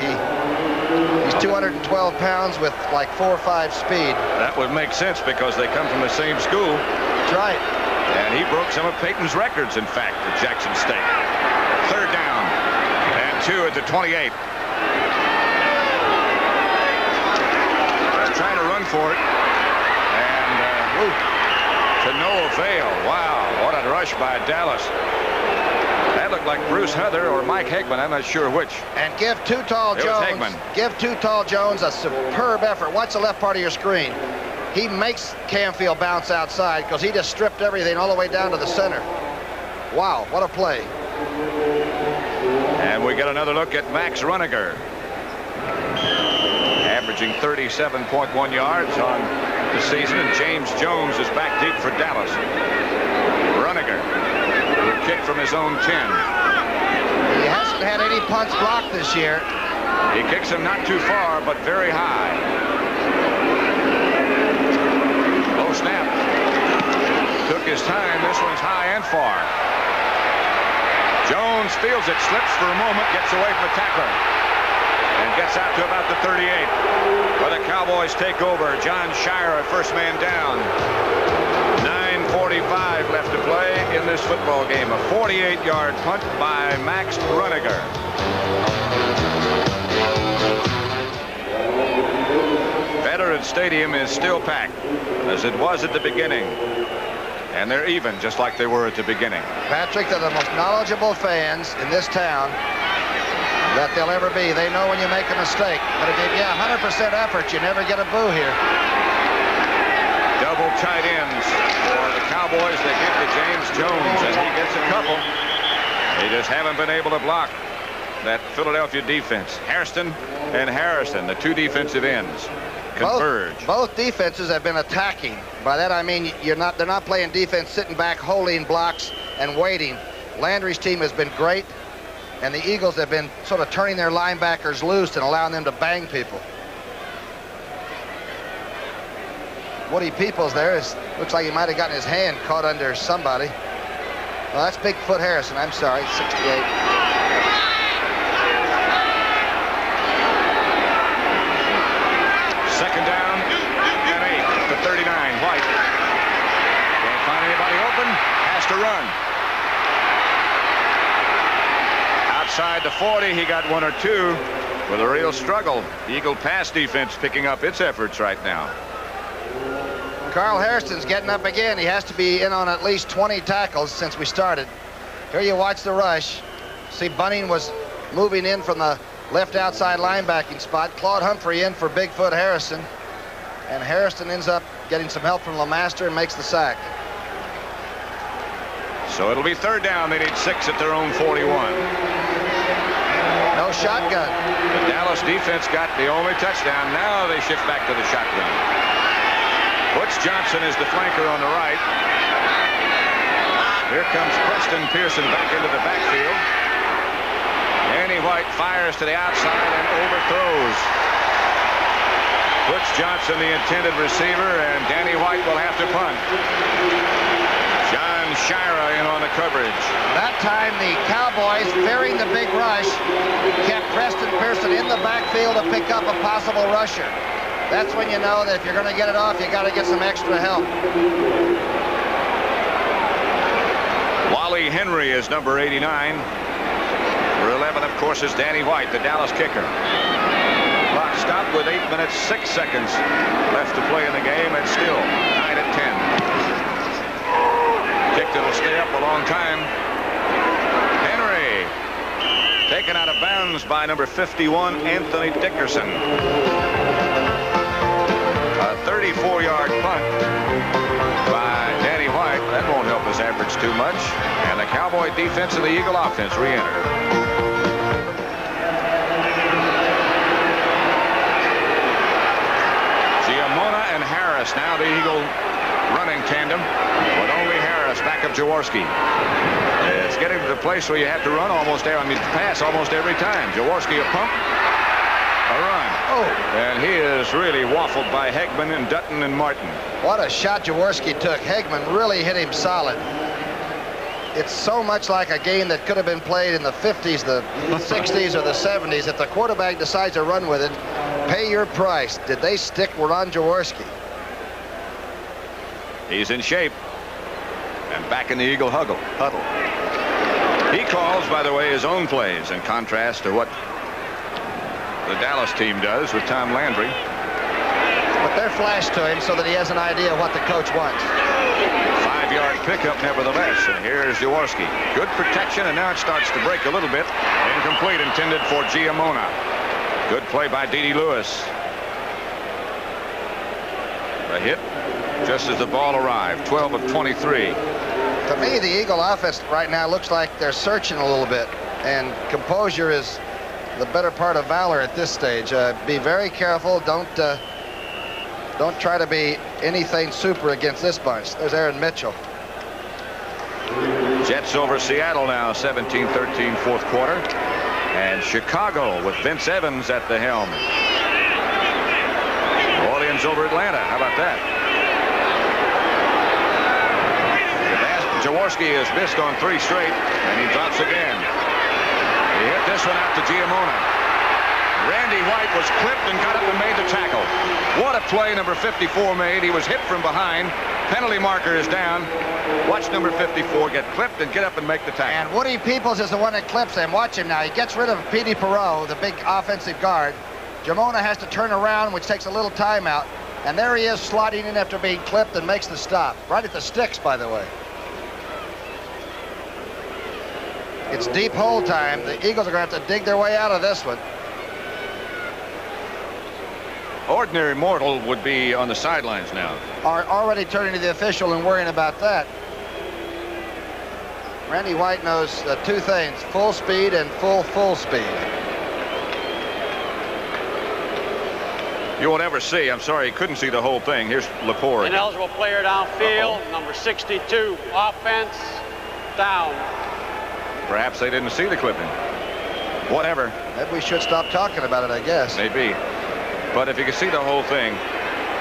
Speaker 2: He's 212 pounds with like 4 or 5 speed.
Speaker 1: That would make sense because they come from the same school.
Speaker 2: That's right.
Speaker 1: And he broke some of Payton's records, in fact, at Jackson State. 3rd down and 2 at the 28. Trying to run for it. And to no avail. Wow, what a rush by Dallas. That looked like Bruce Heather or Mike Hegman. I'm not sure which.
Speaker 2: And give Too Tall Jones a superb effort. Watch the left part of your screen. He makes Canfield bounce outside because he just stripped everything all the way down to the center. Wow, what a play.
Speaker 1: And we get another look at Max Runiger. Averaging 37.1 yards on the season, and James Jones is back deep for Dallas. Runiger will kick from his own 10.
Speaker 2: He hasn't had any punts blocked this year.
Speaker 1: He kicks him not too far, but very high. Low snap. Took his time. This one's high and far. Jones feels it, slips for a moment, gets away from the tackler, and gets out to about the 38. Where the Cowboys take over. John Shire, first man down. 9:45 left to play in this football game. A 48-yard punt by Max Runiger. Veterans Stadium is still packed, as it was at the beginning. And they're even, just like they were at the beginning.
Speaker 2: Patrick, they're the most knowledgeable fans in this town that they'll ever be. They know when you make a mistake. But if you get 100% effort, you never get a boo here.
Speaker 1: Double tight ends for the Cowboys. They give to James Jones, and he gets a couple. They just haven't been able to block that Philadelphia defense. Hairston and Harrison, the 2 defensive ends, converge.
Speaker 2: Both defenses have been attacking. By that I mean they're not playing defense sitting back holding blocks and waiting. Landry's team has been great, and the Eagles have been sort of turning their linebackers loose and allowing them to bang people. Woody Peoples there looks like he might have gotten his hand caught under somebody. Well, that's Bigfoot Harrison. I'm sorry, 68.
Speaker 1: Second down and 8 at the 39. White can't find anybody open, has to run. Outside the 40, he got 1 or 2 with a real struggle. The Eagle pass defense picking up its efforts right now.
Speaker 2: Carl Hairston's getting up again. He has to be in on at least 20 tackles since we started. Here you watch the rush. See, Bunning was moving in from the left outside linebacking spot. Claude Humphrey in for Bigfoot Harrison. And Hairston ends up getting some help from LeMaster and makes the sack.
Speaker 1: So it'll be 3rd down. They need 6 at their own 41.
Speaker 2: No shotgun.
Speaker 1: The Dallas defense got the only touchdown. Now they shift back to the shotgun. Butch Johnson is the flanker on the right. Here comes Preston Pearson back into the backfield. Danny White fires to the outside and overthrows. Butch Johnson, the intended receiver, and Danny White will have to punt. John Shira in on the coverage.
Speaker 2: That time the Cowboys, fearing the big rush, kept Preston Pearson in the backfield to pick up a possible rusher. That's when you know that if you're going to get it off, you got to get some extra help.
Speaker 1: Wally Henry is number 89. Number 11, of course, is Danny White, the Dallas kicker. Clock stopped with 8 minutes, 6 seconds left to play in the game, and still 9 at 10. Kick that'll stay up a long time. Henry taken out of bounds by number 51, Anthony Dickerson. A 34-yard punt by Danny White. That won't help his average too much. And the Cowboy defense and the Eagle offense re-enter. Giamona and Harris now the Eagle running tandem, with only Harris back of Jaworski. It's getting to the place where you have to run almost pass almost every time. Jaworski a pump. A run.
Speaker 2: Oh.
Speaker 1: And he is really waffled by Hegman and Dutton and Martin.
Speaker 2: What a shot Jaworski took. Hegman really hit him solid. It's so much like a game that could have been played in the 50s, the 60s, or the 70s. If the quarterback decides to run with it, pay your price. Did they stick Ron Jaworski?
Speaker 1: He's in shape. And back in the Eagle huddle. He calls, by the way, his own plays in contrast to what the Dallas team does with Tom Landry.
Speaker 2: But they're flashed to him so that he has an idea of what the coach wants.
Speaker 1: 5-yard pickup, nevertheless. And here's Jaworski. Good protection, and now it starts to break a little bit. Incomplete, intended for Giamona. Good play by Dede Lewis. A hit just as the ball arrived. 12 of 23.
Speaker 2: To me, the Eagle offense right now looks like they're searching a little bit, and composure is the better part of valor at this stage. Be very careful. Don't try to be anything super against this bunch. There's Aaron Mitchell.
Speaker 1: Jets over Seattle now, 17-13 fourth quarter. And Chicago with Vince Evans at the helm. New Orleans over Atlanta. How about that? Jaworski has missed on 3 straight, and he drops again. He hit this one out to Giamona. Randy White was clipped and got up and made the tackle. What a play number 54 made. He was hit from behind. Penalty marker is down. Watch number 54 get clipped and get up and make the tackle.
Speaker 2: And Woody Peoples is the one that clips him. Watch him now. He gets rid of Petey Perot, the big offensive guard. Giamona has to turn around, which takes a little time out. And there he is sliding in after being clipped and makes the stop. Right at the sticks, by the way. It's deep hole time. The Eagles are going to have to dig their way out of this one.
Speaker 1: Ordinary mortal would be on the sidelines now.
Speaker 2: Are already turning to the official and worrying about that. Randy White knows 2 things: full speed and full speed.
Speaker 1: You won't ever see. I'm sorry, you couldn't see the whole thing. Here's Lepore.
Speaker 5: Ineligible player downfield. Number 62, offense, down.
Speaker 1: Perhaps they didn't see the clipping. Whatever.
Speaker 2: Maybe we should stop talking about it, I guess.
Speaker 1: Maybe. But if you can see the whole thing,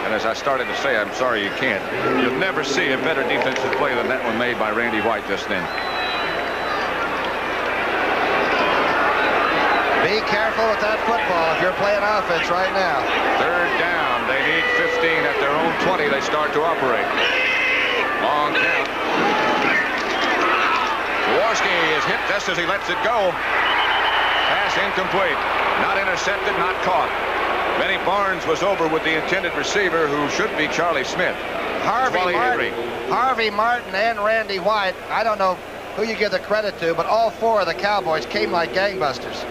Speaker 1: and as I started to say, I'm sorry you can't. You'll never see a better defensive play than that one made by Randy White just then.
Speaker 2: Be careful with that football if you're playing offense right now.
Speaker 1: 3rd down. They need 15 at their own 20. They start to operate. Long count. Jaworski is hit just as he lets it go. Pass incomplete. Not intercepted, not caught. Benny Barnes was over with the intended receiver, who should be Charlie Smith.
Speaker 2: Harvey Martin and Randy White. I don't know who you give the credit to, but all 4 of the Cowboys came like gangbusters.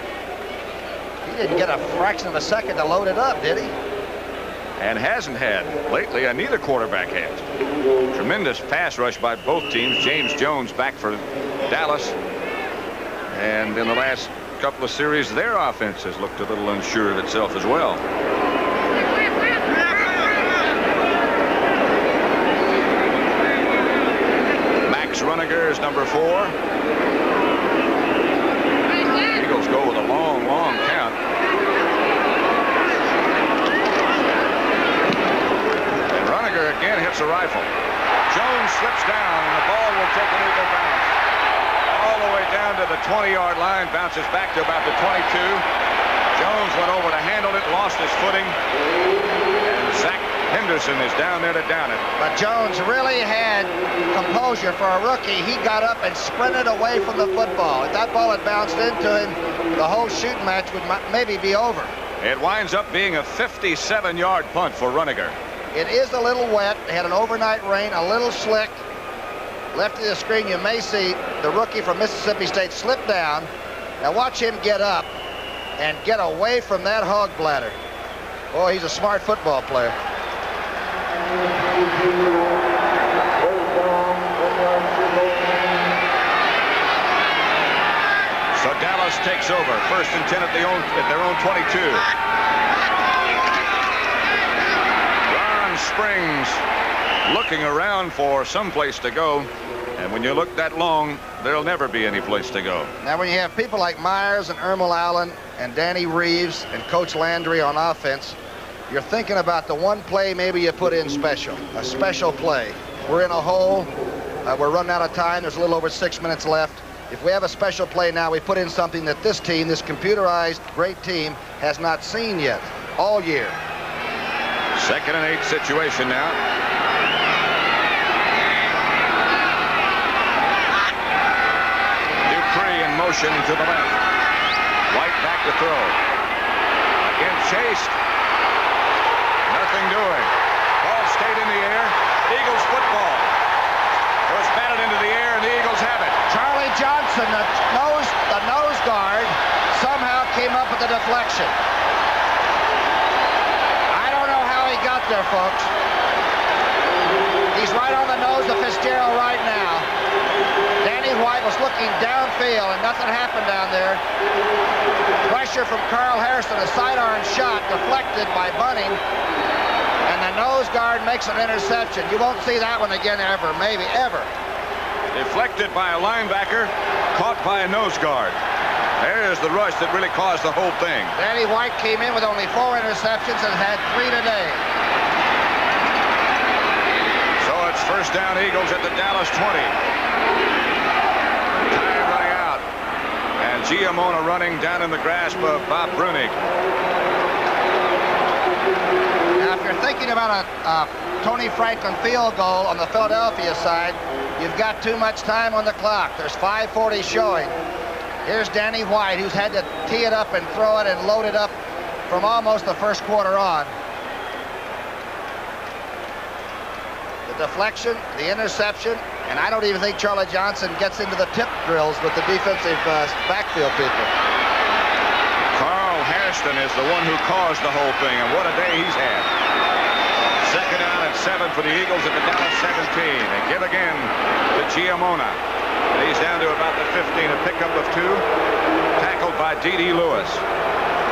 Speaker 2: He didn't get a fraction of a second to load it up, did he?
Speaker 1: And hasn't had lately, and neither quarterback has. Tremendous pass rush by both teams. James Jones back for Dallas. And in the last couple of series, their offense has looked a little unsure of itself as well. Max Runniger is number 4. Eagles go with a long count. And Runniger again hits a rifle. Jones slips down, and the ball will take an Eagle bounce. All the way down to the 20-yard line, bounces back to about the 22. Jones went over to handle it, lost his footing, and Zach Henderson is down there to down it.
Speaker 2: But Jones really had composure for a rookie. He got up and sprinted away from the football. If that ball had bounced into him, the whole shooting match would maybe be over.
Speaker 1: It winds up being a 57-yard punt for Runniger.
Speaker 2: It is a little wet. They had an overnight rain, a little slick. Left of the screen, you may see the rookie from Mississippi State slip down. Now watch him get up and get away from that hog bladder. Boy, he's a smart football player.
Speaker 1: So Dallas takes over. 1st and 10 at their own 22. Ron Springs looking around for some place to go. And when you look that long, there'll never be any place to go.
Speaker 2: Now, when you have people like Myers and Ermal Allen and Danny Reeves and Coach Landry on offense, you're thinking about the one play maybe you put in special, a special play. We're in a hole. We're running out of time. There's a little over 6 minutes left. If we have a special play now, we put in something that this team, this computerized great team, has not seen yet all year.
Speaker 1: 2nd and 8 situation now. Dupree in motion to the left. White back to throw. Again chased. Nothing doing. Ball stayed in the air. Eagles football. It was batted into the air, and the Eagles have it.
Speaker 2: Charlie Johnson, the nose guard, somehow came up with the deflection. I don't know how he got there, folks. He's right on the nose of Fitzgerald right now. Danny White was looking downfield, and nothing happened down there. Pressure from Carl Harrison, a sidearm shot deflected by Bunning, and the nose guard makes an interception. You won't see that one again ever, maybe ever.
Speaker 1: Deflected by a linebacker, caught by a nose guard. There's the rush that really caused the whole thing.
Speaker 2: Danny White came in with only 4 interceptions and had 3 today.
Speaker 1: So it's first down Eagles at the Dallas 20. Time running out. And Giamona running down in the grasp of Bob Brunig.
Speaker 2: Now, if you're thinking about a Tony Franklin field goal on the Philadelphia side, you've got too much time on the clock. There's 5:40 showing. Here's Danny White, who's had to tee it up and throw it and load it up from almost the first quarter on. The deflection, the interception, and I don't even think Charlie Johnson gets into the tip drills with the defensive backfield people.
Speaker 1: Carl Hairston is the one who caused the whole thing, and what a day he's had. 2nd down and 7 for the Eagles at the Dallas 17. They give again to Giamona. And he's down to about the 15, a pickup of 2, tackled by D.D. Lewis.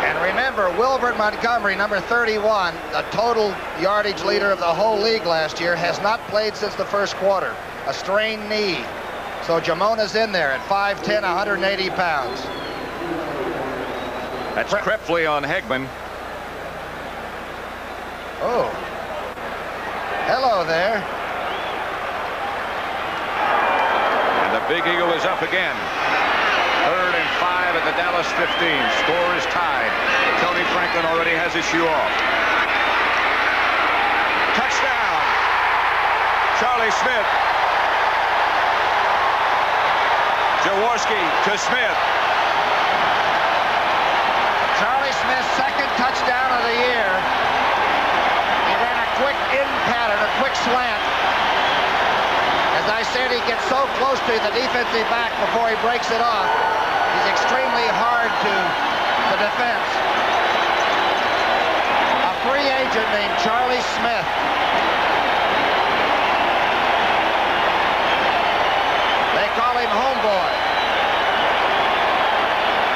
Speaker 2: And remember, Wilbert Montgomery, number 31, the total yardage leader of the whole league last year, has not played since the first quarter. A strained knee. So Giamona's in there at 5'10", 180 pounds.
Speaker 1: That's Krepfle on Hegman.
Speaker 2: Oh. Hello there.
Speaker 1: And the Big Eagle is up again. 3rd and 5 at the Dallas 15. Score is tied. Tony Franklin already has his shoe off. Touchdown. Charlie Smith. Jaworski to Smith.
Speaker 2: Charlie Smith's 2nd touchdown of the year. He ran a quick in pattern, a quick slant. As I said, he gets so close to the defensive back before he breaks it off. He's extremely hard to defense. A free agent named Charlie Smith. They call him Homeboy.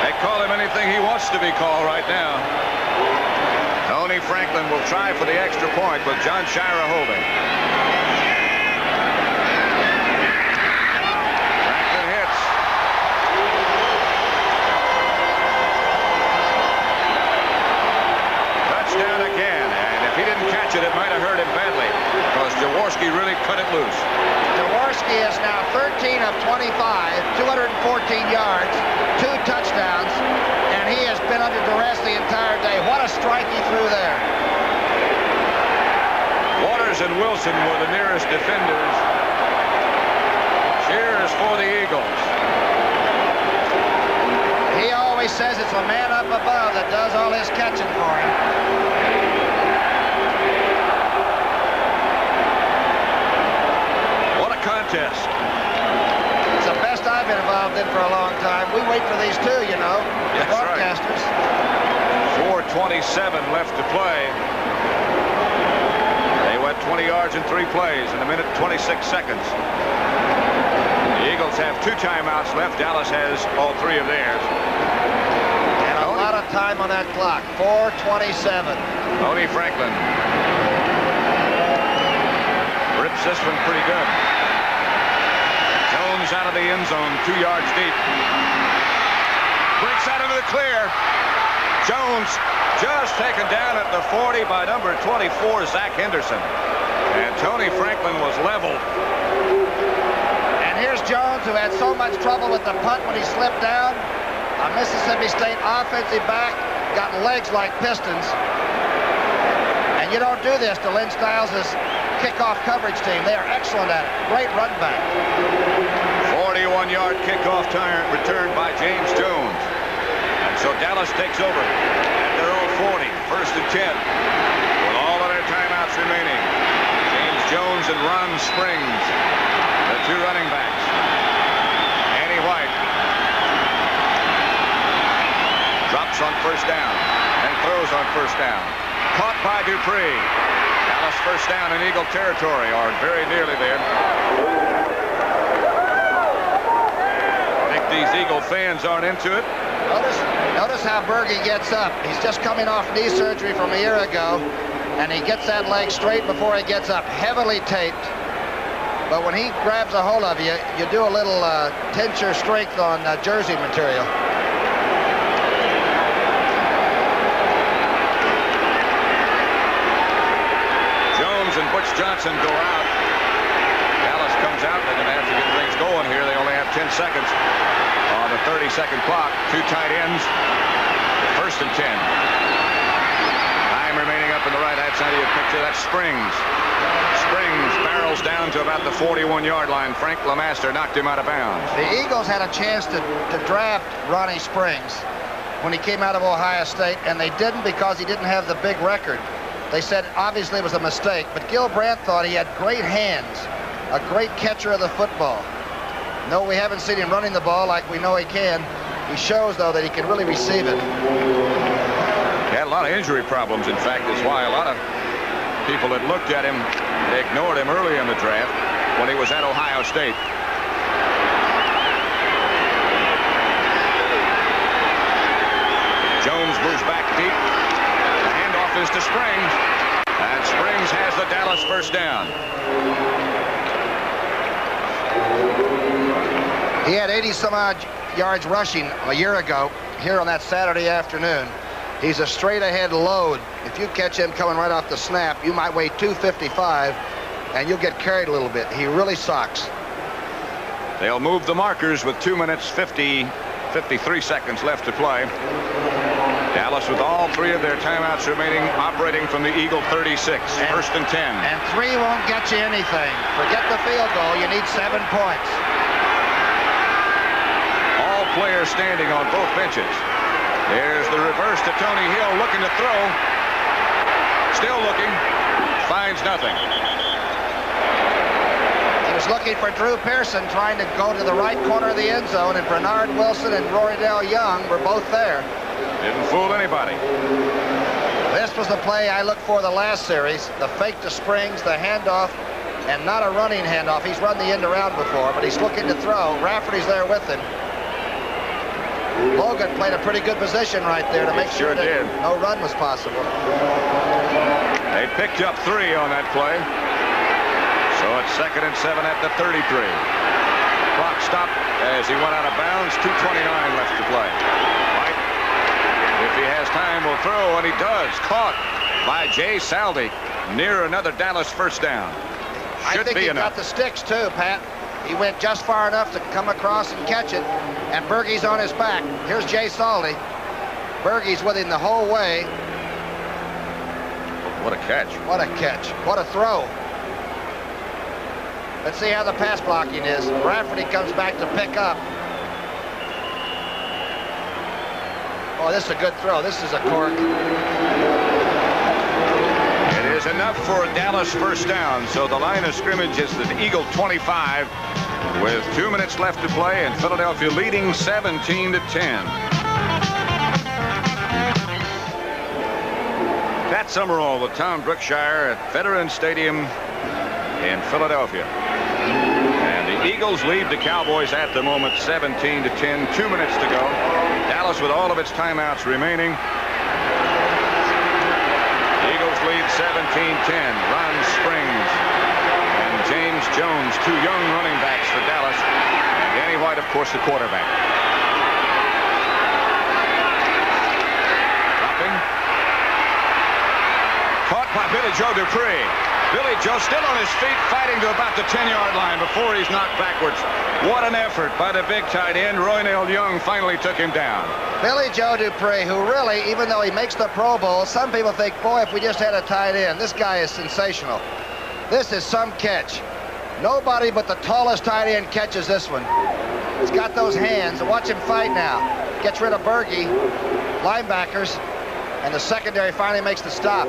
Speaker 1: They call him anything he wants to be called right now. Tony Franklin will try for the extra point with John Shira holding. Franklin hits. Touchdown again, and if he didn't catch it, it might have hurt him badly because Jaworski really cut it loose.
Speaker 2: Jaworski is now 13 of 25, 214 yards, 2 touchdowns, and he has been under duress the entire day. What a strike he threw there.
Speaker 1: Waters and Wilson were the nearest defenders. Cheers for the Eagles.
Speaker 2: He always says it's a man up above that does all his catching for him.
Speaker 1: What a contest.
Speaker 2: It's the best I've been involved in for a long time. We wait for these too, you know, the
Speaker 1: That's right.
Speaker 2: broadcasters.
Speaker 1: 4:27 left to play. They went 20 yards in 3 plays in a minute and 26 seconds. The Eagles have 2 timeouts left. Dallas has all 3 of theirs.
Speaker 2: And a lot of time on that clock. 4:27.
Speaker 1: Tony Franklin rips this one pretty good. Fires out of the end zone, 2 yards deep. Breaks out into the clear. Jones just taken down at the 40 by number 24, Zach Henderson. And Tony Franklin was leveled.
Speaker 2: And here's Jones, who had so much trouble with the punt when he slipped down. A Mississippi State offensive back, got legs like pistons. And you don't do this to Lynn Stiles' kickoff coverage team. They are excellent at it. Great run back.
Speaker 1: 41-yard kickoff return by James Jones. And so Dallas takes over at their own 40, 1st and 10. With all of their timeouts remaining. James Jones and Ron Springs, the 2 running backs. Annie White drops on 1st down and throws on 1st down. Caught by Dupree. Dallas 1st down in Eagle territory, or very nearly there. I think these Eagle fans aren't into it.
Speaker 2: Notice how Berge gets up. He's just coming off knee surgery from a year ago, and he gets that leg straight before he gets up, heavily taped. But when he grabs a hold of you, you do a little tensure strength on jersey material.
Speaker 1: Jones and Butch Johnson go out. Dallas comes out. They're going to have to get things going here. They only have 10 seconds on the 30-second clock. 2 tight ends. 1st and 10. Time remaining up in the right-hand side of your picture. That's Springs. Springs barrels down to about the 41-yard line. Frank LeMaster knocked him out of bounds.
Speaker 2: The Eagles had a chance to draft Ronnie Springs when he came out of Ohio State, and they didn't because he didn't have the big record. They said obviously it was a mistake, but Gil Brandt thought he had great hands, a great catcher of the football. No, we haven't seen him running the ball like we know he can. He shows, though, that he can really receive it.
Speaker 1: He had a lot of injury problems, in fact. That's why a lot of people that looked at him, they ignored him early in the draft when he was at Ohio State. Jones moves back deep. The handoff is to Springs. And Springs has the Dallas 1st down.
Speaker 2: He had 80-some-odd yards rushing a year ago here on that Saturday afternoon. He's a straight-ahead load. If you catch him coming right off the snap, you might weigh 255, and you'll get carried a little bit. He really sucks.
Speaker 1: They'll move the markers with 2 minutes, 53 seconds left to play. Dallas with all 3 of their timeouts remaining, operating from the Eagle 36, 1st and 10.
Speaker 2: And 3 won't get you anything. Forget the field goal. You need 7 points.
Speaker 1: All players standing on both benches. There's the reverse to Tony Hill, looking to throw. Still looking. Finds nothing.
Speaker 2: He was looking for Drew Pearson, trying to go to the right corner of the end zone, and Bernard Wilson and Rory Dell Young were both there.
Speaker 1: Didn't fool anybody.
Speaker 2: This was the play I looked for the last series. The fake to Springs, the handoff, and not a running handoff. He's run the end around before, but he's looking to throw. Rafferty's there with him. Logan played a pretty good position right there to make sure that no run was possible.
Speaker 1: They picked up 3 on that play. So it's 2nd and 7 at the 33. Clock stopped as he went out of bounds. 2:29 left to play. White, if he has time, will throw, and he does. Caught by Jay Saldi near another Dallas 1st down.
Speaker 2: I think he got the sticks too, Pat. He went just far enough to come across and catch it, and Berge's on his back. Here's Jay Saldi. Berge's with him the whole way.
Speaker 1: What a catch.
Speaker 2: What a catch. What a throw. Let's see how the pass blocking is. Rafferty comes back to pick up. Oh, this is a good throw. This is a cork.
Speaker 1: It is enough for a Dallas 1st down. So the line of scrimmage is the Eagle 25 with 2 minutes left to play, and Philadelphia leading 17-10. Pat Summerall with Tom Brookshire at Veterans Stadium in Philadelphia. And the Eagles lead the Cowboys at the moment 17-10. 2 minutes to go. Dallas with all of its timeouts remaining. Eagles lead 17-10. Ron Springs and James Jones, 2 young running backs for Dallas. course, the quarterback. Dropping. Caught by Billy Joe Dupree. Billy Joe still on his feet, fighting to about the 10-yard line before he's knocked backwards. What an effort by the big tight end. Roynell Young finally took him down.
Speaker 2: Billy Joe Dupree, who really, even though he makes the Pro Bowl, some people think, boy, if we just had a tight end, this guy is sensational. This is some catch. Nobody but the tallest tight end catches this one. He's got those hands. Watch him fight now. Gets rid of Berge, linebackers, and the secondary finally makes the stop.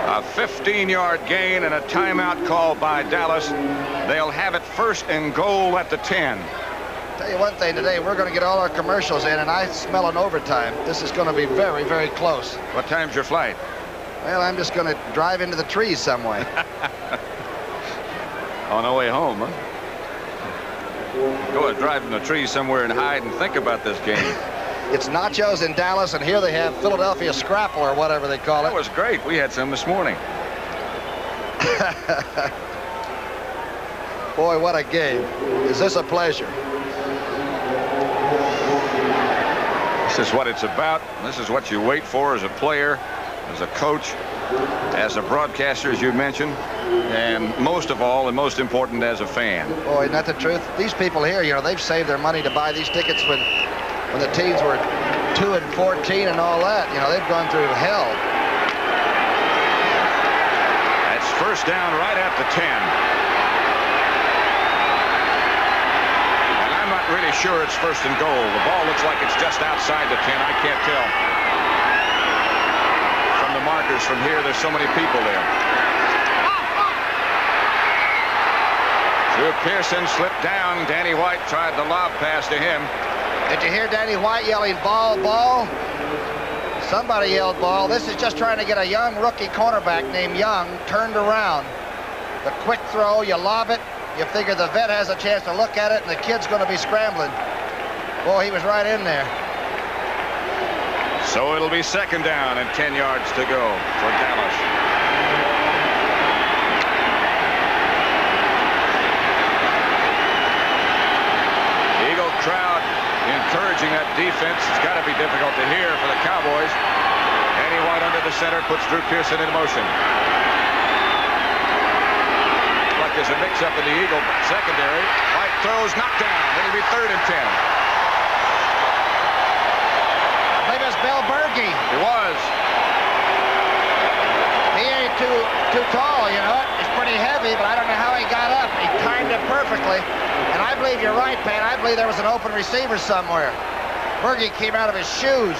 Speaker 1: A 15-yard gain and a timeout called by Dallas. They'll have it 1st and goal at the 10.
Speaker 2: Tell you one thing today, we're going to get all our commercials in, and I smell an overtime. This is going to be very, very close.
Speaker 1: What time's your flight?
Speaker 2: Well, I'm just going to drive into the trees some way.
Speaker 1: On our way home, huh? Go and drive in the trees somewhere and hide and think about this game.
Speaker 2: It's nachos in Dallas, and here they have Philadelphia Scrapple or whatever they call it.
Speaker 1: That was great. We had some this morning.
Speaker 2: Boy, what a game. Is this a pleasure?
Speaker 1: This is what it's about. This is what you wait for as a player, as a coach, as a broadcaster, as you mentioned, and most of all, and most important, as a fan.
Speaker 2: Boy, isn't that the truth? These people here, you know, they've saved their money to buy these tickets when the teams were 2 and 14 and all that. You know, they've gone through hell.
Speaker 1: That's 1st down right at the 10. And I'm not really sure it's 1st and goal. The ball looks like it's just outside the 10. I can't tell. From the markers from here, there's so many people there. Drew Pearson slipped down. Danny White tried the lob pass to him.
Speaker 2: Did you hear Danny White yelling, ball, ball? Somebody yelled ball. This is just trying to get a young rookie cornerback named Young turned around. The quick throw, you lob it. You figure the vet has a chance to look at it, and the kid's going to be scrambling. Boy, he was right in there.
Speaker 1: So it'll be 2nd down and 10 yards to go for Dallas. Eagle crowd encouraging that defense. It's got to be difficult to hear for the Cowboys. Danny White under the center puts Drew Pearson in motion. Like there's a mix-up in the Eagle secondary. White throws, knocked down. It'll be 3rd and 10.
Speaker 2: I believe it's Bill Berge.
Speaker 1: It was.
Speaker 2: He ain't too tall, you know. He's pretty heavy, but I don't know how he got up. He timed it perfectly. And I believe you're right, Pat. I believe there was an open receiver somewhere. Berge came out of his shoes.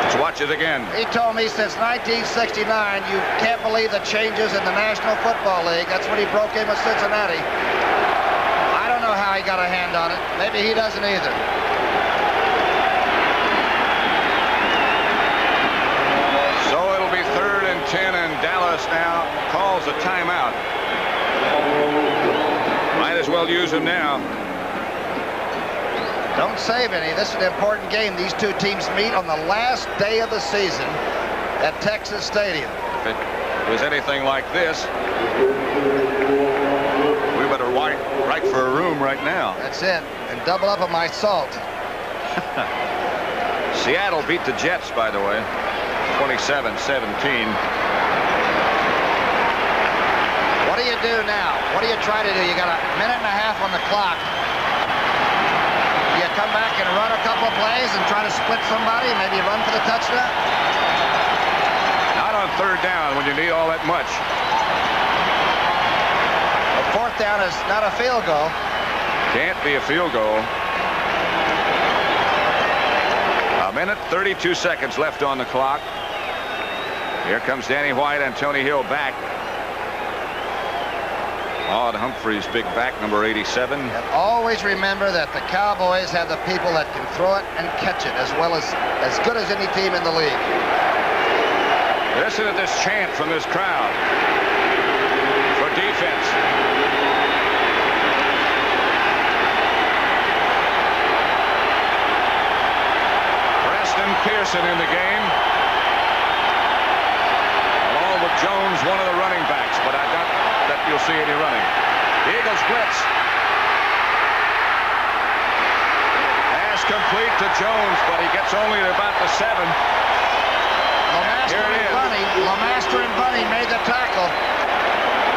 Speaker 1: Let's watch it again.
Speaker 2: He told me since 1969, you can't believe the changes in the National Football League. That's when he broke in with Cincinnati. I don't know how he got a hand on it. Maybe he doesn't either.
Speaker 1: So it'll be 3rd and 10, and Dallas now calls a timeout. Might as well use him now.
Speaker 2: Don't save any. This is an important game. These two teams meet on the last day of the season at Texas Stadium.
Speaker 1: If it was anything like this, we better write for a room right now.
Speaker 2: That's it. And double up on my salt.
Speaker 1: Seattle beat the Jets, by the way, 27-17.
Speaker 2: What do you do now? What do you try to do? You got a minute and a half on the clock. You come back and run a couple of plays and try to split somebody, maybe run for the touchdown?
Speaker 1: Not on 3rd down when you need all that much.
Speaker 2: A 4th down is not a field goal.
Speaker 1: Can't be a field goal. A minute, 32 seconds left on the clock. Here comes Danny White and Tony Hill back. Odd Humphreys, big back, number 87.
Speaker 2: And always remember that the Cowboys have the people that can throw it and catch it as good as any team in the league.
Speaker 1: Listen to this chant from this crowd for defense. Preston Pearson in the game, along with Jones, one of the running backs, but I doubt that you'll see any running. The Eagles blitz. Pass complete to Jones, but he gets only to about the 7.
Speaker 2: Lamaster and Bunny made the tackle.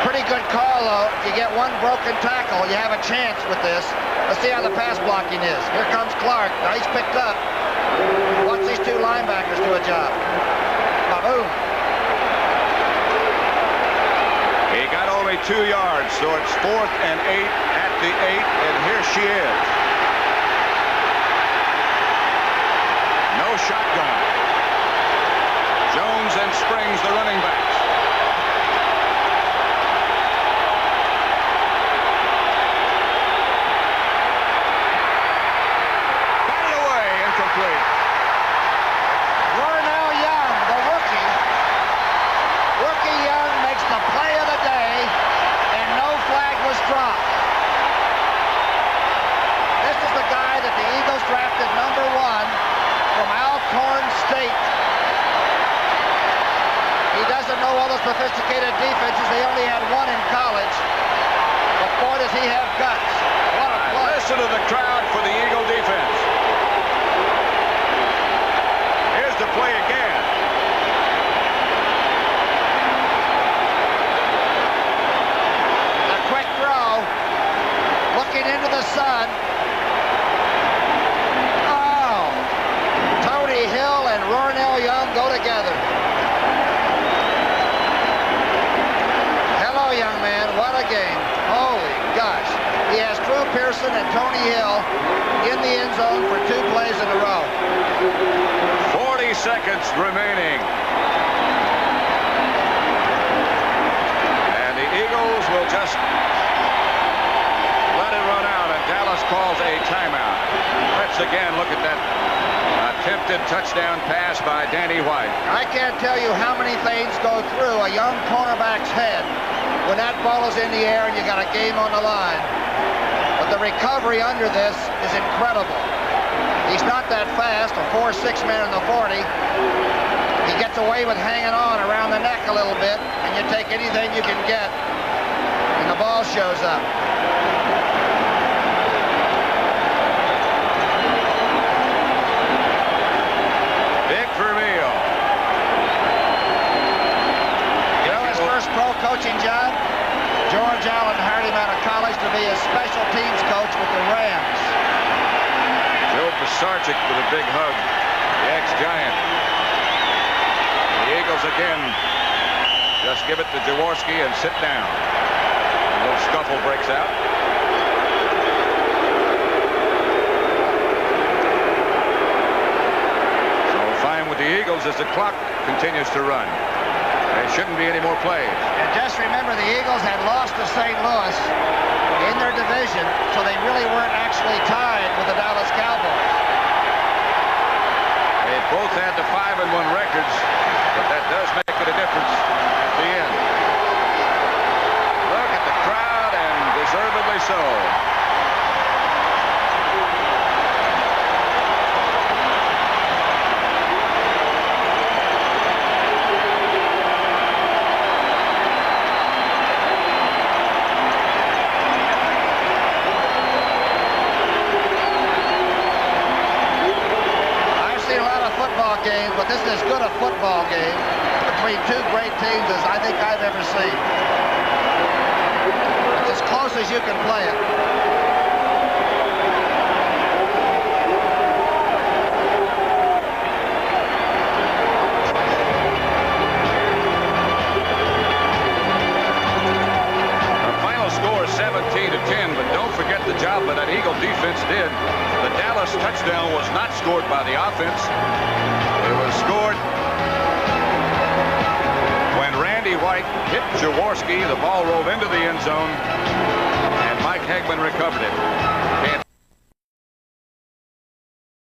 Speaker 2: Pretty good call, though. If you get one broken tackle, you have a chance with this. Let's see how the pass blocking is. Here comes Clark. Now he's picked up. Watch these two linebackers do a job. Boom.
Speaker 1: He got only 2 yards, so it's 4th and 8 at the 8, and here she is. No shotgun. Jones and Springs, the running backs. Batted away, incomplete.
Speaker 2: Larnell Young, the rookie. Rookie Young makes the play of the day, and no flag was dropped. This is the guy that the Eagles drafted #1 from Alcorn State. He doesn't know all the sophisticated defenses. They only had one in college. But boy, does he have guts. What a play.
Speaker 1: Listen to the crowd for the Eagle defense. Here's the play again.
Speaker 2: A quick throw. Looking into the sun. Oh. Tony Hill and Larnell Young go together. Young man, what a game. Holy gosh. He has Drew Pearson and Tony Hill in the end zone for 2 plays in a row.
Speaker 1: 40 seconds remaining. And the Eagles will just let it run out, and Dallas calls a timeout. Let's again look at that attempted touchdown pass by Danny White.
Speaker 2: I can't tell you how many things go through a young cornerback's head when that ball is in the air and you got a game on the line. But the recovery under this is incredible. He's not that fast, a 4-6 man in the 40. He gets away with hanging on around the neck a little bit, and you take anything you can get, and the ball shows up.
Speaker 1: Dick Vermeil.
Speaker 2: You know his first pro coaching job? George Allen hired him out of college to be a special teams coach with the Rams.
Speaker 1: Joe Pisarcik with a big hug. The ex-Giant. The Eagles again just give it to Jaworski and sit down. A little scuffle breaks out. So fine with the Eagles as the clock continues to run. There shouldn't be any more plays.
Speaker 2: And just remember, the Eagles had lost to St. Louis in their division, so they really weren't actually tied with the Dallas Cowboys.
Speaker 1: They both had the 5-1 records, but that does make it a difference at the end. Look at the crowd, and deservedly so.
Speaker 2: Games, but this is as good a football game between 2 great teams as I think I've ever seen. It's as close as you can play it.
Speaker 1: The final score is 17-10, but don't forget the job that Eagle defense did. The Dallas touchdown was not scored by the offense. It was scored when Randy White hit Jaworski. The ball rolled into the end zone, and Mike Hegman recovered it.